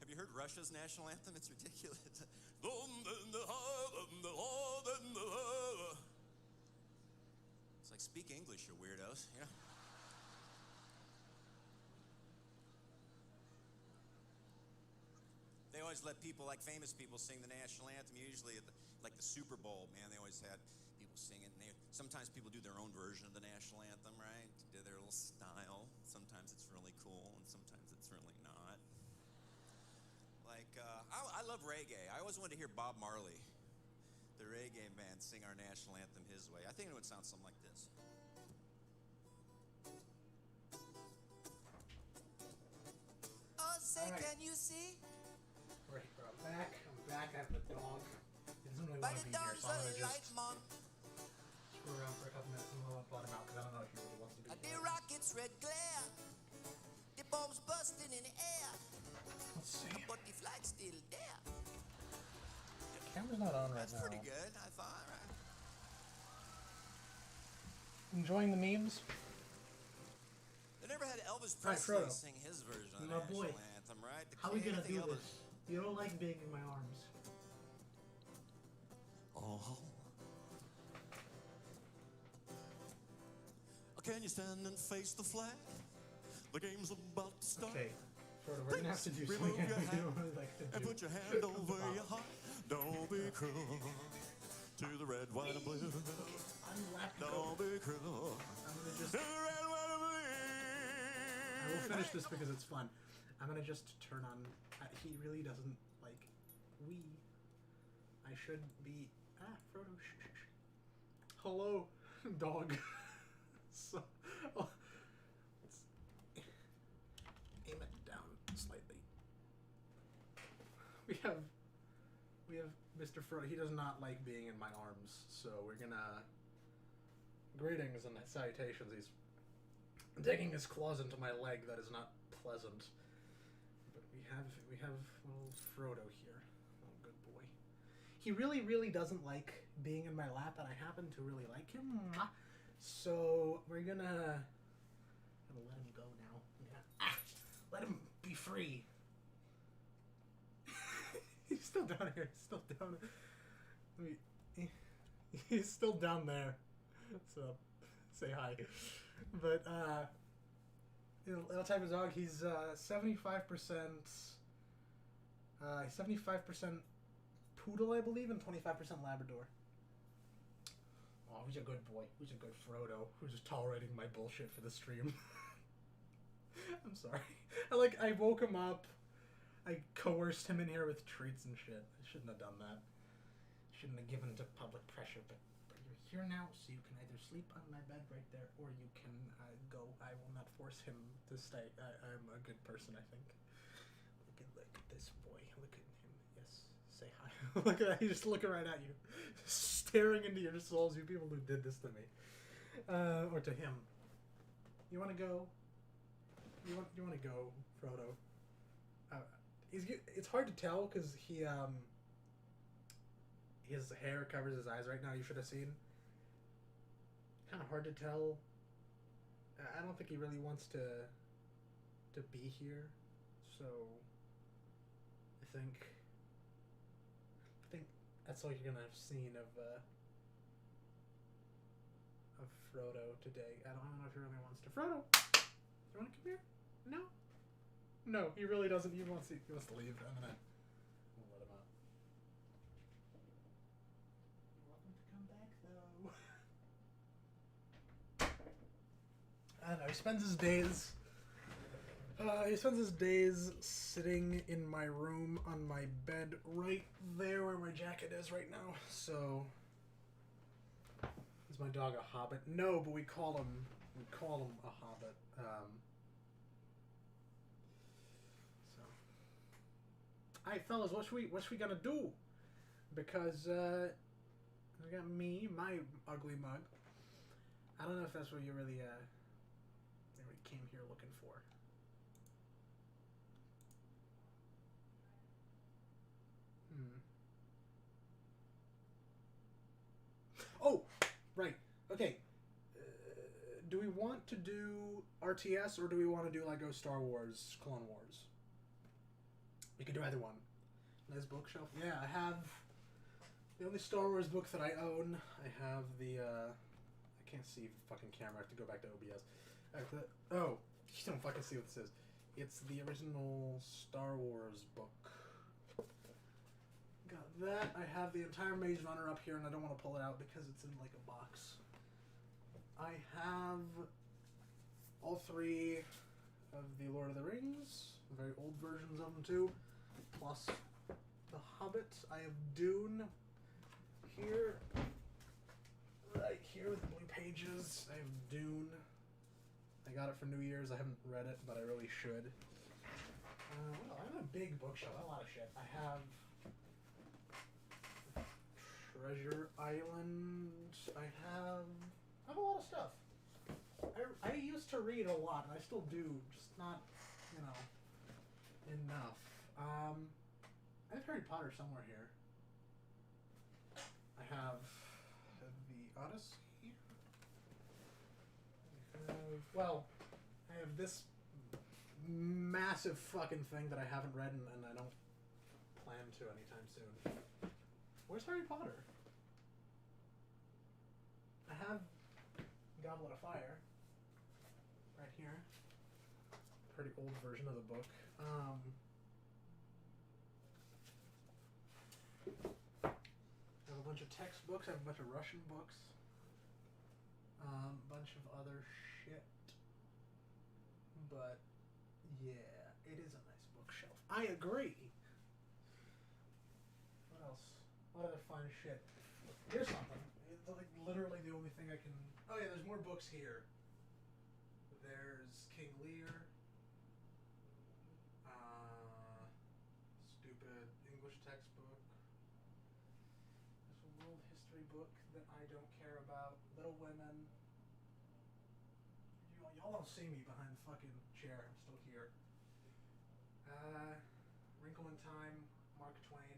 Have you heard Russia's national anthem? It's ridiculous. It's like, speak English, you weirdos, you know? They always let people, like famous people, sing the national anthem, usually at the Super Bowl, man. They always had people sing it. And sometimes people do their own version of the national anthem, right? Do their little style. Sometimes it's really cool, and sometimes it's really not. Like, I love reggae. I always wanted to hear Bob Marley, the reggae band, sing our national anthem his way. I think it would sound something like this. Oh, say, All right. can you see? Right, bro. I'm back. I have the dog. He doesn't really want to be here, so I'm gonna just screw around for a couple minutes and we'll let him out because I don't know if he really wants to be The here. rockets red glare, the bombs busting in the air, Let's see. but the flag's still there. Camera's not on right That's now. pretty good, I thought, right? Enjoying the memes? They never had Elvis All right, Presley Frodo. sing his version of the My national boy. anthem, right? The How are we king, gonna do anything this? You don't like being in my arms. Oh. Can you stand and face the flag? The game's about to start. Okay, Frodo, we're gonna have to do Remove something your we hand don't really like to do. and put your hand over your heart. Don't be cruel to the red, white, and blue. I'm laughing. Don't be cruel I'm gonna just. to the red, white, and blue. I will finish this because it's fun. I'm gonna just turn on. He really doesn't like. I should be. Frodo. Shh. Hello, dog. So, let's aim it down slightly. We have Mr. Frodo. He does not like being in my arms, so we're gonna. Greetings and salutations. He's digging his claws into my leg. That is not pleasant. But we have little Frodo here. Oh, good boy. He really doesn't like being in my lap, and I happen to really like him. So we're gonna let him go now. Let him be free. still down here. He's still down. He's still down there. So, say hi. But, I'll type his dog. He's 75%. 75% poodle, I believe, and 25% Labrador. Oh, who's a good boy? Who's a good Frodo? Who's just tolerating my bullshit for the stream? I'm sorry. I woke him up. I coerced him in here with treats and shit. I shouldn't have done that. Shouldn't have given to public pressure, but you're here now, so you can either sleep on my bed right there, or you can go. I will not force him to stay. I'm a good person, I think. Look at this boy. Look at him. Yes, say hi. Look at that. He's just looking right at you, staring into your souls. You people who did this to me, or to him. You want to go? You want to go, Frodo? It's hard to tell because his hair covers his eyes right now. You should have seen. Kind of hard to tell. I don't think he really wants to be here. So I think that's all you're gonna have seen of Frodo today. I don't know if he really wants to. Frodo, you want to come here? No, he really doesn't. He wants to leave. I'm gonna let him out. You want him to come back though. I don't know. He spends his days sitting in my room on my bed right there where my jacket is right now. So is my dog a hobbit? No, but we call him a hobbit. Hey fellas, what we gonna do? Because we got me, my ugly mug. I don't know if that's what you really came here looking for. Oh, right. Okay. Do we want to do RTS or do we want to do Lego Star Wars Clone Wars? We could do either one. Nice bookshelf. Yeah, I have the only Star Wars book that I own. I have the, I can't see the fucking camera. I have to go back to OBS. Oh, you don't fucking see what this is. It's the original Star Wars book. Got that. I have the entire Maze Runner up here, and I don't want to pull it out because it's in, like, a box. I have all three of the Lord of the Rings. Very old versions of them too, plus The Hobbit. I have Dune here, right here with the blue pages. I have Dune. I got it for New Year's. I haven't read it, but I really should. Well, I have a big bookshelf. I have a lot of shit. I have Treasure Island. I have a lot of stuff. I used to read a lot, and I still do, just not, enough. I have Harry Potter somewhere here. I have the Odyssey. I have this massive fucking thing that I haven't read and I don't plan to anytime soon. Where's Harry Potter? I have Goblet of Fire right here. Pretty old version of the book. I have a bunch of textbooks. I have a bunch of Russian books. Bunch of other shit. But yeah, it is a nice bookshelf. I agree. What else? What other fun shit? Here's something. It's like literally the only thing I can. Oh yeah, there's more books here. There's King Lear. Stupid English textbook. There's a world history book that I don't care about. Little Women. Y'all don't see me behind the fucking chair. I'm still here. Wrinkle in Time. Mark Twain.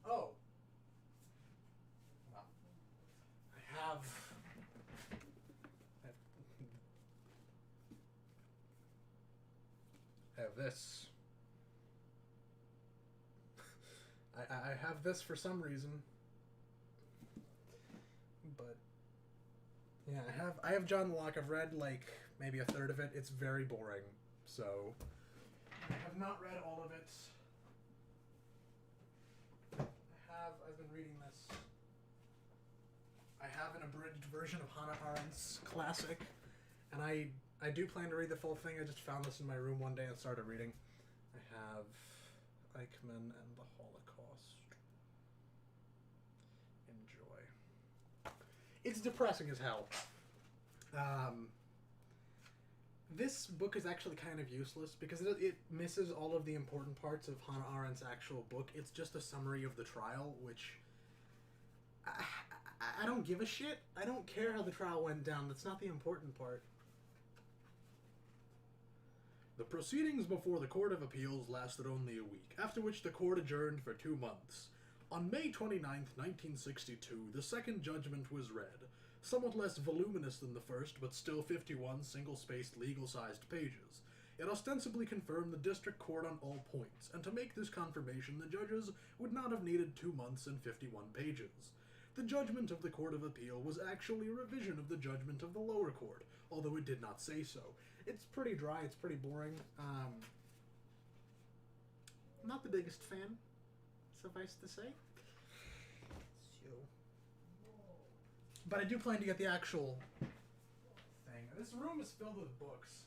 Oh. Well. I have this. I I have this for some reason. But yeah, I have John Locke. I've read like maybe a third of it. It's very boring. So I have not read all of it. I've been reading this. I have an abridged version of Hannah Arendt's classic, and I do plan to read the full thing. I just found this in my room one day and started reading. I have Eichmann and the Holocaust. Enjoy. It's depressing as hell. This book is actually kind of useless because it misses all of the important parts of Hannah Arendt's actual book. It's just a summary of the trial, which I don't give a shit. I don't care how the trial went down. That's not the important part. The proceedings before the Court of Appeals lasted only a week, after which the court adjourned for 2 months. On May 29th, 1962, the second judgment was read. Somewhat less voluminous than the first, but still 51 single-spaced legal-sized pages. It ostensibly confirmed the district court on all points, and to make this confirmation the judges would not have needed 2 months and 51 pages. The judgment of the Court of Appeal was actually a revision of the judgment of the lower court, although it did not say so. It's pretty dry, it's pretty boring. I'm not the biggest fan, suffice to say. But I do plan to get the actual thing. This room is filled with books.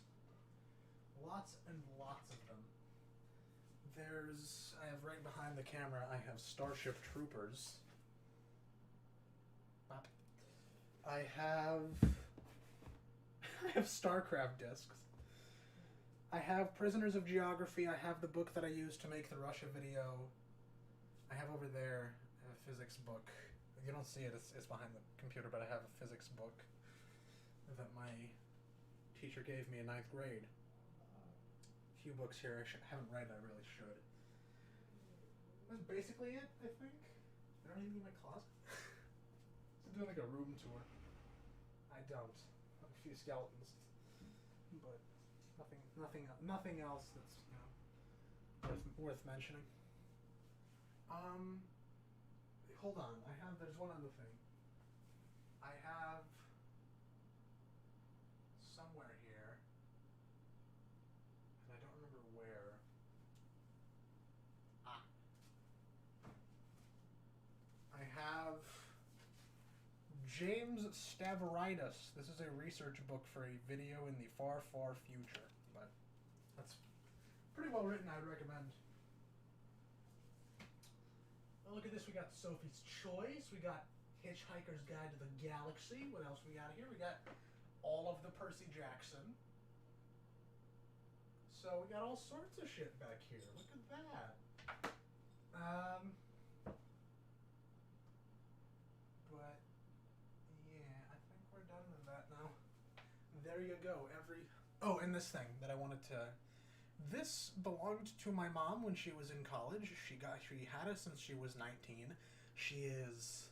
Lots and lots of them. I have right behind the camera, I have Starship Troopers. I have StarCraft discs. I have Prisoners of Geography. I have the book that I used to make the Russia video. I have over there a physics book. You don't see it, it's behind the computer, but I have a physics book that my teacher gave me in 9th grade. A few books here I haven't read, I really should. That's basically it, I think. Is there anything in my closet? I'm doing like a room tour. I don't. I have a few skeletons. But nothing else that's, worth mentioning. Hold on, there's one other thing. I have somewhere here, and I don't remember where. I have James Stavridis. This is a research book for a video in the far, far future, but that's pretty well written, I'd recommend. Look at this, we got Sophie's Choice, we got Hitchhiker's Guide to the Galaxy, what else we got here? We got all of the Percy Jackson. So we got all sorts of shit back here, look at that. But, yeah, I think we're done with that now. There you go, oh, and this thing that I wanted to... This belonged to my mom when she was in college. She had it since she was 19. She is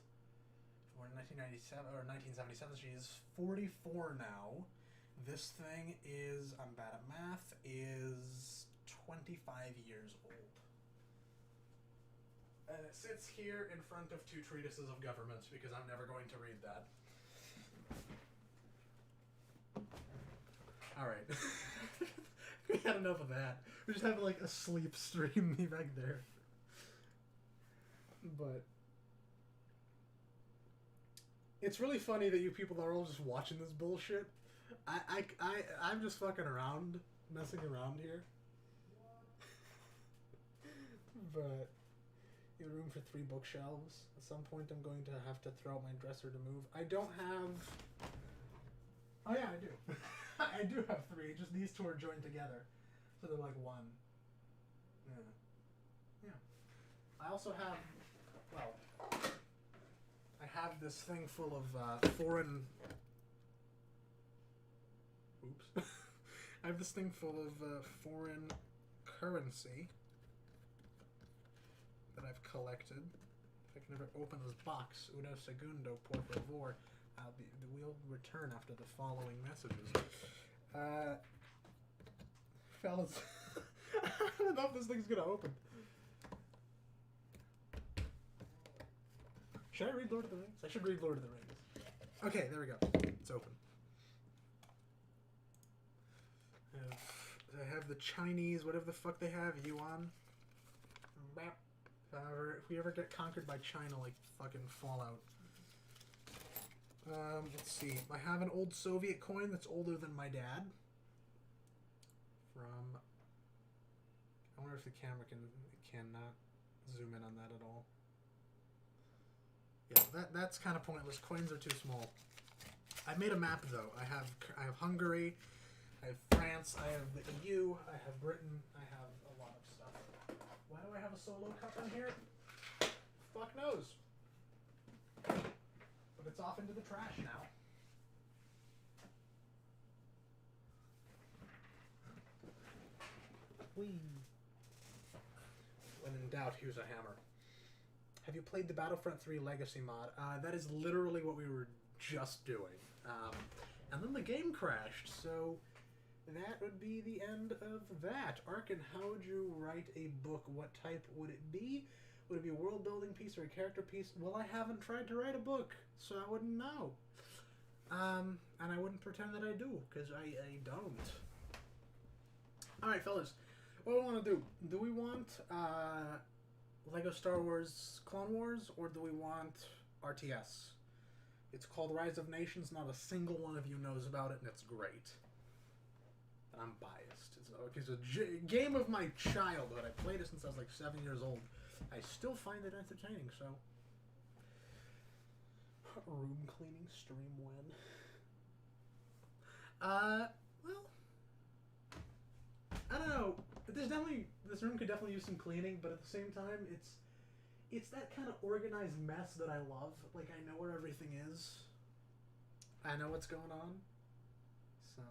born in 1997 or 1977. She is 44 now. This thing is, I'm bad at math, is 25 years old. And it sits here in front of 2 treatises of government because I'm never going to read that. Alright. We had enough of that. We just have like a sleep stream me back there. But it's really funny that you people are all just watching this bullshit. I'm just fucking around, messing around here. But you have room for 3 bookshelves. At some point I'm going to have to throw out my dresser to move. I don't have... Oh yeah, I do. I do have 3, just these 2 are joined together. So they're like 1. Yeah. I also have, well, I have this thing full of foreign... Oops. I have this thing full of foreign currency that I've collected. If I can ever open this box, uno segundo, por favor. We'll return after the following messages. Fellas, I don't know if this thing's gonna open. Should I read Lord of the Rings? I should read Lord of the Rings. Okay, there we go. It's open. I have the Chinese, whatever the fuck they have, yuan. If we ever get conquered by China, like fucking Fallout. Let's see. I have an old Soviet coin that's older than my dad. From... I wonder if the camera cannot zoom in on that at all. Yeah, that's kind of pointless. Coins are too small. I made a map though. I have Hungary, I have France, I have the EU, I have Britain, I have a lot of stuff. Why do I have a solo cup in here? Fuck knows. But it's off into the trash now. Whee! When in doubt, use a hammer. Have you played the Battlefront 3 Legacy mod? That is literally what we were just doing. And then the game crashed, so that would be the end of that. Arkin, how would you write a book? What type would it be? Would it be a world-building piece or a character piece? Well, I haven't tried to write a book, so I wouldn't know. And I wouldn't pretend that I do, because I don't. Alright, fellas. What do we want to do? Do we want Lego Star Wars Clone Wars, or do we want RTS? It's called Rise of Nations. Not a single one of you knows about it, and it's great. And I'm biased. It's a game of my childhood. I played it since I was like 7 years old. I still find it entertaining, so... Room cleaning stream when? Well... I don't know. This room could definitely use some cleaning, but at the same time, it's that kind of organized mess that I love. Like, I know where everything is. I know what's going on. So...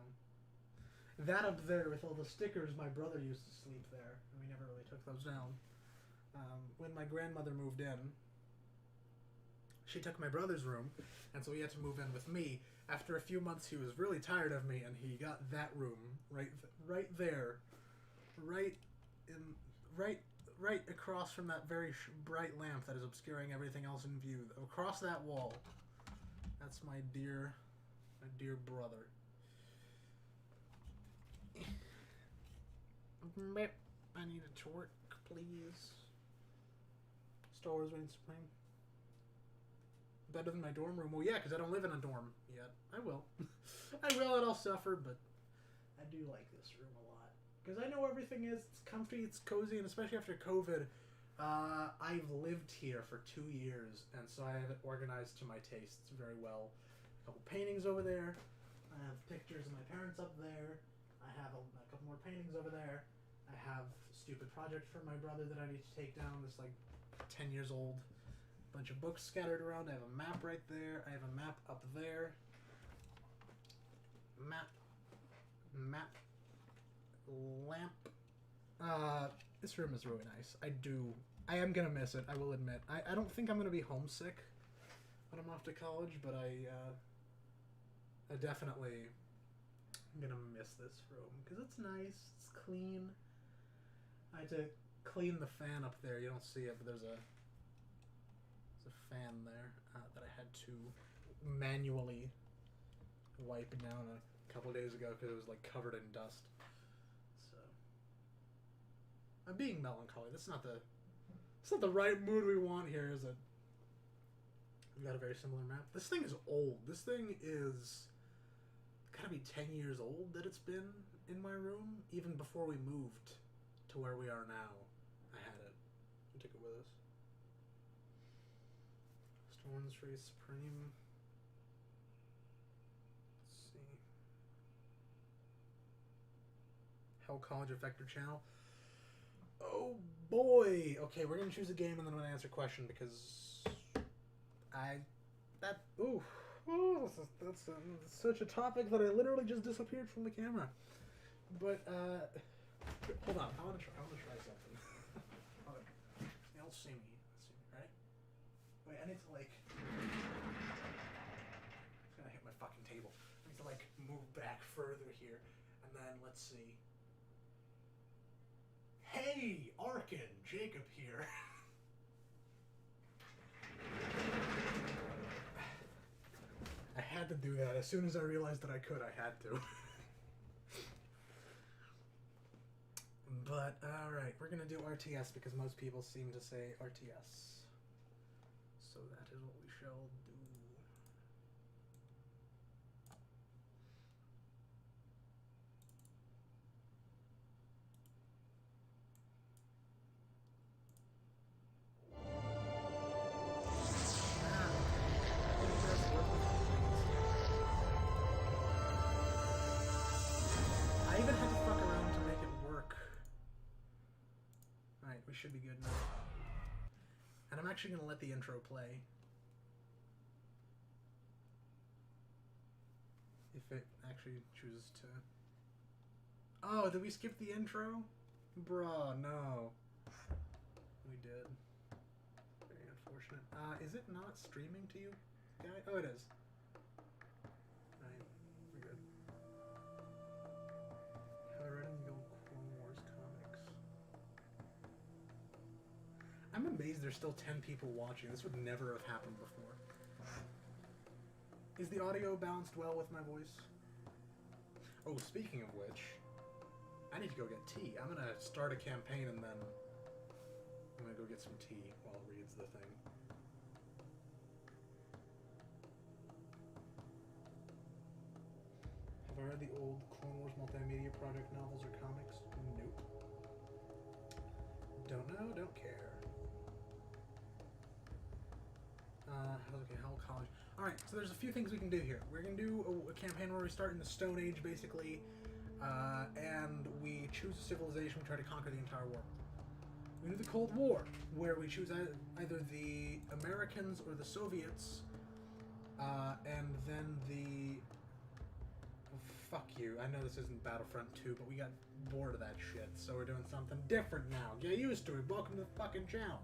That up there with all the stickers, my brother used to sleep there. And we never really took those down. When my grandmother moved in, she took my brother's room, and so he had to move in with me. After a few months, he was really tired of me, and he got that room right there, right across from that very bright lamp that is obscuring everything else in view. Across that wall. That's my dear brother. I need it to work, please. Star Wars reigns supreme. Better than my dorm room? Well, yeah, because I don't live in a dorm yet. I will. I will, and I'll suffer, but I do like this room a lot. Because I know everything is. It's comfy, it's cozy, and especially after COVID, I've lived here for 2 years, and so I have it organized to my tastes very well. A couple paintings over there. I have pictures of my parents up there. I have a couple more paintings over there. I have a stupid project for my brother that I need to take down. This, like, 10 years old. Bunch of books scattered around. I have a map right there. I have a map up there. Map. Lamp. This room is really nice. I am gonna miss it, I will admit. I don't think I'm gonna be homesick when I'm off to college, but I definitely am gonna miss this room. Because it's nice, it's clean. I had to clean the fan up there. You don't see it, but there's a fan there that I had to manually wipe down a couple days ago because it was like covered in dust. So I'm being melancholy. It's not the right mood we want here, is it? We got a very similar map. This thing is old. This thing is gotta be 10 years old that it's been in my room, even before we moved to where we are now. I had it. We took it with us. Storm's Race Supreme. Let's see. Hell College Effector Channel. Oh boy! Okay, we're gonna choose a game and then I'm gonna answer a question because that's such a topic that I literally just disappeared from the camera. But hold on, I want to try something. You'll see me. Right? Wait, I need to like. It's gonna hit my fucking table. I need to like move back further here, and then let's see. Hey, Arkin, Jacob here. do that. As soon as I realized that I could, I had to. But, alright, we're gonna do RTS because most people seem to say RTS. So that is what we shall do. I even had to fuck around to make it work. Alright, we should be good now. And I'm actually going to let the intro play. If it actually chooses to... Oh, did we skip the intro? Bruh, no. We did. Very unfortunate. Is it not streaming to you, guy? Oh, it is. Alright, we're good. Have I read any old Clone Wars comics? I'm amazed there's still 10 people watching. This would never have happened before. Is the audio balanced well with my voice? Oh, speaking of which, I need to go get tea. I'm gonna start a campaign and then I'm gonna go get some tea while it reads the thing. Have I read the old Clone Wars Multimedia Project novels or comics? Nope. Don't know, don't care. Okay, Hell College. Alright, so there's a few things we can do here. We're going to do a campaign where we start in the Stone Age, basically, and we choose a civilization, we try to conquer the entire world. We do the Cold War, where we choose either the Americans or the Soviets, and then the... Oh, fuck you. I know this isn't Battlefront 2, but we got bored of that shit, so we're doing something different now. Get used to it. Welcome to the fucking channel.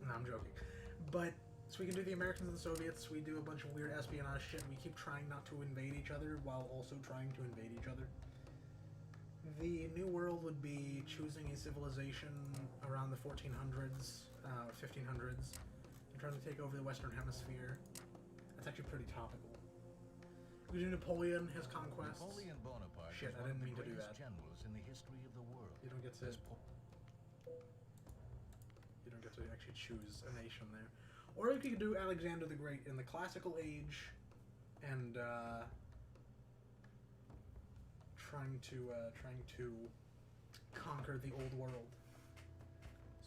No, I'm joking. But, so we can do the Americans and the Soviets, we do a bunch of weird espionage shit, and we keep trying not to invade each other while also trying to invade each other. The New World would be choosing a civilization around the 1400s, 1500s, and trying to take over the Western Hemisphere. That's actually pretty topical. We do Napoleon, his conquests. Napoleon Bonaparte Shit, I didn't mean to do that. Generals in the history of the world. You don't get to... You don't get to actually choose a nation there. Or you could do Alexander the Great in the classical age, and trying to conquer the old world.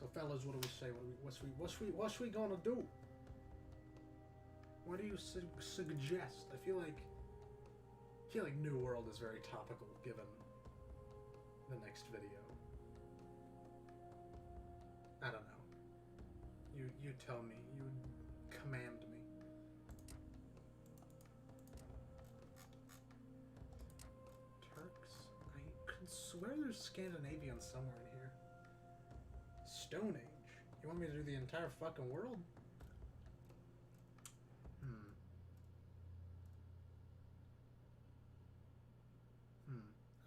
So, fellas, what do we say? What's we gonna do? What do you suggest? I feel like New World is very topical given the next video. I don't know. You tell me. You command me. Turks? I could swear there's Scandinavian somewhere in here. Stone Age? You want me to do the entire fucking world?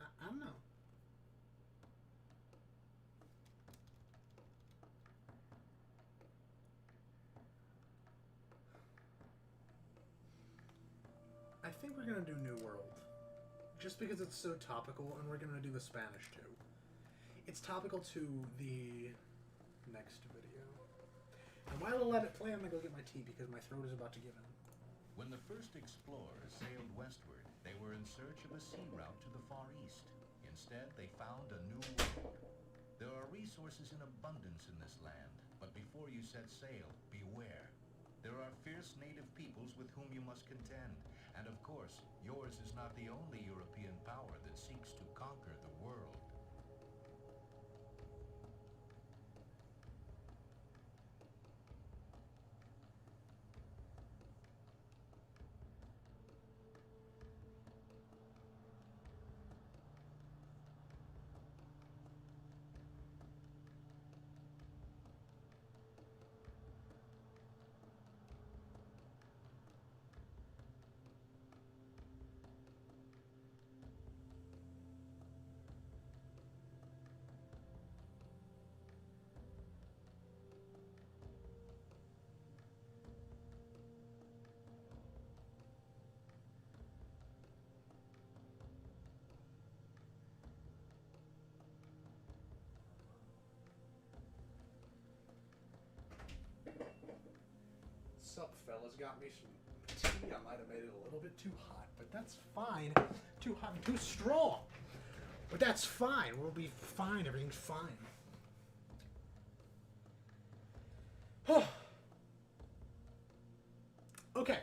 I don't know. I think we're gonna do New World. Just because it's so topical, and we're gonna do the Spanish too. It's topical to the next video. And while I let it play, I'm gonna go get my tea because my throat is about to give in. When the first explorers sailed westward, they were in search of a sea route to the Far East. Instead, they found a new world. There are resources in abundance in this land, but before you set sail, beware. There are fierce native peoples with whom you must contend, and of course, yours is not the only European power that seeks to conquer the world. up, fellas? Got me some tea. I might have made it a little bit too hot, but that's fine. Too hot and too strong. But that's fine. We'll be fine. Everything's fine. Okay.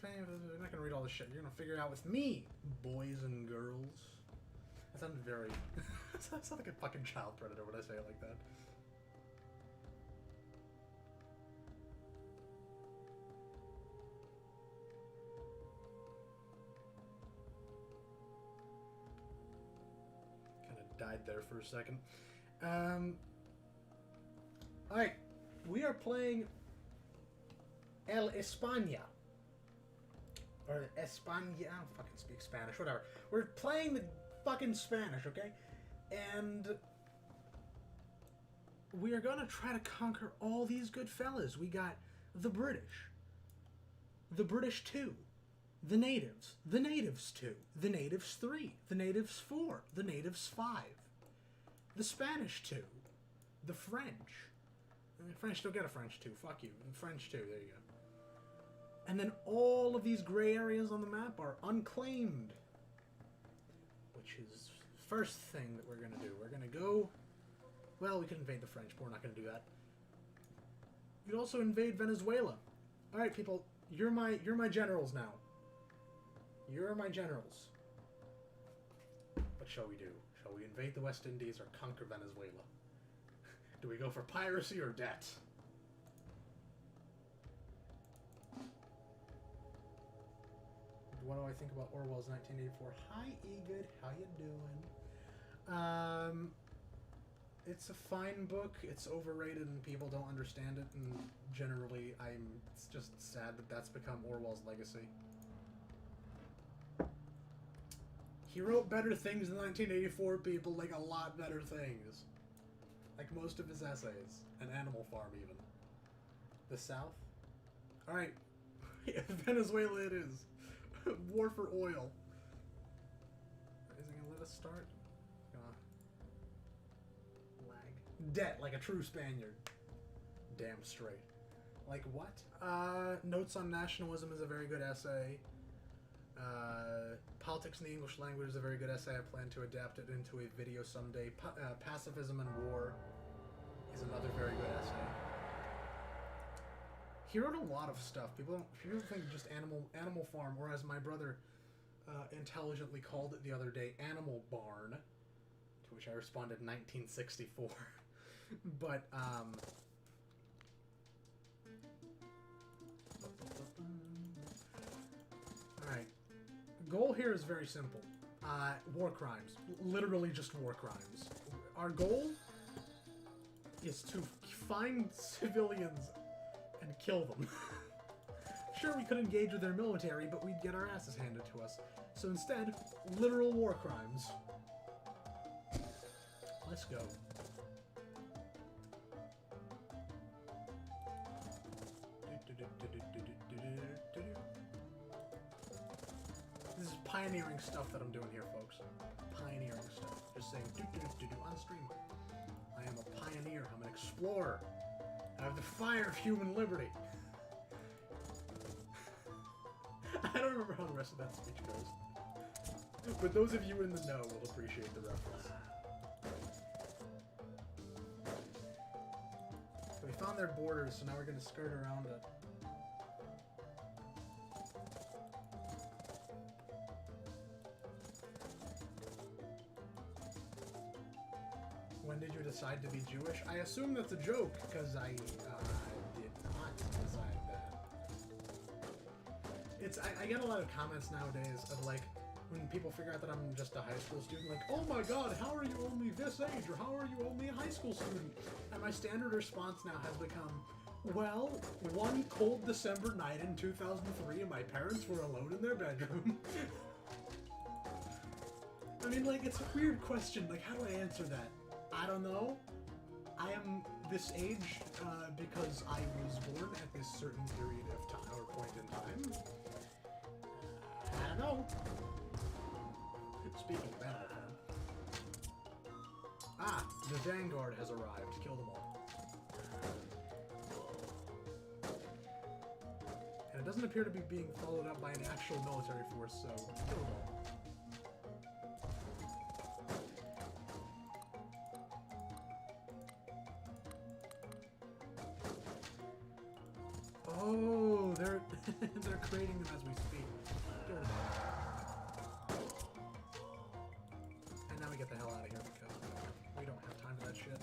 I'm not gonna read all this shit. You're gonna figure it out with me, boys and girls. That sounds very... I sound like a fucking child predator when I say it like that. Kind of died there for a second. Alright. We are playing El España. Or España. I don't fucking speak Spanish. Whatever. We're playing the fucking Spanish, okay? And we are gonna try to conquer all these good fellas. We got the British 2, the natives 2, the natives 3, the natives 4, the natives 5, the Spanish 2, the French. The French don't get a French 2. Fuck you. The French 2. There you go. And then all of these gray areas on the map are unclaimed. Which is the first thing that we're going to do. We're going to go... Well, we could invade the French, but we're not going to do that. You could also invade Venezuela. Alright, people. You're my generals now. You're my generals. What shall we do? Shall we invade the West Indies or conquer Venezuela? Do we go for piracy or debt? What do I think about Orwell's 1984? Hi, Egid. How you doing? It's a fine book. It's overrated and people don't understand it. And generally, it's just sad that that's become Orwell's legacy. He wrote better things than 1984 people, like a lot better things. Like most of his essays. And Animal Farm, even. The South? Alright. Venezuela it is. War for oil. Is it gonna let us start? Gonna lag. Debt, like a true Spaniard. Damn straight. Like what? Notes on Nationalism is a very good essay. Politics in the English Language is a very good essay. I plan to adapt it into a video someday. Pacifism and War is another very good essay. He wrote a lot of stuff. People think just Animal Farm, or as my brother intelligently called it the other day, Animal Barn, to which I responded 1964. But, alright. Goal here is very simple. War crimes. Literally just war crimes. Our goal is to find civilians and kill them. Sure, we could engage with their military, but we'd get our asses handed to us. So instead, literal war crimes. Let's go. This is pioneering stuff that I'm doing here, folks. Pioneering stuff. Just saying on stream. I am a pioneer. I'm an explorer. I have the fire of human liberty. I don't remember how the rest of that speech goes. But those of you in the know will appreciate the reference. So we found their borders, so now we're going to skirt around it. When did you decide to be Jewish? I assume that's a joke, because I did not decide that. I get a lot of comments nowadays of like, when people figure out that I'm just a high school student, like, oh my god, how are you only this age, or how are you only a high school student? And my standard response now has become, well, one cold December night in 2003 and my parents were alone in their bedroom. I mean, like, it's a weird question, like, how do I answer that? I don't know. I am this age because I was born at this certain period of time or point in time. I don't know. Speaking of Battlefront. Ah, the Vanguard has arrived. Kill them all. doesn't appear to be being followed up by an actual military force, so kill them all. Oh, they're they're creating them as we speak. Kill them all. And now we get the hell out of here because we don't have time for that shit.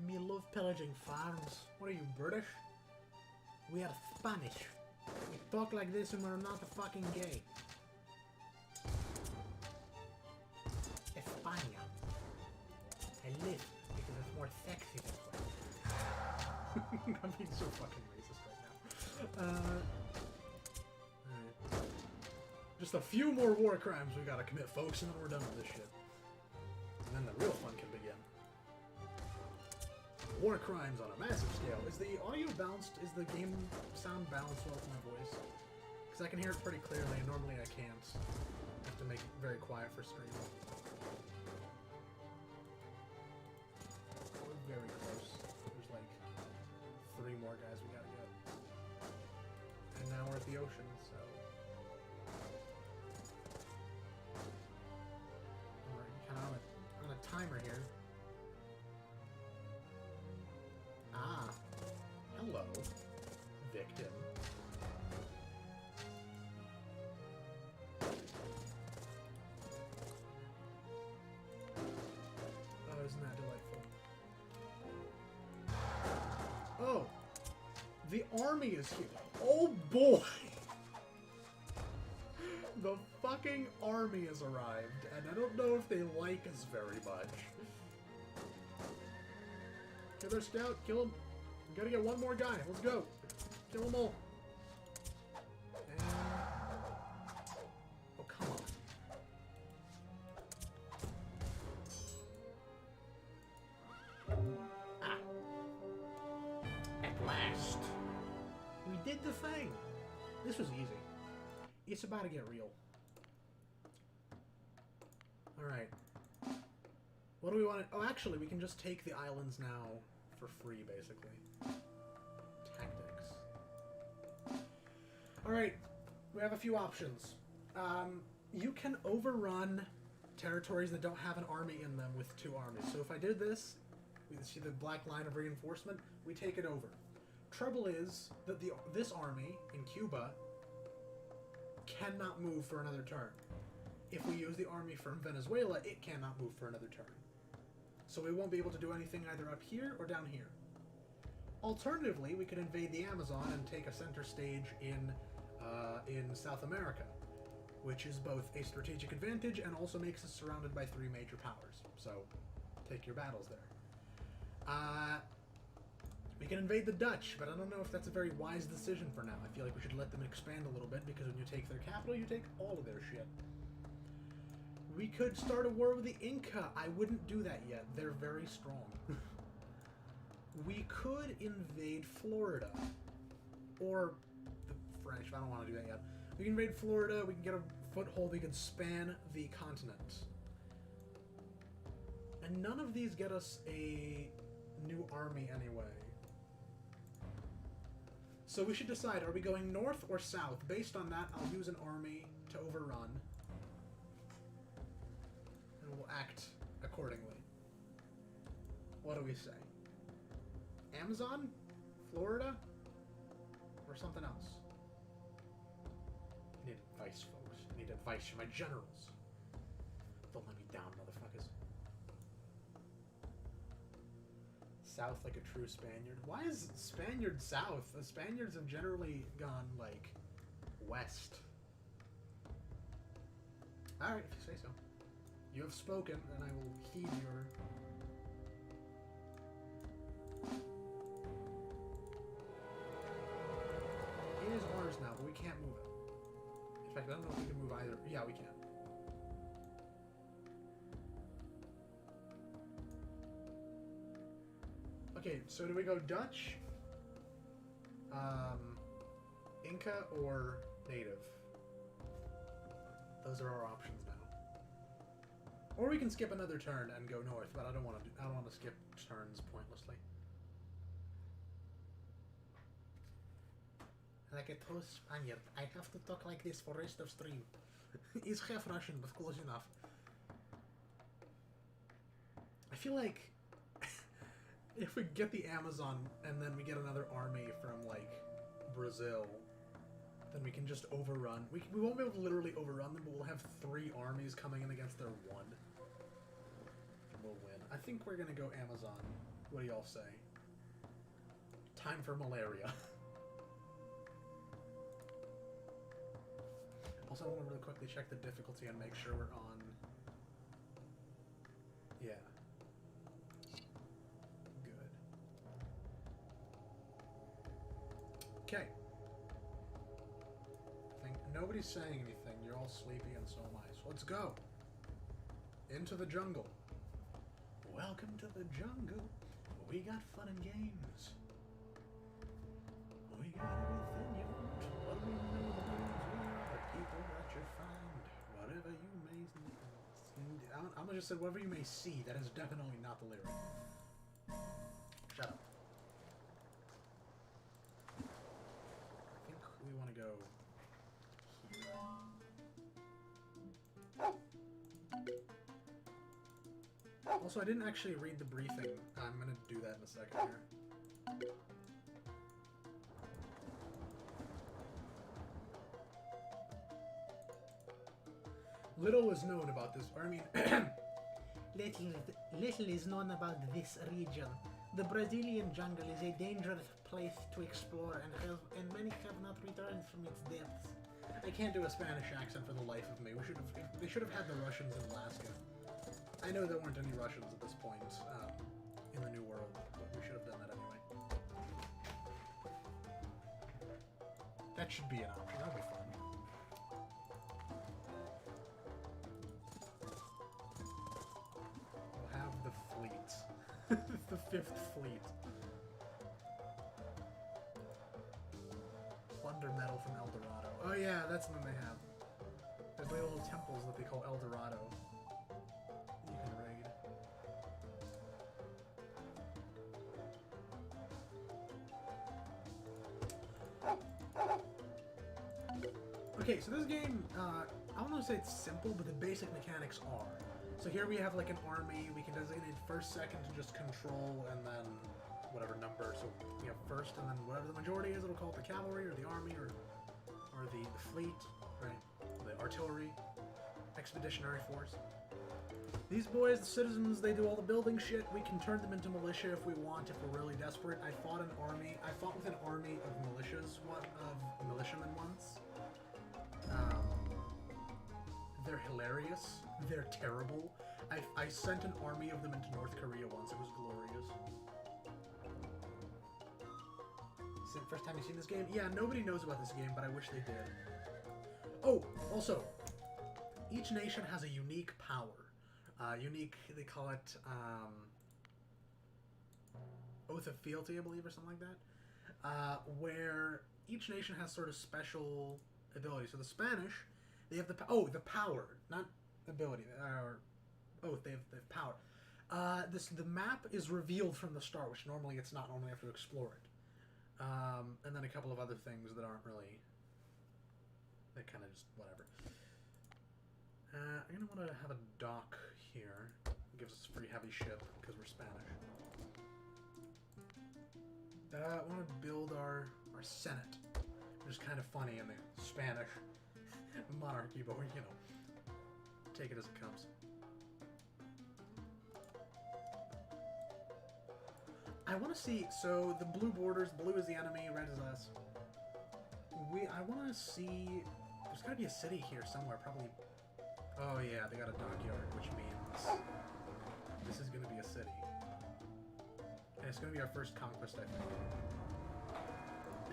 Me love pillaging farms. What are you, British? We are Spanish. We talk like this and we're not fucking gay. España. I live because it's more sexy this way. I'm being so fucking racist right now. Alright. Just a few more war crimes we gotta commit, folks, and then we're done with this shit. And then the real fun can begin. War crimes on a massive scale. Is the audio balanced? Is the game sound balanced well with my voice? Because I can hear it pretty clearly, and normally I can't. I have to make it very quiet for stream. We're very close. There's like 3 more guys we gotta get. And now we're at the ocean, so... We're kind of on a timer here. Ah, hello, victim. Oh, isn't that delightful? Oh, the army is here. Oh boy! The fucking army has arrived, and I don't know if they like us very much. Kill their scout, kill him. We gotta get one more guy. Let's go. Kill them all. And... Oh, come on. Ah. At last. We did the thing. This was easy. It's about to get real. Alright. What do we want to... Oh, actually, we can just take the islands now for free, basically. Tactics. Alright, we have a few options. You can overrun territories that don't have an army in them with 2 armies. So if I did this, we see the black line of reinforcement, we take it over. Trouble is that this army in Cuba cannot move for another turn. If we use the army from Venezuela, it cannot move for another turn. So we won't be able to do anything either up here or down here. Alternatively, we could invade the Amazon and take a center stage in South America, which is both a strategic advantage and also makes us surrounded by 3 major powers. So, take your battles there. We can invade the Dutch, but I don't know if that's a very wise decision for now. I feel like we should let them expand a little bit, because when you take their capital, you take all of their shit. We could start a war with the Inca. I wouldn't do that yet. They're very strong. We could invade Florida. Or the French. I don't want to do that yet. We can invade Florida. We can get a foothold. We can span the continent. And none of these get us a new army anyway. So we should decide, are we going north or south? Based on that, I'll use an army to overrun. And we'll act accordingly. What do we say? Amazon? Florida? Or something else? I need advice, folks. I need advice from my generals. Don't let me down, motherfuckers. South like a true Spaniard. Why is Spaniard south? The Spaniards have generally gone, like, west. Alright, if you say so. You have spoken, and I will heed your... It is ours now, but we can't move it. In fact, I don't know if we can move either. Yeah, we can. Okay, so do we go Dutch, Inca, or Native? Those are our options now. Or we can skip another turn and go north, but I don't want to. I don't want to skip turns pointlessly. like a true Spaniard. I have to talk like this for rest of stream. He's half Russian, but close enough. I feel like if we get the Amazon and then we get another army from, like, Brazil, then we can just overrun. We won't be able to literally overrun them, but we'll have 3 armies coming in against their 1. And we'll win. I think we're gonna go Amazon. What do y'all say? Time for malaria. Also, I want to really quickly check the difficulty and make sure we're on... Yeah. Good. Okay. I think nobody's saying anything. You're all sleepy and so am I. So let's go. Into the jungle. Welcome to the jungle. We got fun and games. We got everything you want. What do we know the names we are? The people that you find. Whatever you may see. I'm gonna just say whatever you may see. That is definitely not the lyric. Shut up. I think we want to go here. Also, I didn't actually read the briefing. I'm gonna do that in a second here. Little is known about this, or I mean, little is known about this region. The Brazilian jungle is a dangerous place to explore, and many have not returned from its depths. I can't do a Spanish accent for the life of me. They should have had the Russians in Alaska. I know there weren't any Russians at this point in the New World, but we should have done that anyway. That should be an option. That'll be fun. The 5th Fleet. Plunder metal from El Dorado. Oh yeah, that's the one they have. There's little temples that they call El Dorado. You can raid. Okay, so this game, I don't want to say it's simple, but the basic mechanics are. So here we have like an army, we can designate first, second to just control, and then whatever number. So we have first, and then whatever the majority is, it'll call it the cavalry, or the army, or the fleet, right? The artillery, expeditionary force. These boys, the citizens, they do all the building shit. We can turn them into militia if we want, if we're really desperate. I fought with an army of militiamen once. They're hilarious. They're terrible. I sent an army of them into North Korea once. It was glorious. First time you've seen this game? Yeah, nobody knows about this game, but I wish they did. Oh, also, each nation has a unique power. They call it Oath of Fealty, I believe, or something like that. Where each nation has sort of special abilities. So the Spanish, they have the power, not ability, or oath. They have power. The map is revealed from the start, which normally it's not. Normally you have to explore it. And then a couple of other things that aren't really. They kind of just whatever. I'm gonna want to have a dock here. It gives us a free heavy ship because we're Spanish. I want to build our Senate, which is kind of funny in the Spanish monarchy, but we, take it as it comes. I want to see, so the blue borders, blue is the enemy, red is us. I want to see, there's got to be a city here somewhere, probably. Oh yeah, they got a dockyard, which means this is going to be a city. And it's going to be our first conquest, I think.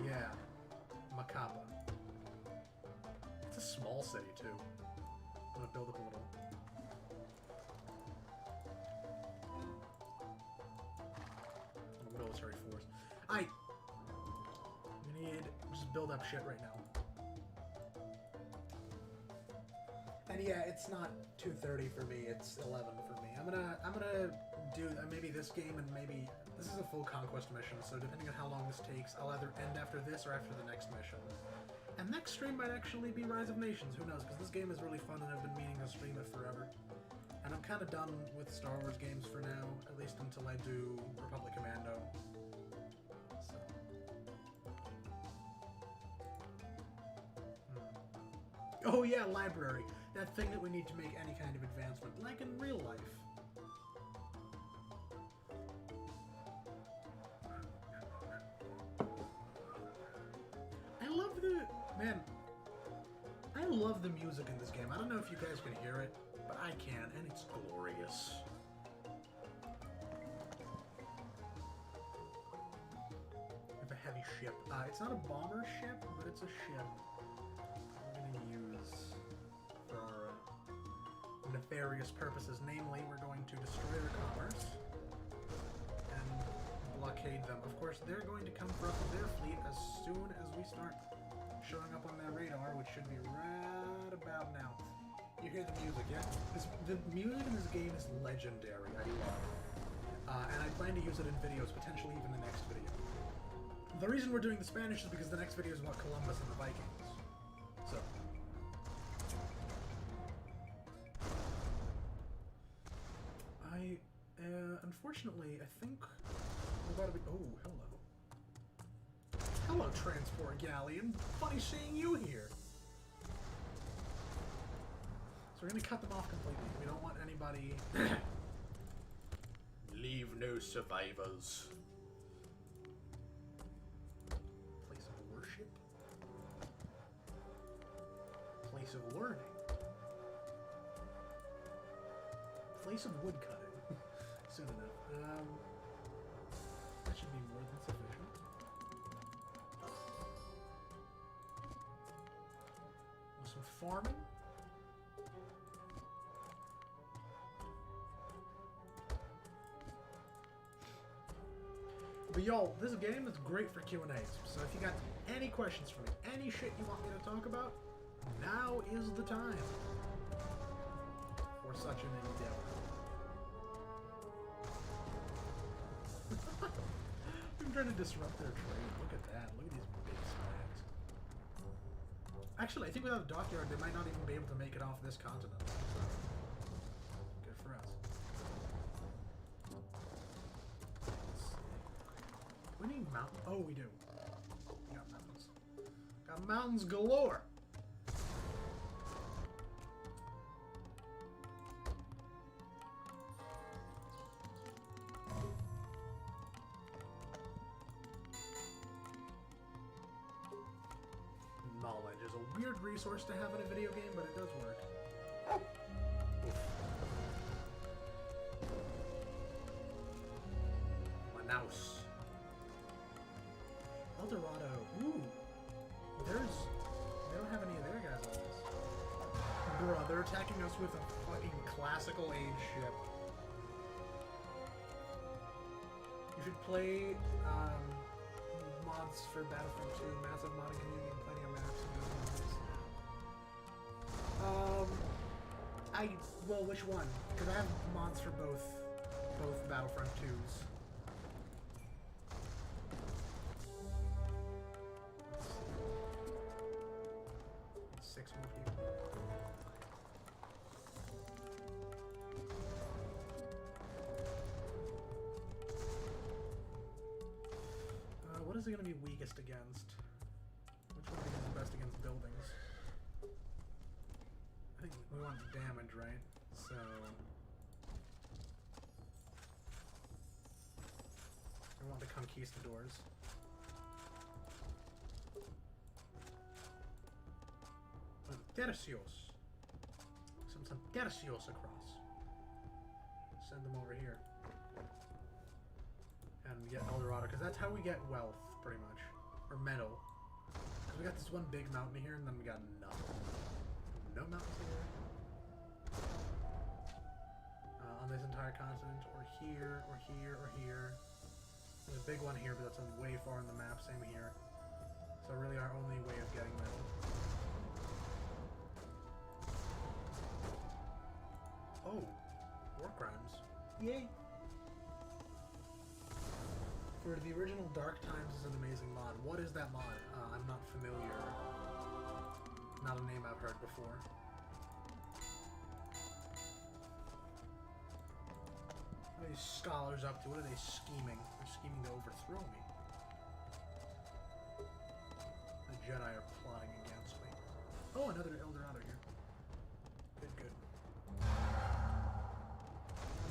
Yeah, Macapa. It's a small city, too. I'm going to build up a little. Military force. We need just build up shit right now. And yeah, it's not 2:30 for me, it's 11 for me. I'm gonna do maybe this game and maybe this is a full conquest mission, so depending on how long this takes, I'll either end after this or after the next mission. And next stream might actually be Rise of Nations, who knows, because this game is really fun and I've been meaning to stream it forever. And I'm kind of done with Star Wars games for now, at least until I do Republic Commando. So. Oh yeah, library. That thing that we need to make any kind of advancement, like in real life. I love the music in this game. I don't know if you guys can hear it, but I can, and it's glorious. We have a heavy ship. It's not a bomber ship, but it's a ship we're going to use for our nefarious purposes. Namely, we're going to destroy their commerce and blockade them. Of course, they're going to come for us with their fleet as soon as we start showing up on their radar, which should be right about now. You hear the music, yeah? The music in this game is legendary. I love it. And I plan to use it in videos, potentially even the next video. The reason we're doing the Spanish is because the next video is about Columbus and the Vikings. So. Unfortunately, I think we're about to be... Oh, hello. Hello, Transport Galleon. Funny seeing you here. So we're going to cut them off completely. We don't want anybody... Leave no survivors. Place of worship? Place of learning? Place of woodcutting. Soon enough. That should be more than sufficient. Some farming. But y'all, this game is great for Q&As. So if you got any questions for me, any shit you want me to talk about, now is the time for such an endeavor. I'm trying to disrupt their trade. Look at that. Look at these big snags. Actually, I think without a dockyard, they might not even be able to make it off this continent. So, good for us. Let's see. We need mountains. Oh, we do. We got mountains. Got mountains galore. Knowledge is a weird resource to have in a video game, but it does work. Manaus. El Dorado. Ooh. They don't have any of their guys on this. Bruh, they're attacking us with a fucking classical age ship. You should play, mods for Battlefront 2, massive modding community, and plenty of maps and good mods. Well, which one? Because I have mods for both Battlefront 2s. Let's see. 6 more people. What is it going to be weakest against? Which one is the best against buildings? I think we want damage, right? So... we want the conquistadors. Tercios. Some tercios across. Send them over here. And we get El Dorado, because that's how we get wealth, pretty much. Or metal. Because we got this one big mountain here, and then we got nothing. No mountains here. On this entire continent, or here, or here, or here. There's a big one here, but that's way far on the map, same here. So really our only way of getting metal. Oh! War crimes. Yay! For the original Dark Times is an amazing mod. What is that mod? I'm not familiar. Not a name I've heard before. What are these scholars up to? What are they scheming? They're scheming to overthrow me. The Jedi are plotting against me. Oh, another Eldorado here. Good, good.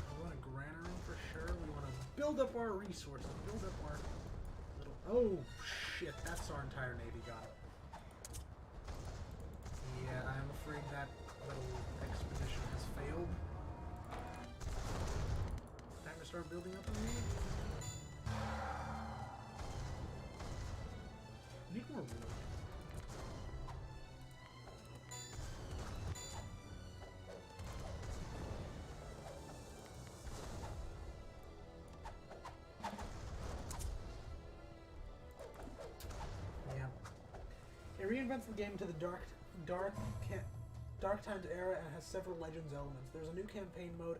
We want a granary for sure. We want to build up our resources. Build up our little... Oh, shit. That's our entire navy gone. Yeah, I'm afraid that little expedition has failed. Time to start building up a navy. We need more wood. It reinvents the game to the Dark Times era and has several Legends elements. There's a new campaign mode,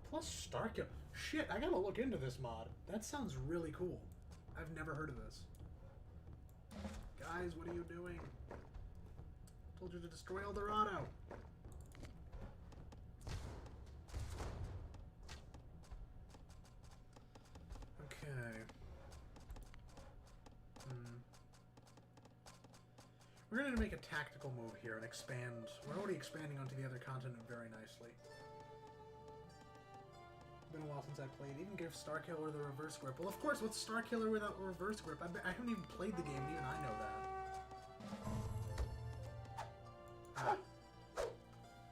plus Starkill. Shit, I gotta look into this mod. That sounds really cool. I've never heard of this. Guys, what are you doing? Told you to destroy Eldorado. Okay. We're going to make a tactical move here and expand. We're already expanding onto the other continent very nicely. Been a while since I played. Even give Starkiller the reverse grip. Well, of course, what's Starkiller without reverse grip? I haven't even played the game, even I know that. Ah.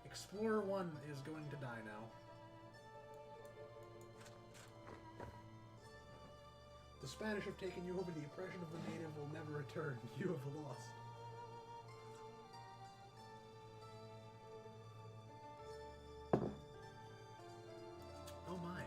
Explorer 1 is going to die now. The Spanish have taken you over. The oppression of the native will never return. You have lost. Oh my.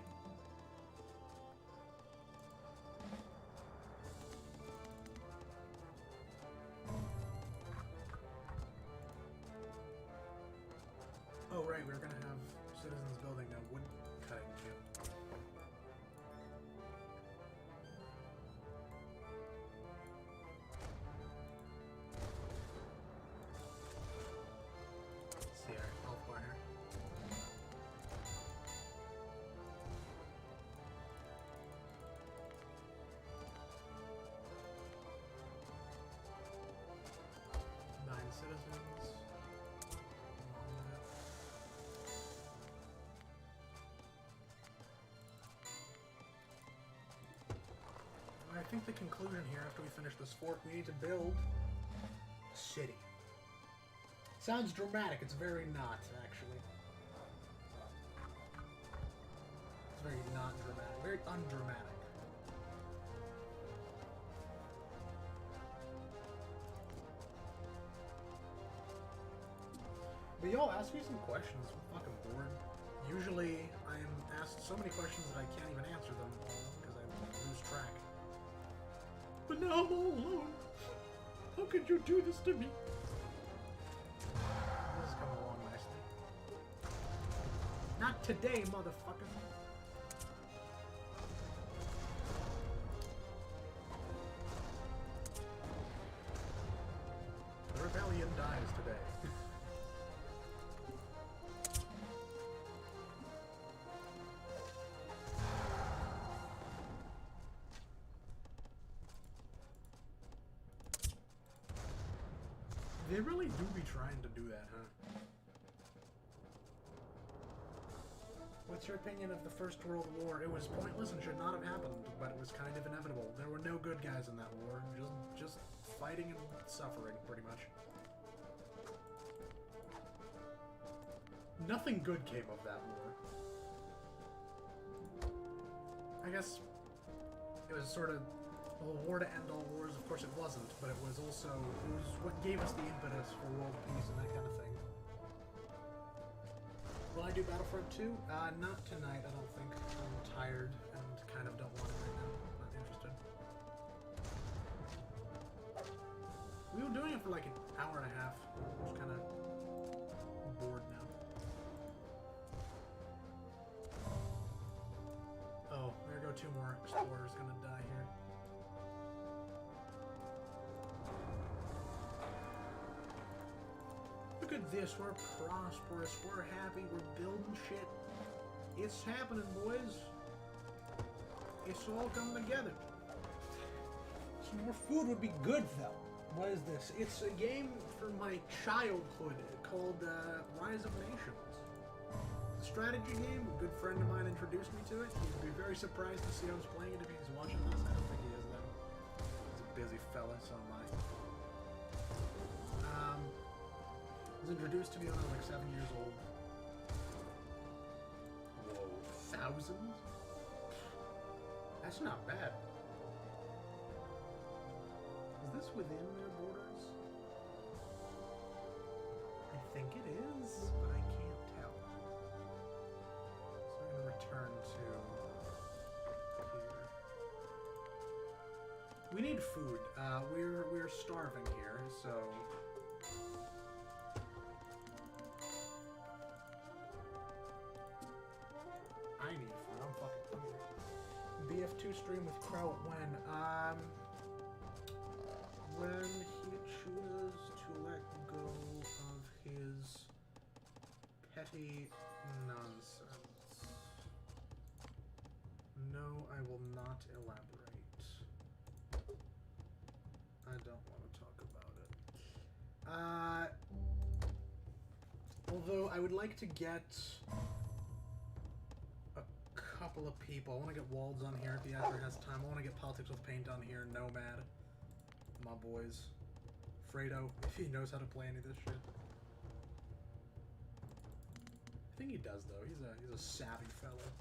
Oh right, we're gonna have citizens building a wood cutting camp. Let's see our health bar here. Citizens. I think the conclusion here, after we finish this fort, we need to build a city. Sounds dramatic. It's very not, actually. It's very not dramatic. Very undramatic. But y'all ask me some questions. I'm fucking bored. Usually, I am asked so many questions that I can't even answer them because I lose track. But now I'm all alone. How could you do this to me? This is coming along nicely. Not today, motherfucker. The rebellion dies today. They really do be trying to do that, huh? What's your opinion of the First World War? It was pointless and should not have happened, but it was kind of inevitable. There were no good guys in that war, just fighting and suffering, pretty much. Nothing good came of that war. I guess it was sort of a war to end all wars. Of course it wasn't, but it was what gave us the impetus for world peace and that kind of thing. Will I do Battlefront 2? Not tonight, I don't think. I'm tired and kind of don't want it right now. Not interested. We were doing it for like an hour and a half. I'm just kind of bored now. Oh, there go two more explorers gonna die here. at this. We're prosperous. We're happy. We're building shit. It's happening, boys. It's all coming together. Some more food would be good, though. What is this? It's a game from my childhood called Rise of Nations. It's a strategy game. A good friend of mine introduced me to it. He'd be very surprised to see I was playing it if he's watching this. I don't think he is, though. He's a busy fella, so am I. It was introduced to me when I was like 7 years old. Whoa, thousands? That's not bad. Is this within their borders? I think it is, but I can't tell. So I'm going to return to here. We need food. We're starving here, so... I need food. I'm fucking hungry. BF2 stream with Crow when he chooses to let go of his petty nonsense. No, I will not elaborate. I don't want to talk about it. Although I would like to get couple of people. I want to get Walds on here if he ever has time. I want to get Politics with Paint on here. Nomad. My boys. Fredo, if he knows how to play any of this shit. I think he does, though. He's a savvy fellow.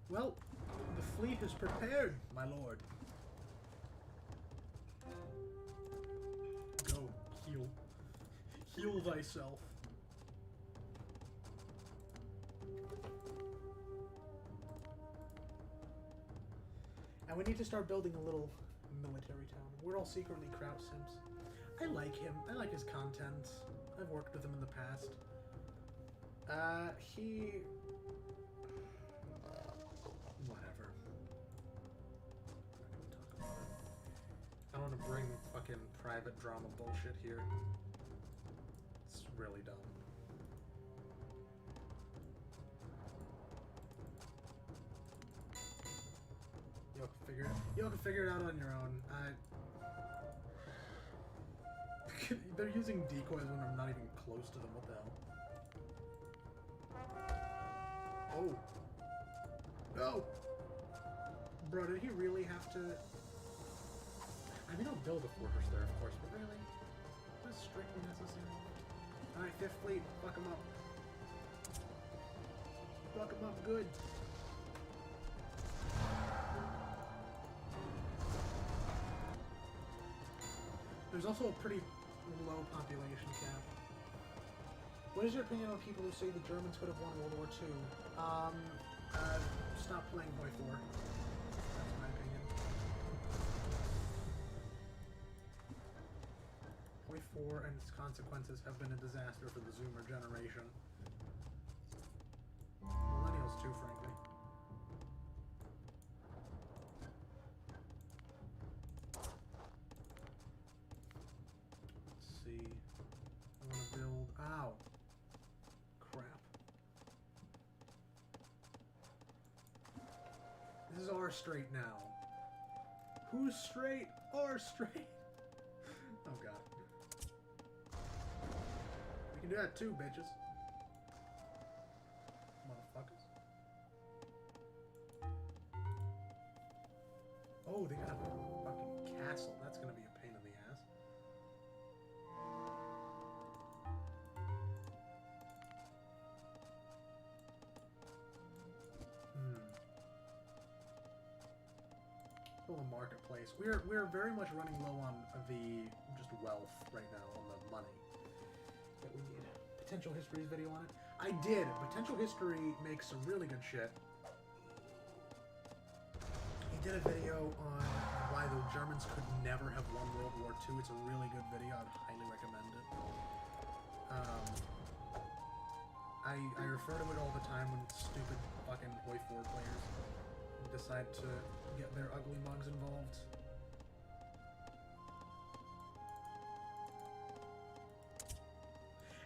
Well, the fleet is prepared, my lord. Heal thyself. And we need to start building a little military town. We're all secretly Kraut Sims. I like him. I like his content. I've worked with him in the past. Whatever. I don't want to bring fucking private drama bullshit here. It's really dumb. Y'all can figure it out on your own. They're using decoys when I'm not even close to them. What the hell? Oh. No! Bro, did he really have to... I mean, I'll build a fortress there, of course, but really? That's strictly necessary. Alright, 5th Fleet, fuck him up. Fuck him up good. There's also a pretty low population cap. What is your opinion on people who say the Germans could have won World War II? Stop playing Hoi 4. That's my opinion. Hoi 4 and its consequences have been a disaster for the Zoomer generation. Millennials too, frankly. Let's see. I want to build... Ow! Crap. This is our straight now. Who's straight? Our straight! Oh god. We can do that too, bitches. Motherfuckers. Oh, they got a fucking castle. That's gonna be a pain in the ass. Build a marketplace. We're very much running low on the just wealth right now, on the money that we need. Potential History's video on it. I did. Potential History makes some really good shit. He did a video on why the Germans could never have won World War II. It's a really good video. I'd highly recommend it. I refer to it all the time when stupid fucking Hoi 4 players decide to get their ugly mugs involved.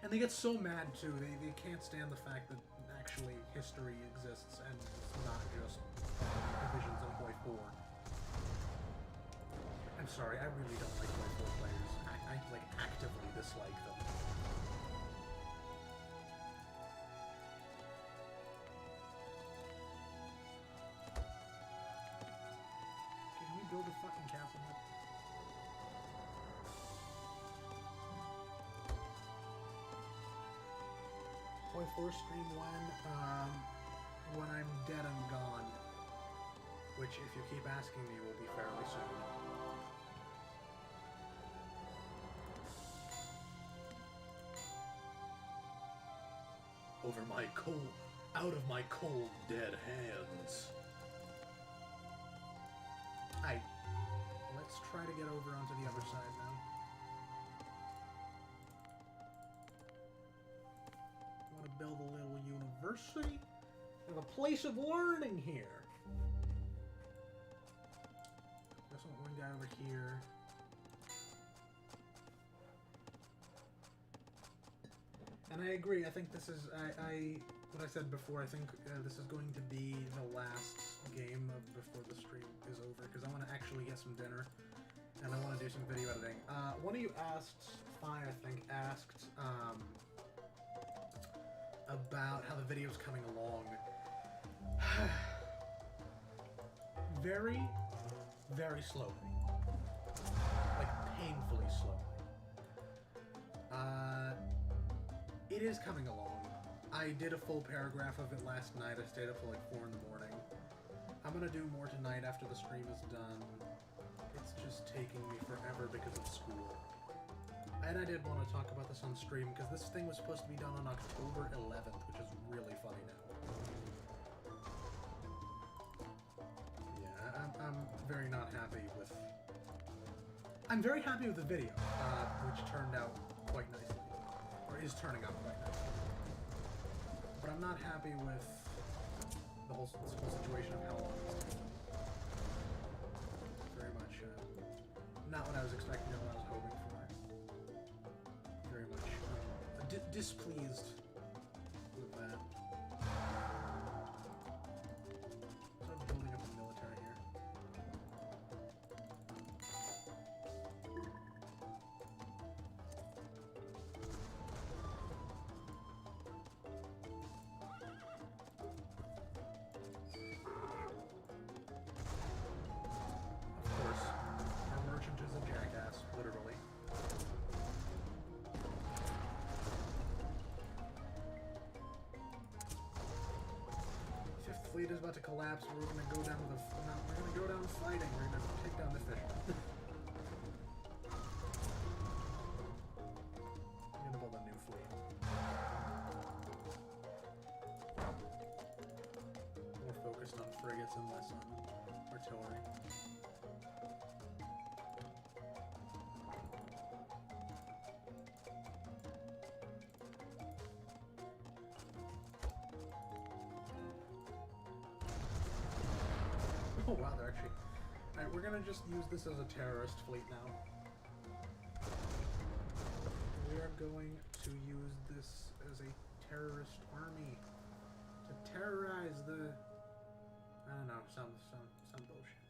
And they get so mad too. They can't stand the fact that actually history exists and it's not just divisions of Boy 4. I'm sorry, I really don't like Boy 4 players. I like actively dislike them. Can we build a fucking castle? Boy 4 stream when I'm dead and gone. Which, if you keep asking me, will be fairly soon. Over my cold, out of my cold, dead hands. Let's try to get over onto the other side now. Want to build a little university? Have a place of learning here. Guess I want one guy over here. And I agree. I think this is what I said before. I think this is going to be the last game before the stream is over because I want to actually get some dinner and I want to do some video editing. One of you asked, Fi, I think, asked about how the video's coming along. Very, very slowly. Like, painfully slowly. It is coming along. I did a full paragraph of it last night. I stayed up till like 4 in the morning. I'm gonna do more tonight after the stream is done. It's just taking me forever because of school. And I did want to talk about this on stream because this thing was supposed to be done on October 11th, which is really funny now. Yeah, I'm very not happy with... I'm very happy with the video, which turned out quite nicely. Or is turning out quite nicely. But I'm not happy with the whole situation of how long it's taking. Very much not what I was expecting or what I was hoping for. Very much displeased with that. So I'm building up the military here. Of course, our merchant is a jackass, literally. Fifth fleet is about to collapse. We're gonna go down to the. No, we're gonna go down fighting. We're gonna take down the fish. I'm gonna build a new fleet. More focused on frigates and less on artillery. Oh wow, they're actually... Alright, we're gonna just use this as a terrorist fleet now. We are going to use this as a terrorist army. To terrorize the... I don't know, some bullshit.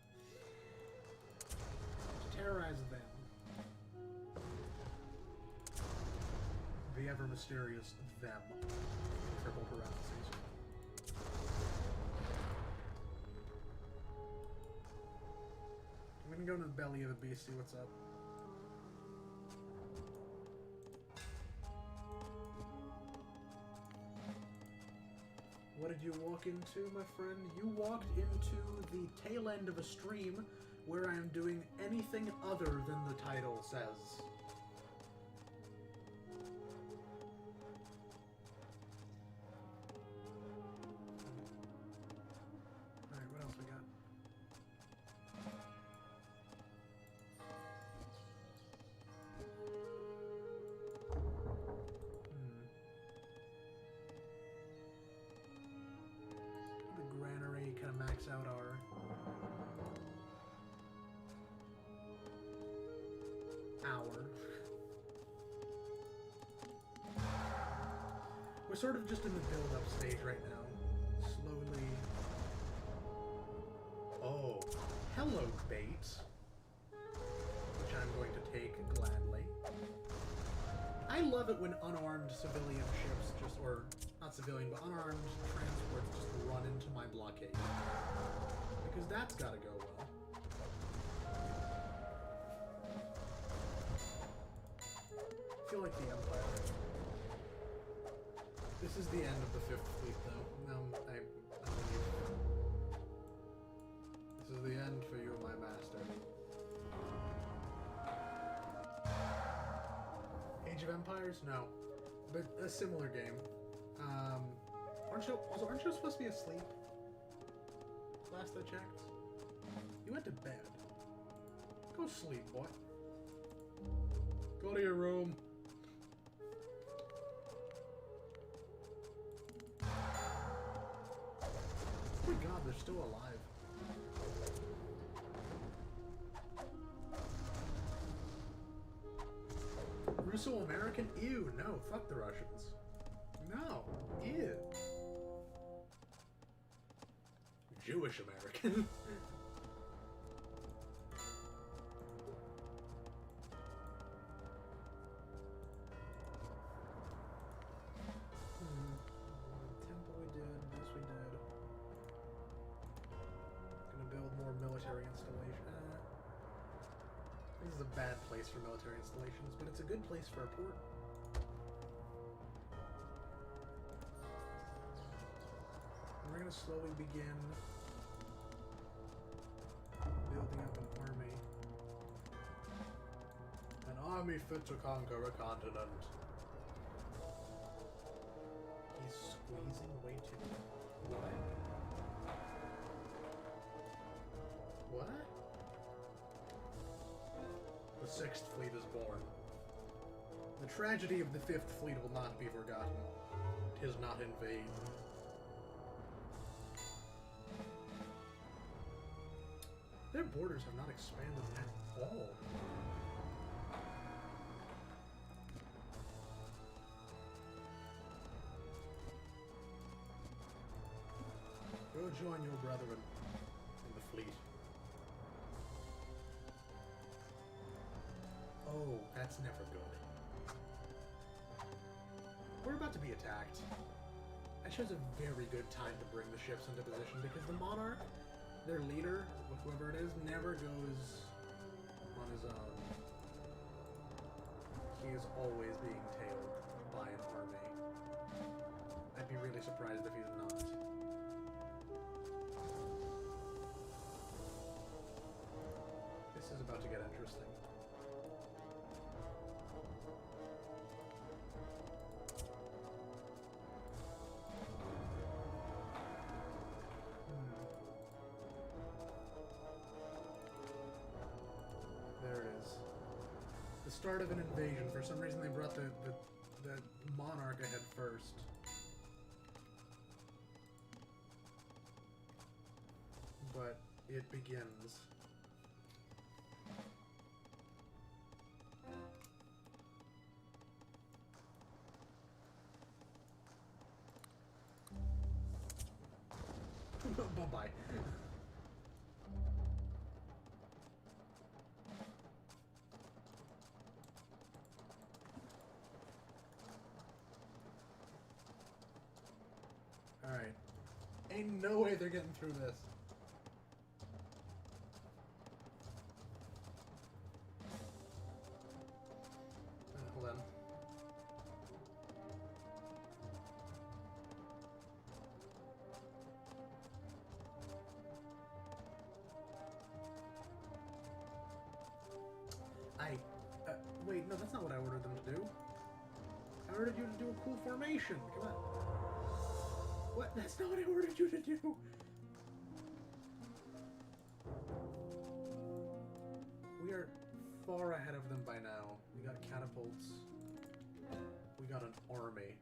To terrorize them. The ever mysterious them. Triple parentheses. I'm gonna go to the belly of the beast, see what's up. What did you walk into, my friend? You walked into the tail end of a stream where I am doing anything other than the title says. Alright, what else we got? The granary kind of max out our hour. We're sort of just in the build-up stage right now. Slowly. Oh, hello, bait. Which I'm going to take gladly. I love it when unarmed civilian ships just, or not civilian, but unarmed transports just run into my blockade. Because that's gotta go well. I feel like the Empire. This is the end of the 5th Fleet, though. No, I leave. This is the end for you, my master. Age of Empires? No. But a similar game. Aren't you supposed to be asleep? Last I checked. You went to bed. Go sleep, boy. Go to your room. Oh my god, they're still alive. Russo-American? Ew, no, fuck the Russians. No, ew. Jewish-American. Temple we did, this we did. Gonna build more military installation. This is a bad place for military installations, but it's a good place for a port. And we're gonna slowly begin building up an army. An army fit to conquer a continent. He's squeezing way too much. What? What? The 6th Fleet is born. The tragedy of the 5th Fleet will not be forgotten. 'Tis not in vain. Their borders have not expanded at all. Go join your brethren in the fleet. Oh, that's never good. We're about to be attacked. I chose a very good time to bring the ships into position because the Monarch, their leader, whoever it is, never goes on his own. He is always being tailed by an army. I'd be really surprised if he's not. This is about to get interesting. There it is. The start of an invasion. For some reason they brought the Monarch ahead first. But it begins. Bye-bye. Alright. Ain't no way they're getting through this. Hold on. Wait, no, that's not what I ordered them to do. I ordered you to do a cool formation. Come on. What? That's not what I ordered you to do. We are far ahead of them by now. We got catapults. We got an army.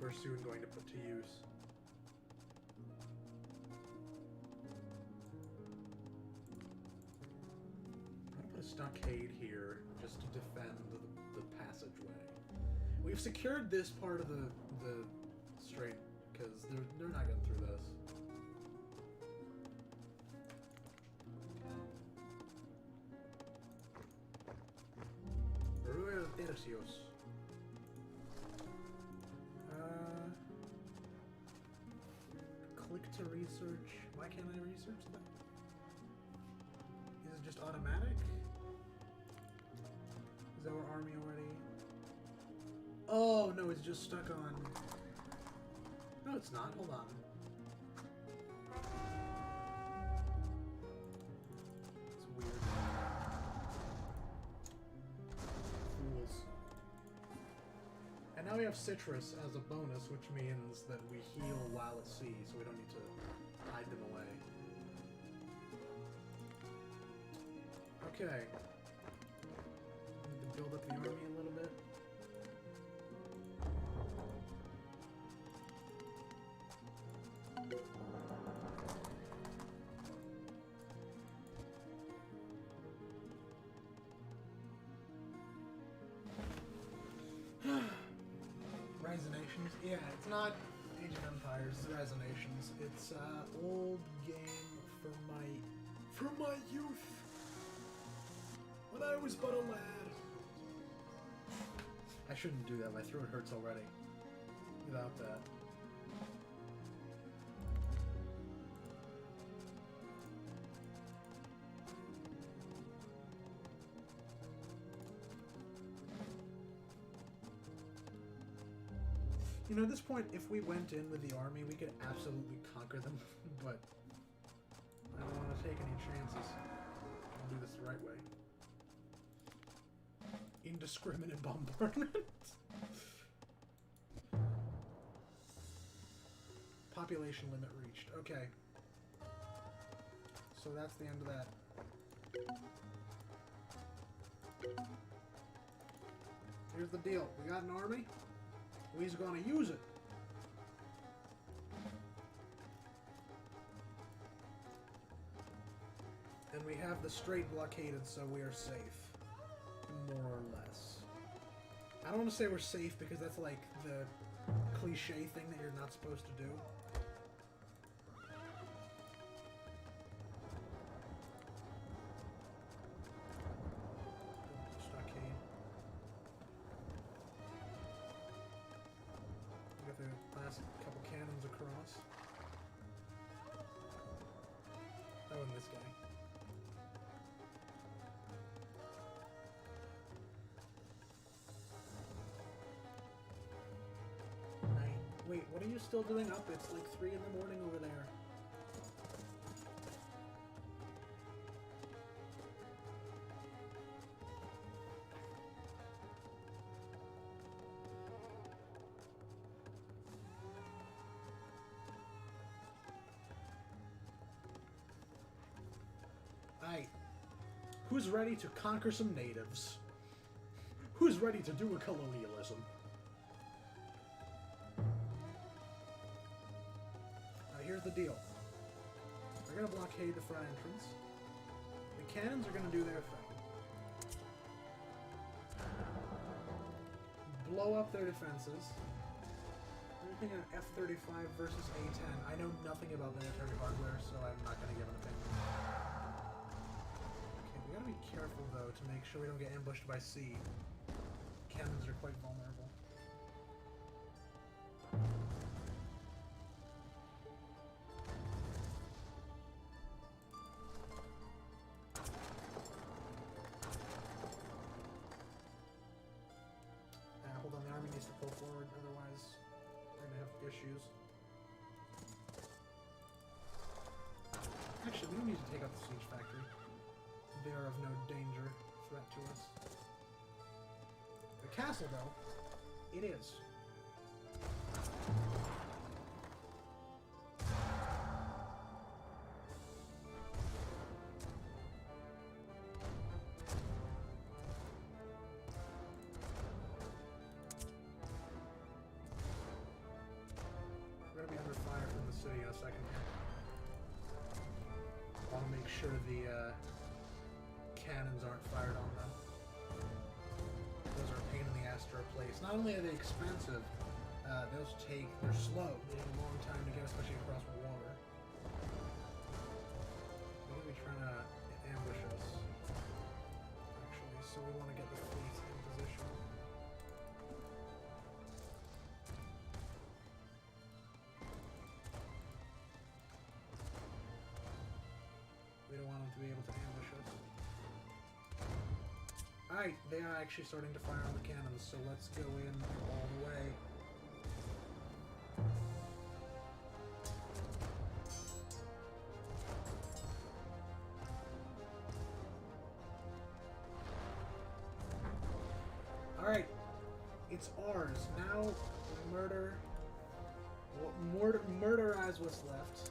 we're soon going to put to use. I'm gonna put a stockade here just to defend the passageway. We've secured this part of the strait because they're not getting through this. Ruel Tercios. Click to research. Why can't I research that? Is it just automatic? Is our army already? Oh, no, it's just stuck on... No, it's not. Hold on. It's weird. Fools. And now we have citrus as a bonus, which means that we heal while at sea, so we don't need to hide them away. Okay. Need to build up the army a little bit. Rise of Nations? Yeah, it's not Age of Empires, it's Rise of Nations. It's old game from my youth. When I was but a lad. I shouldn't do that, my throat hurts already. Without that. You know, at this point, if we went in with the army, we could absolutely conquer them, but I don't want to take any chances. I'll do this the right way. Indiscriminate bombardment. Population limit reached. Okay. So that's the end of that. Here's the deal. We got an army. We're gonna use it. And we have the strait blockaded, so we are safe. More or less. I don't want to say we're safe because that's like the cliche thing that you're not supposed to do. Stockade. We got the last couple cannons across. Oh, and this guy. Wait, what are you still doing up? It's like 3 in the morning over there. Aight. Who's ready to conquer some natives? Who's ready to do a colonialism? Here's the deal. We're going to blockade the front entrance. The cannons are going to do their thing. Blow up their defenses. We're looking at F-35 versus A-10. I know nothing about military hardware, so I'm not going to give an opinion. Okay, we got to be careful, though, to make sure we don't get ambushed by sea. Cannons are quite vulnerable. Hold on, the army needs to pull forward, otherwise we're going to have issues. Actually, we don't need to take out the siege factory. They are of no danger, threat to us. The castle, though, it is. in a second here. I want to make sure the cannons aren't fired on them. Those are a pain in the ass to replace. Not only are they expensive, they're slow. They take a long time to get, especially across water. They're going to be trying to ambush us, actually, so we want to get the fleet in position. We don't want them to be able to ambush us. Alright, they are actually starting to fire on the cannons, so let's go in all the way. Alright, it's ours. Now, murderize what's left.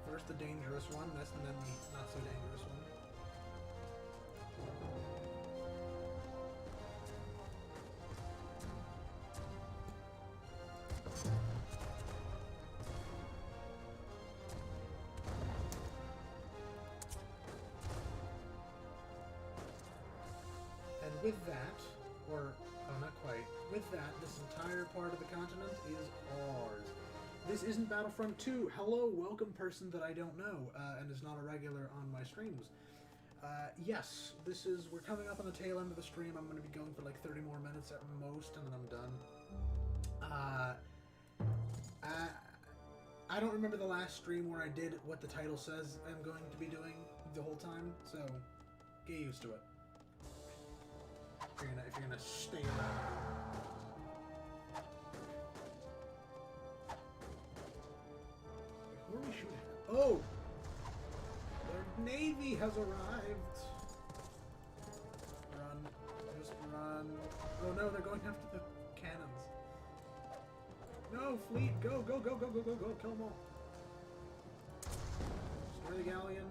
First the dangerous one, and then the not so dangerous one. And with that, not quite, with that, this entire part of the continent is ours. This isn't Battlefront 2. Hello, welcome person that I don't know, and is not a regular on my streams. Yes, we're coming up on the tail end of the stream. I'm going to be going for like 30 more minutes at most, and then I'm done. I don't remember the last stream where I did what the title says I'm going to be doing the whole time, so get used to it. If you're gonna stay around. Who are we shooting at? Oh! The Navy has arrived! Run. Just run. Oh no, they're going after the cannons. No, fleet! Go, go, go, go, go, go, go! Kill them all! Destroy the galleon.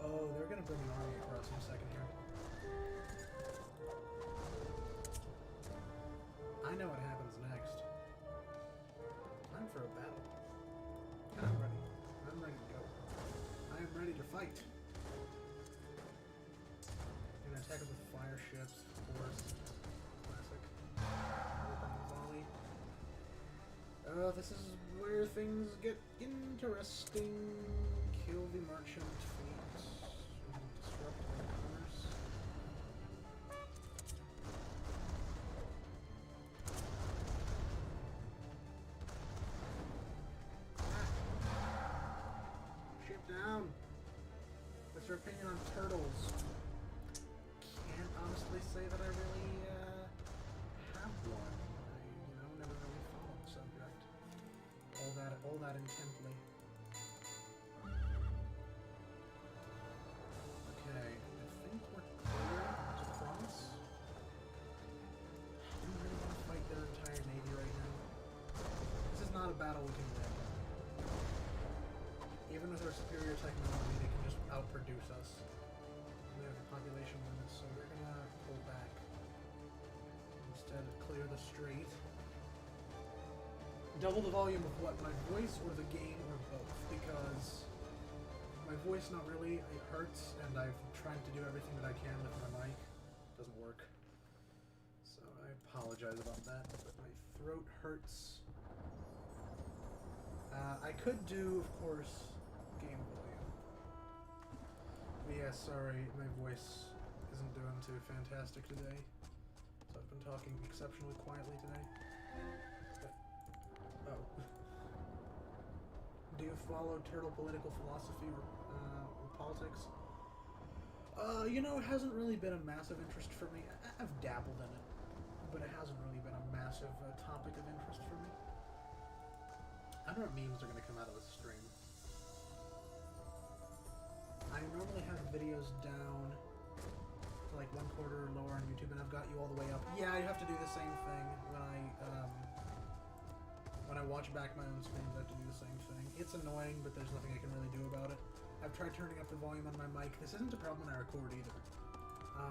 Oh, they're gonna bring an army across in a second here. I know what happens next. Time for a battle. And I'm ready. I'm ready to go. I am ready to fight. You're gonna attack us with fire ships, of course. Classic. Volley. Oh, this is where things get interesting. Kill the merchant fleet. Disrupt their commerce. Ship down. What's your opinion on turtles? Can't honestly say that I really have one. I, never really followed the subject. All that intently. Okay, I think we're clear to cross. I don't really want to fight their entire navy right now. This is not a battle we can win. Even with our superior technology, they can just outproduce us. We have a population limit, so we're gonna pull back. Instead, clear the strait. Double the volume of what? My voice or the game or both? Because my voice, not really. It hurts, and I've tried to do everything that I can with my mic. It doesn't work. So I apologize about that, but my throat hurts. I could do, of course, game volume. But yeah, sorry, my voice isn't doing too fantastic today. So I've been talking exceptionally quietly today. Oh. Do you follow turtle political philosophy or politics? It hasn't really been a massive interest for me. I've dabbled in it, but it hasn't really been a massive topic of interest for me. I don't know what memes are going to come out of this stream. I normally have videos down to like 1/4 or lower on YouTube, and I've got you all the way up. Yeah, I have to do the same thing when I watch back my own streams. I have to do the same thing. It's annoying, but there's nothing I can really do about it. I've tried turning up the volume on my mic. This isn't a problem when I record either.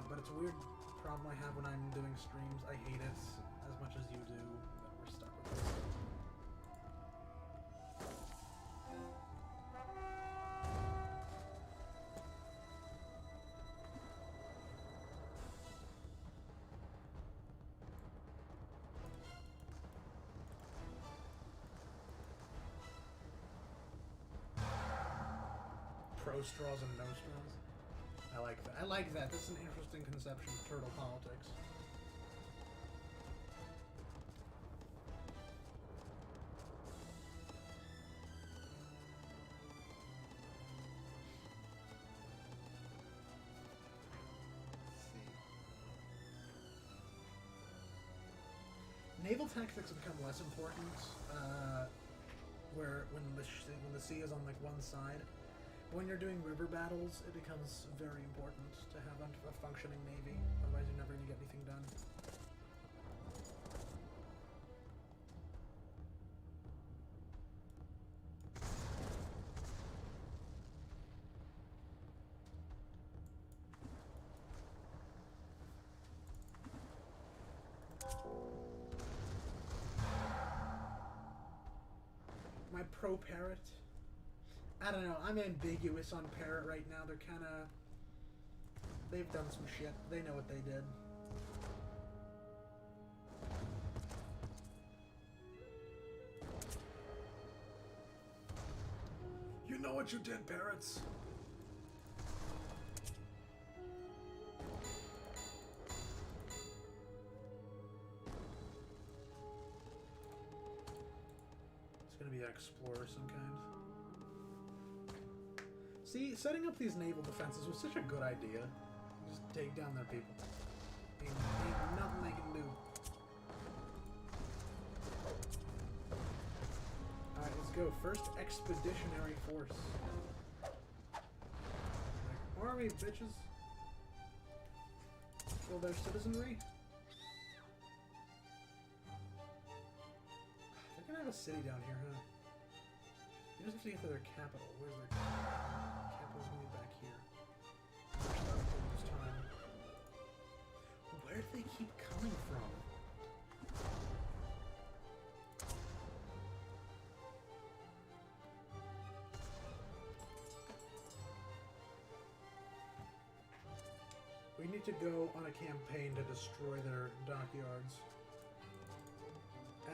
But it's a weird problem I have when I'm doing streams. I hate it as much as you do, but we're stuck with it. Pro straws and no straws. I like that. I like that. That's an interesting conception of turtle politics. Naval tactics have become less important, where when the sea is on like one side. When you're doing river battles, it becomes very important to have a functioning navy. Otherwise, you're never going to get anything done. My pro parrot. I don't know, I'm ambiguous on Parrot right now. They're kind of... They've done some shit. They know what they did. You know what you did, Parrots? It's gonna be an explorer of some kind. See, setting up these naval defenses was such a good idea. Just take down their people. Ain't nothing they can do. Alright, let's go. First expeditionary force. Army, bitches. Kill their citizenry. They're gonna have a city down here, huh? You just have to get to their capital. Where's their capital? Capital's gonna be back here. This time. Where do they keep coming from? We need to go on a campaign to destroy their dockyards.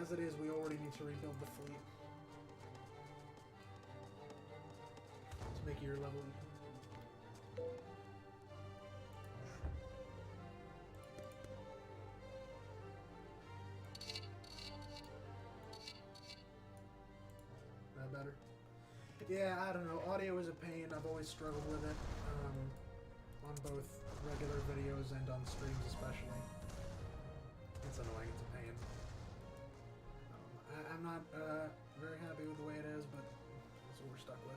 As it is, we already need to rebuild the fleet. Make your level. That better? Yeah, I don't know. Audio is a pain. I've always struggled with it. On both regular videos and on streams especially. It's annoying. It's a pain. I'm not very happy with the way it is, but that's what we're stuck with.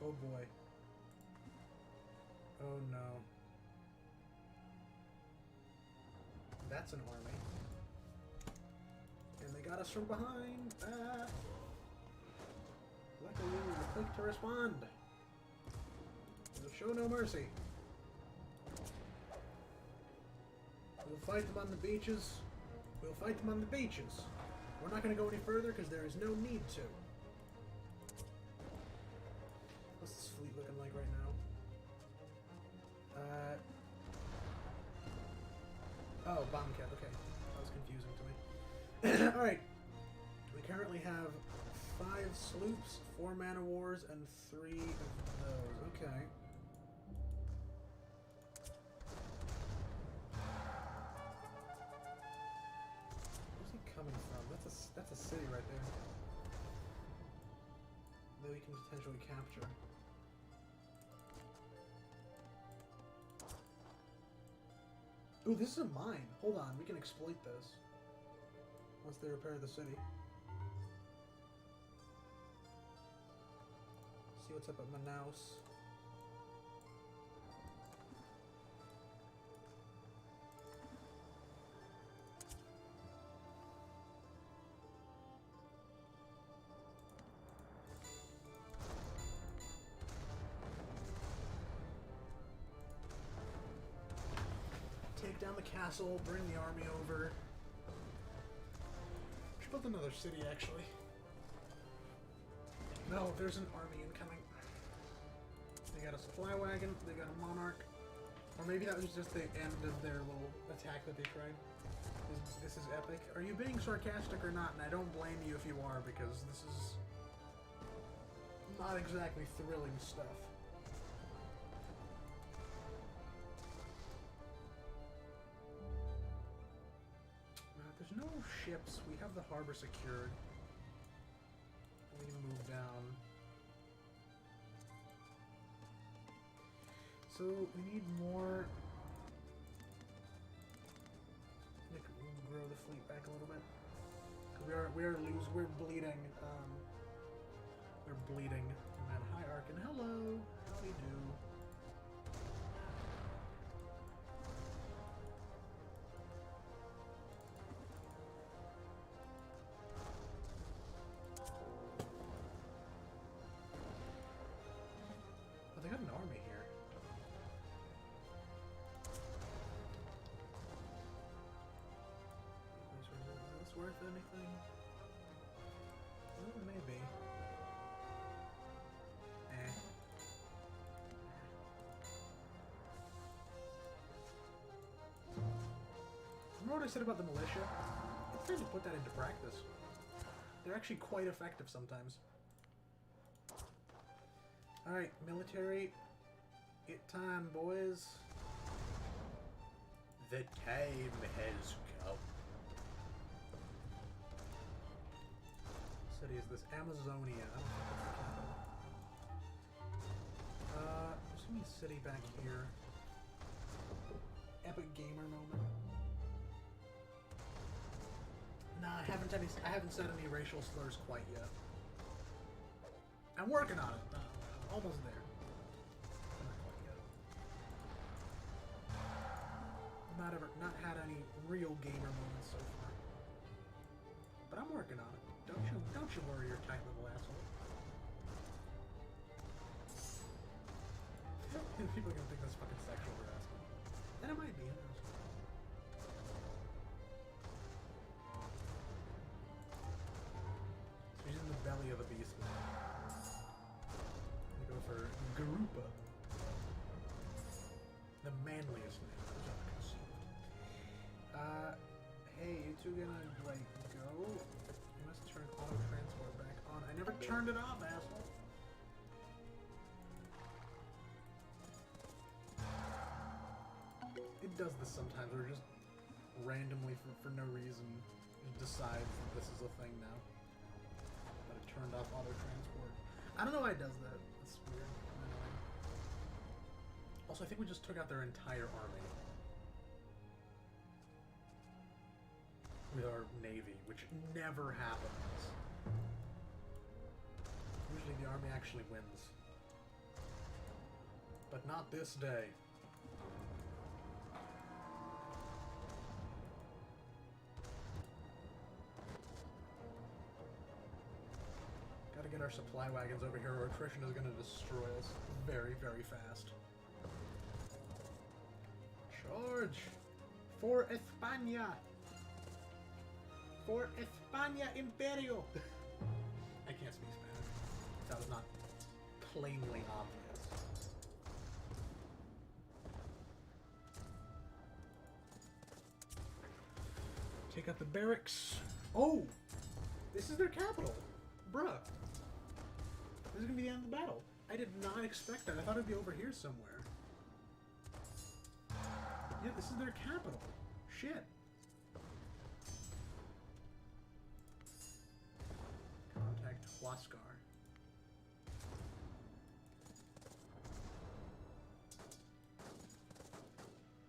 Oh boy. Oh no. That's an army. And they got us from behind. Ah. Luckily, we were quick to respond. We'll show no mercy. We'll fight them on the beaches. We'll fight them on the beaches. We're not going to go any further because there is no need to. What's this fleet looking like right now? Oh, Bombcat, okay. That was confusing to me. Alright. We currently have 5 sloops, 4 man-of-wars, and 3 of those. Okay. Where's he coming from? That's a city right there. That we can potentially capture. Ooh, this is a mine. Hold on, we can exploit this. Once they repair the city. See what's up at Manaus. Take down the castle, bring the army over. Should build another city, actually. No, there's an army incoming. They got a supply wagon, they got a monarch. Or maybe that was just the end of their little attack that they tried. This is epic. Are you being sarcastic or not? And I don't blame you if you are, because this is not exactly thrilling stuff. There's no ships. We have the harbor secured. We need to move down. So we need more. We can grow the fleet back a little bit. We're bleeding. We're bleeding. Man, hi Arkin. Hello. How do you do? Oh, they got an army here. Is this worth anything? Oh, maybe. Remember what I said about the militia? It's time to put that into practice. They're actually quite effective sometimes. Alright, military. It time, boys. The time has come. What city is this? Amazonia. There's gonna be a city back here. Epic gamer moment. Nah, I haven't said any racial slurs quite yet. I'm working on it. I'm almost there. Not quite yet. Not had any real gamer moments so far. But I'm working on it. Don't you worry, your tight little asshole. People are gonna think that's fucking sexual harassment. And it might be. Who knows? She's in the belly of a beast now. I'm gonna go for Garupa. The manliest name I've ever conceived. Hey, you two gonna, like, go? You must turn auto transport back on. I never turned it off, asshole. It does this sometimes, or just randomly, for no reason, it decides that this is a thing now. That it turned off auto transport. I don't know why it does that. It's weird. Also, I think we just took out their entire army. With our navy, which never happens. Usually the army actually wins. But not this day. Gotta get our supply wagons over here or attrition is gonna destroy us very, very fast. Charge! For España! For España Imperio! I can't speak Spanish. That was not plainly obvious. Take out the barracks. Oh! This is their capital! Bruh! This is gonna be the end of the battle. I did not expect that. I thought it'd be over here somewhere. Yeah, this is their capital. Shit. Contact Huascar.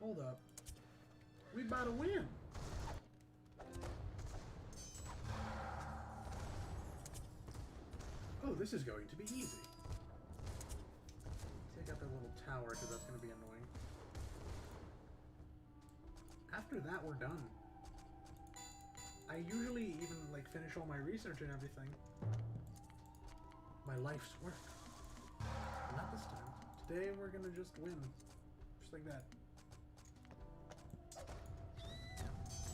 Hold up. We about to win. Oh, this is going to be easy. tower, because that's going to be annoying. After that, we're done. I usually even, like, finish all my research and everything. My life's work. Not this time. Today, we're going to just win. Just like that.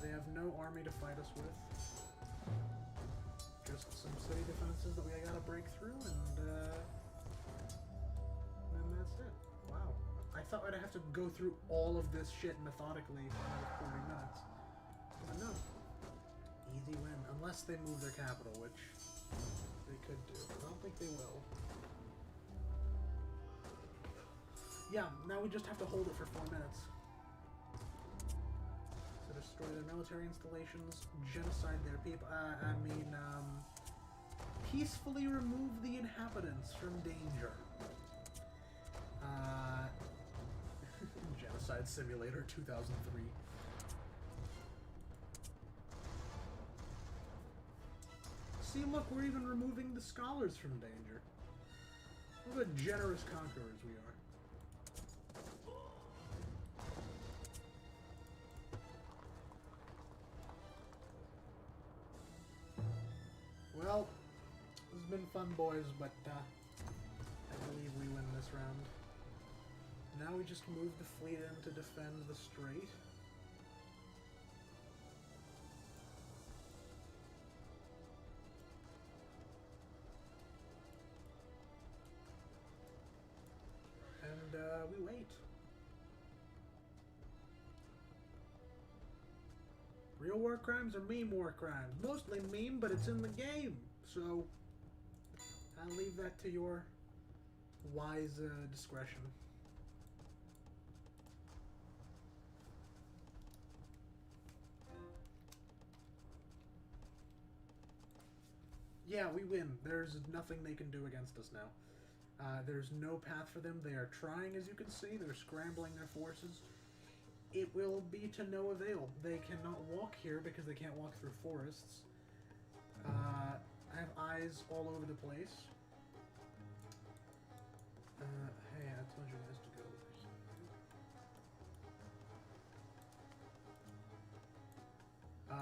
They have no army to fight us with. Just some city defenses that we gotta break through, and that's it. Wow. I thought I'd have to go through all of this shit methodically for another 40 minutes. But no. Easy win. Unless they move their capital, which they could do. I don't think they will. Yeah, now we just have to hold it for 4 minutes. So destroy their military installations, genocide their people, peacefully remove the inhabitants from danger. Genocide Simulator 2003. See, look, we're even removing the scholars from danger. What a generous conquerors we are. Well, this has been fun, boys, but I believe we win this round. Now we just move the fleet in to defend the strait. And we wait. Real war crimes or meme war crimes? Mostly meme, but it's in the game. So, I'll leave that to your wise discretion. Yeah, we win. There's nothing they can do against us now. There's no path for them. They are trying, as you can see. They're scrambling their forces. It will be to no avail. They cannot walk here because they can't walk through forests. I have eyes all over the place. Hey, I told you guys to go over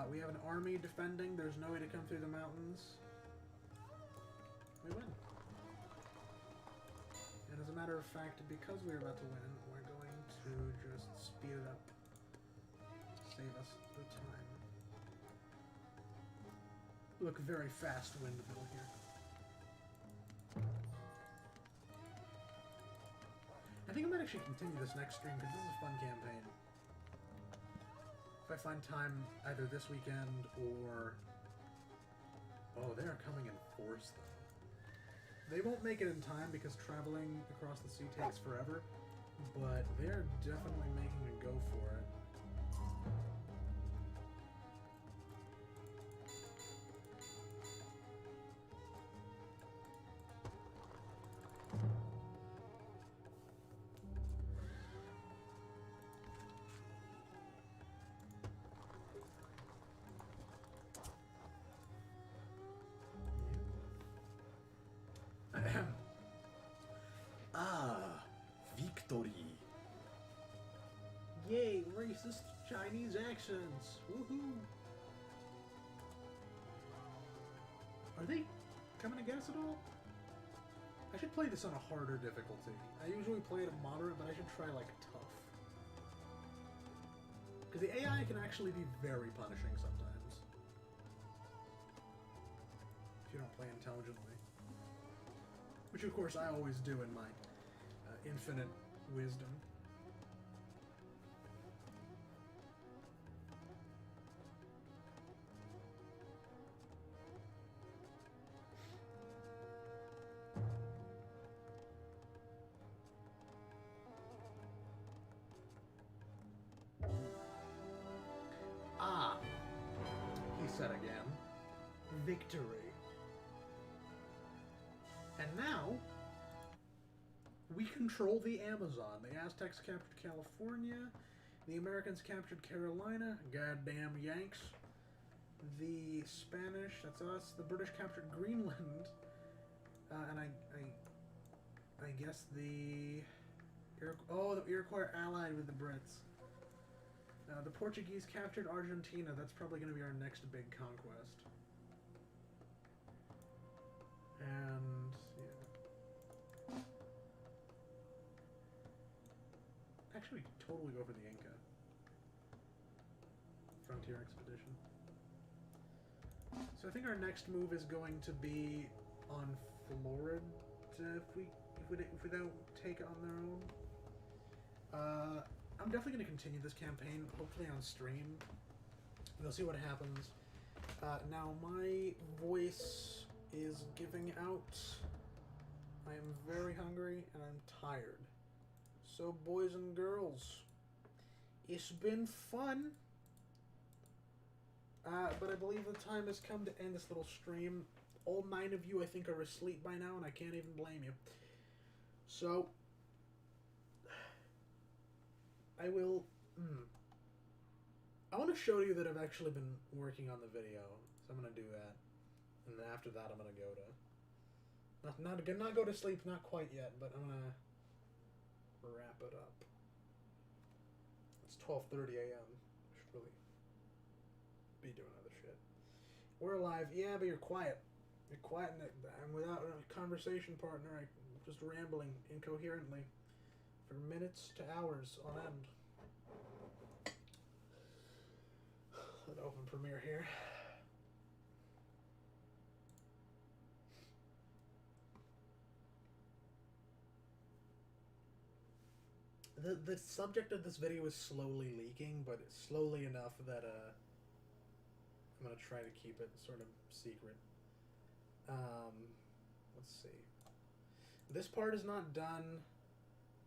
here. We have an army defending. There's no way to come through the mountains. We win. And as a matter of fact, because we're about to win, we're going to just speed it up. Save us the time. Look, very fast windmill here. I think I might actually continue this next stream because this is a fun campaign. If I find time either this weekend or... Oh, they are coming in force though. They won't make it in time because traveling across the sea takes forever, but they're definitely making a go for it. Victory! Yay, racist Chinese accents! Woohoo! Are they coming to get us at all? I should play this on a harder difficulty. I usually play it at moderate, but I should try like tough. Because the AI can actually be very punishing sometimes. If you don't play intelligently. Which of course I always do in my infinite wisdom. Ah, he said again, victory. And now, we control the Amazon. The Aztecs captured California. The Americans captured Carolina. Goddamn Yanks. The Spanish, that's us. The British captured Greenland. And I guess the Oh, the Iroquois are allied with the Brits. The Portuguese captured Argentina. That's probably going to be our next big conquest. And, yeah. Actually, we could totally go for the Inca. Frontier expedition. So I think our next move is going to be on Florida if we don't take it on their own. I'm definitely going to continue this campaign, hopefully on stream. We'll see what happens. Now, my voice is giving out. I am very hungry and I'm tired. So, boys and girls, it's been fun. But I believe the time has come to end this little stream. All 9 of you, I think, are asleep by now, and I can't even blame you. So, I will... I want to show you that I've actually been working on the video, so I'm going to do that. And then after that, I'm going to go to... Not go to sleep, not quite yet, but I'm going to wrap it up. It's 12:30 a.m. I should really be doing other shit. We're alive. Yeah, but you're quiet. You're quiet, and I'm without a conversation partner. I'm just rambling incoherently for minutes to hours on end. Let's open Premiere here. The subject of this video is slowly leaking, but it's slowly enough that I'm gonna try to keep it sort of secret. Let's see. This part is not done.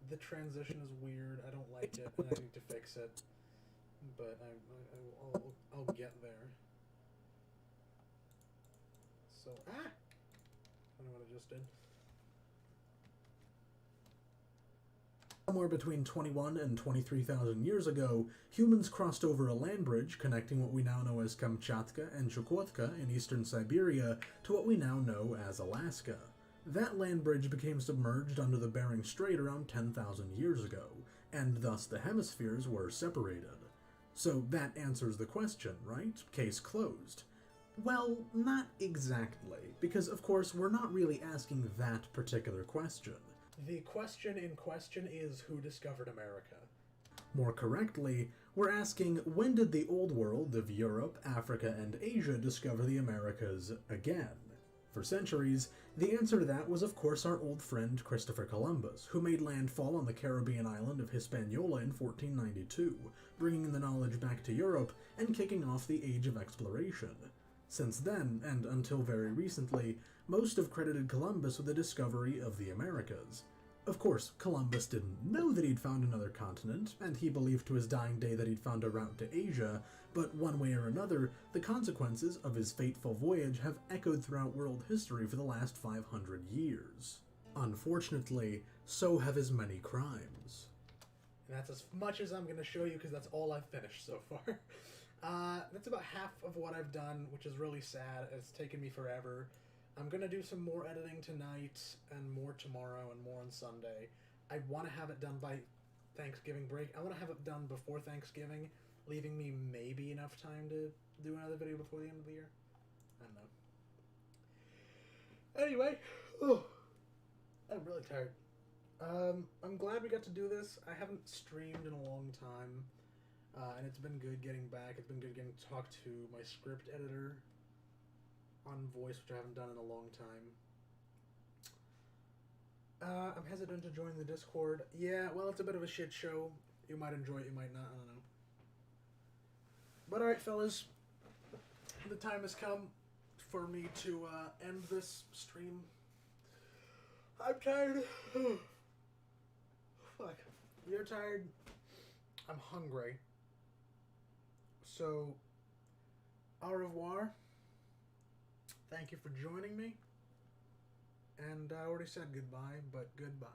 The transition is weird. I don't like it, and I need to fix it. But I'll get there. So I don't know what I just did. Somewhere between 21 and 23,000 years ago, humans crossed over a land bridge connecting what we now know as Kamchatka and Chukotka in eastern Siberia to what we now know as Alaska. That land bridge became submerged under the Bering Strait around 10,000 years ago, and thus the hemispheres were separated. So that answers the question, right? Case closed. Well, not exactly, because of course we're not really asking that particular question. The question in question is, who discovered America? More correctly, we're asking, when did the old world of Europe, Africa, and Asia discover the Americas again? For centuries, the answer to that was of course our old friend Christopher Columbus, who made landfall on the Caribbean island of Hispaniola in 1492, bringing the knowledge back to Europe and kicking off the Age of Exploration. Since then, and until very recently, most have credited Columbus with the discovery of the Americas. Of course, Columbus didn't know that he'd found another continent, and he believed to his dying day that he'd found a route to Asia, but one way or another, the consequences of his fateful voyage have echoed throughout world history for the last 500 years. Unfortunately, so have his many crimes. And that's as much as I'm going to show you, because that's all I've finished so far. That's about half of what I've done, which is really sad. It's taken me forever. I'm going to do some more editing tonight, and more tomorrow, and more on Sunday. I want to have it done by Thanksgiving break. I want to have it done before Thanksgiving, leaving me maybe enough time to do another video before the end of the year. I don't know. Anyway, I'm really tired. I'm glad we got to do this. I haven't streamed in a long time, and it's been good getting back. It's been good getting to talk to my script editor on voice, which I haven't done in a long time. I'm hesitant to join the Discord. Yeah, well, it's a bit of a shit show. You might enjoy it, you might not, I don't know. But alright, fellas. The time has come for me to end this stream. I'm tired. Fuck. You're tired. I'm hungry. So, au revoir. Thank you for joining me. And I already said goodbye, but goodbye.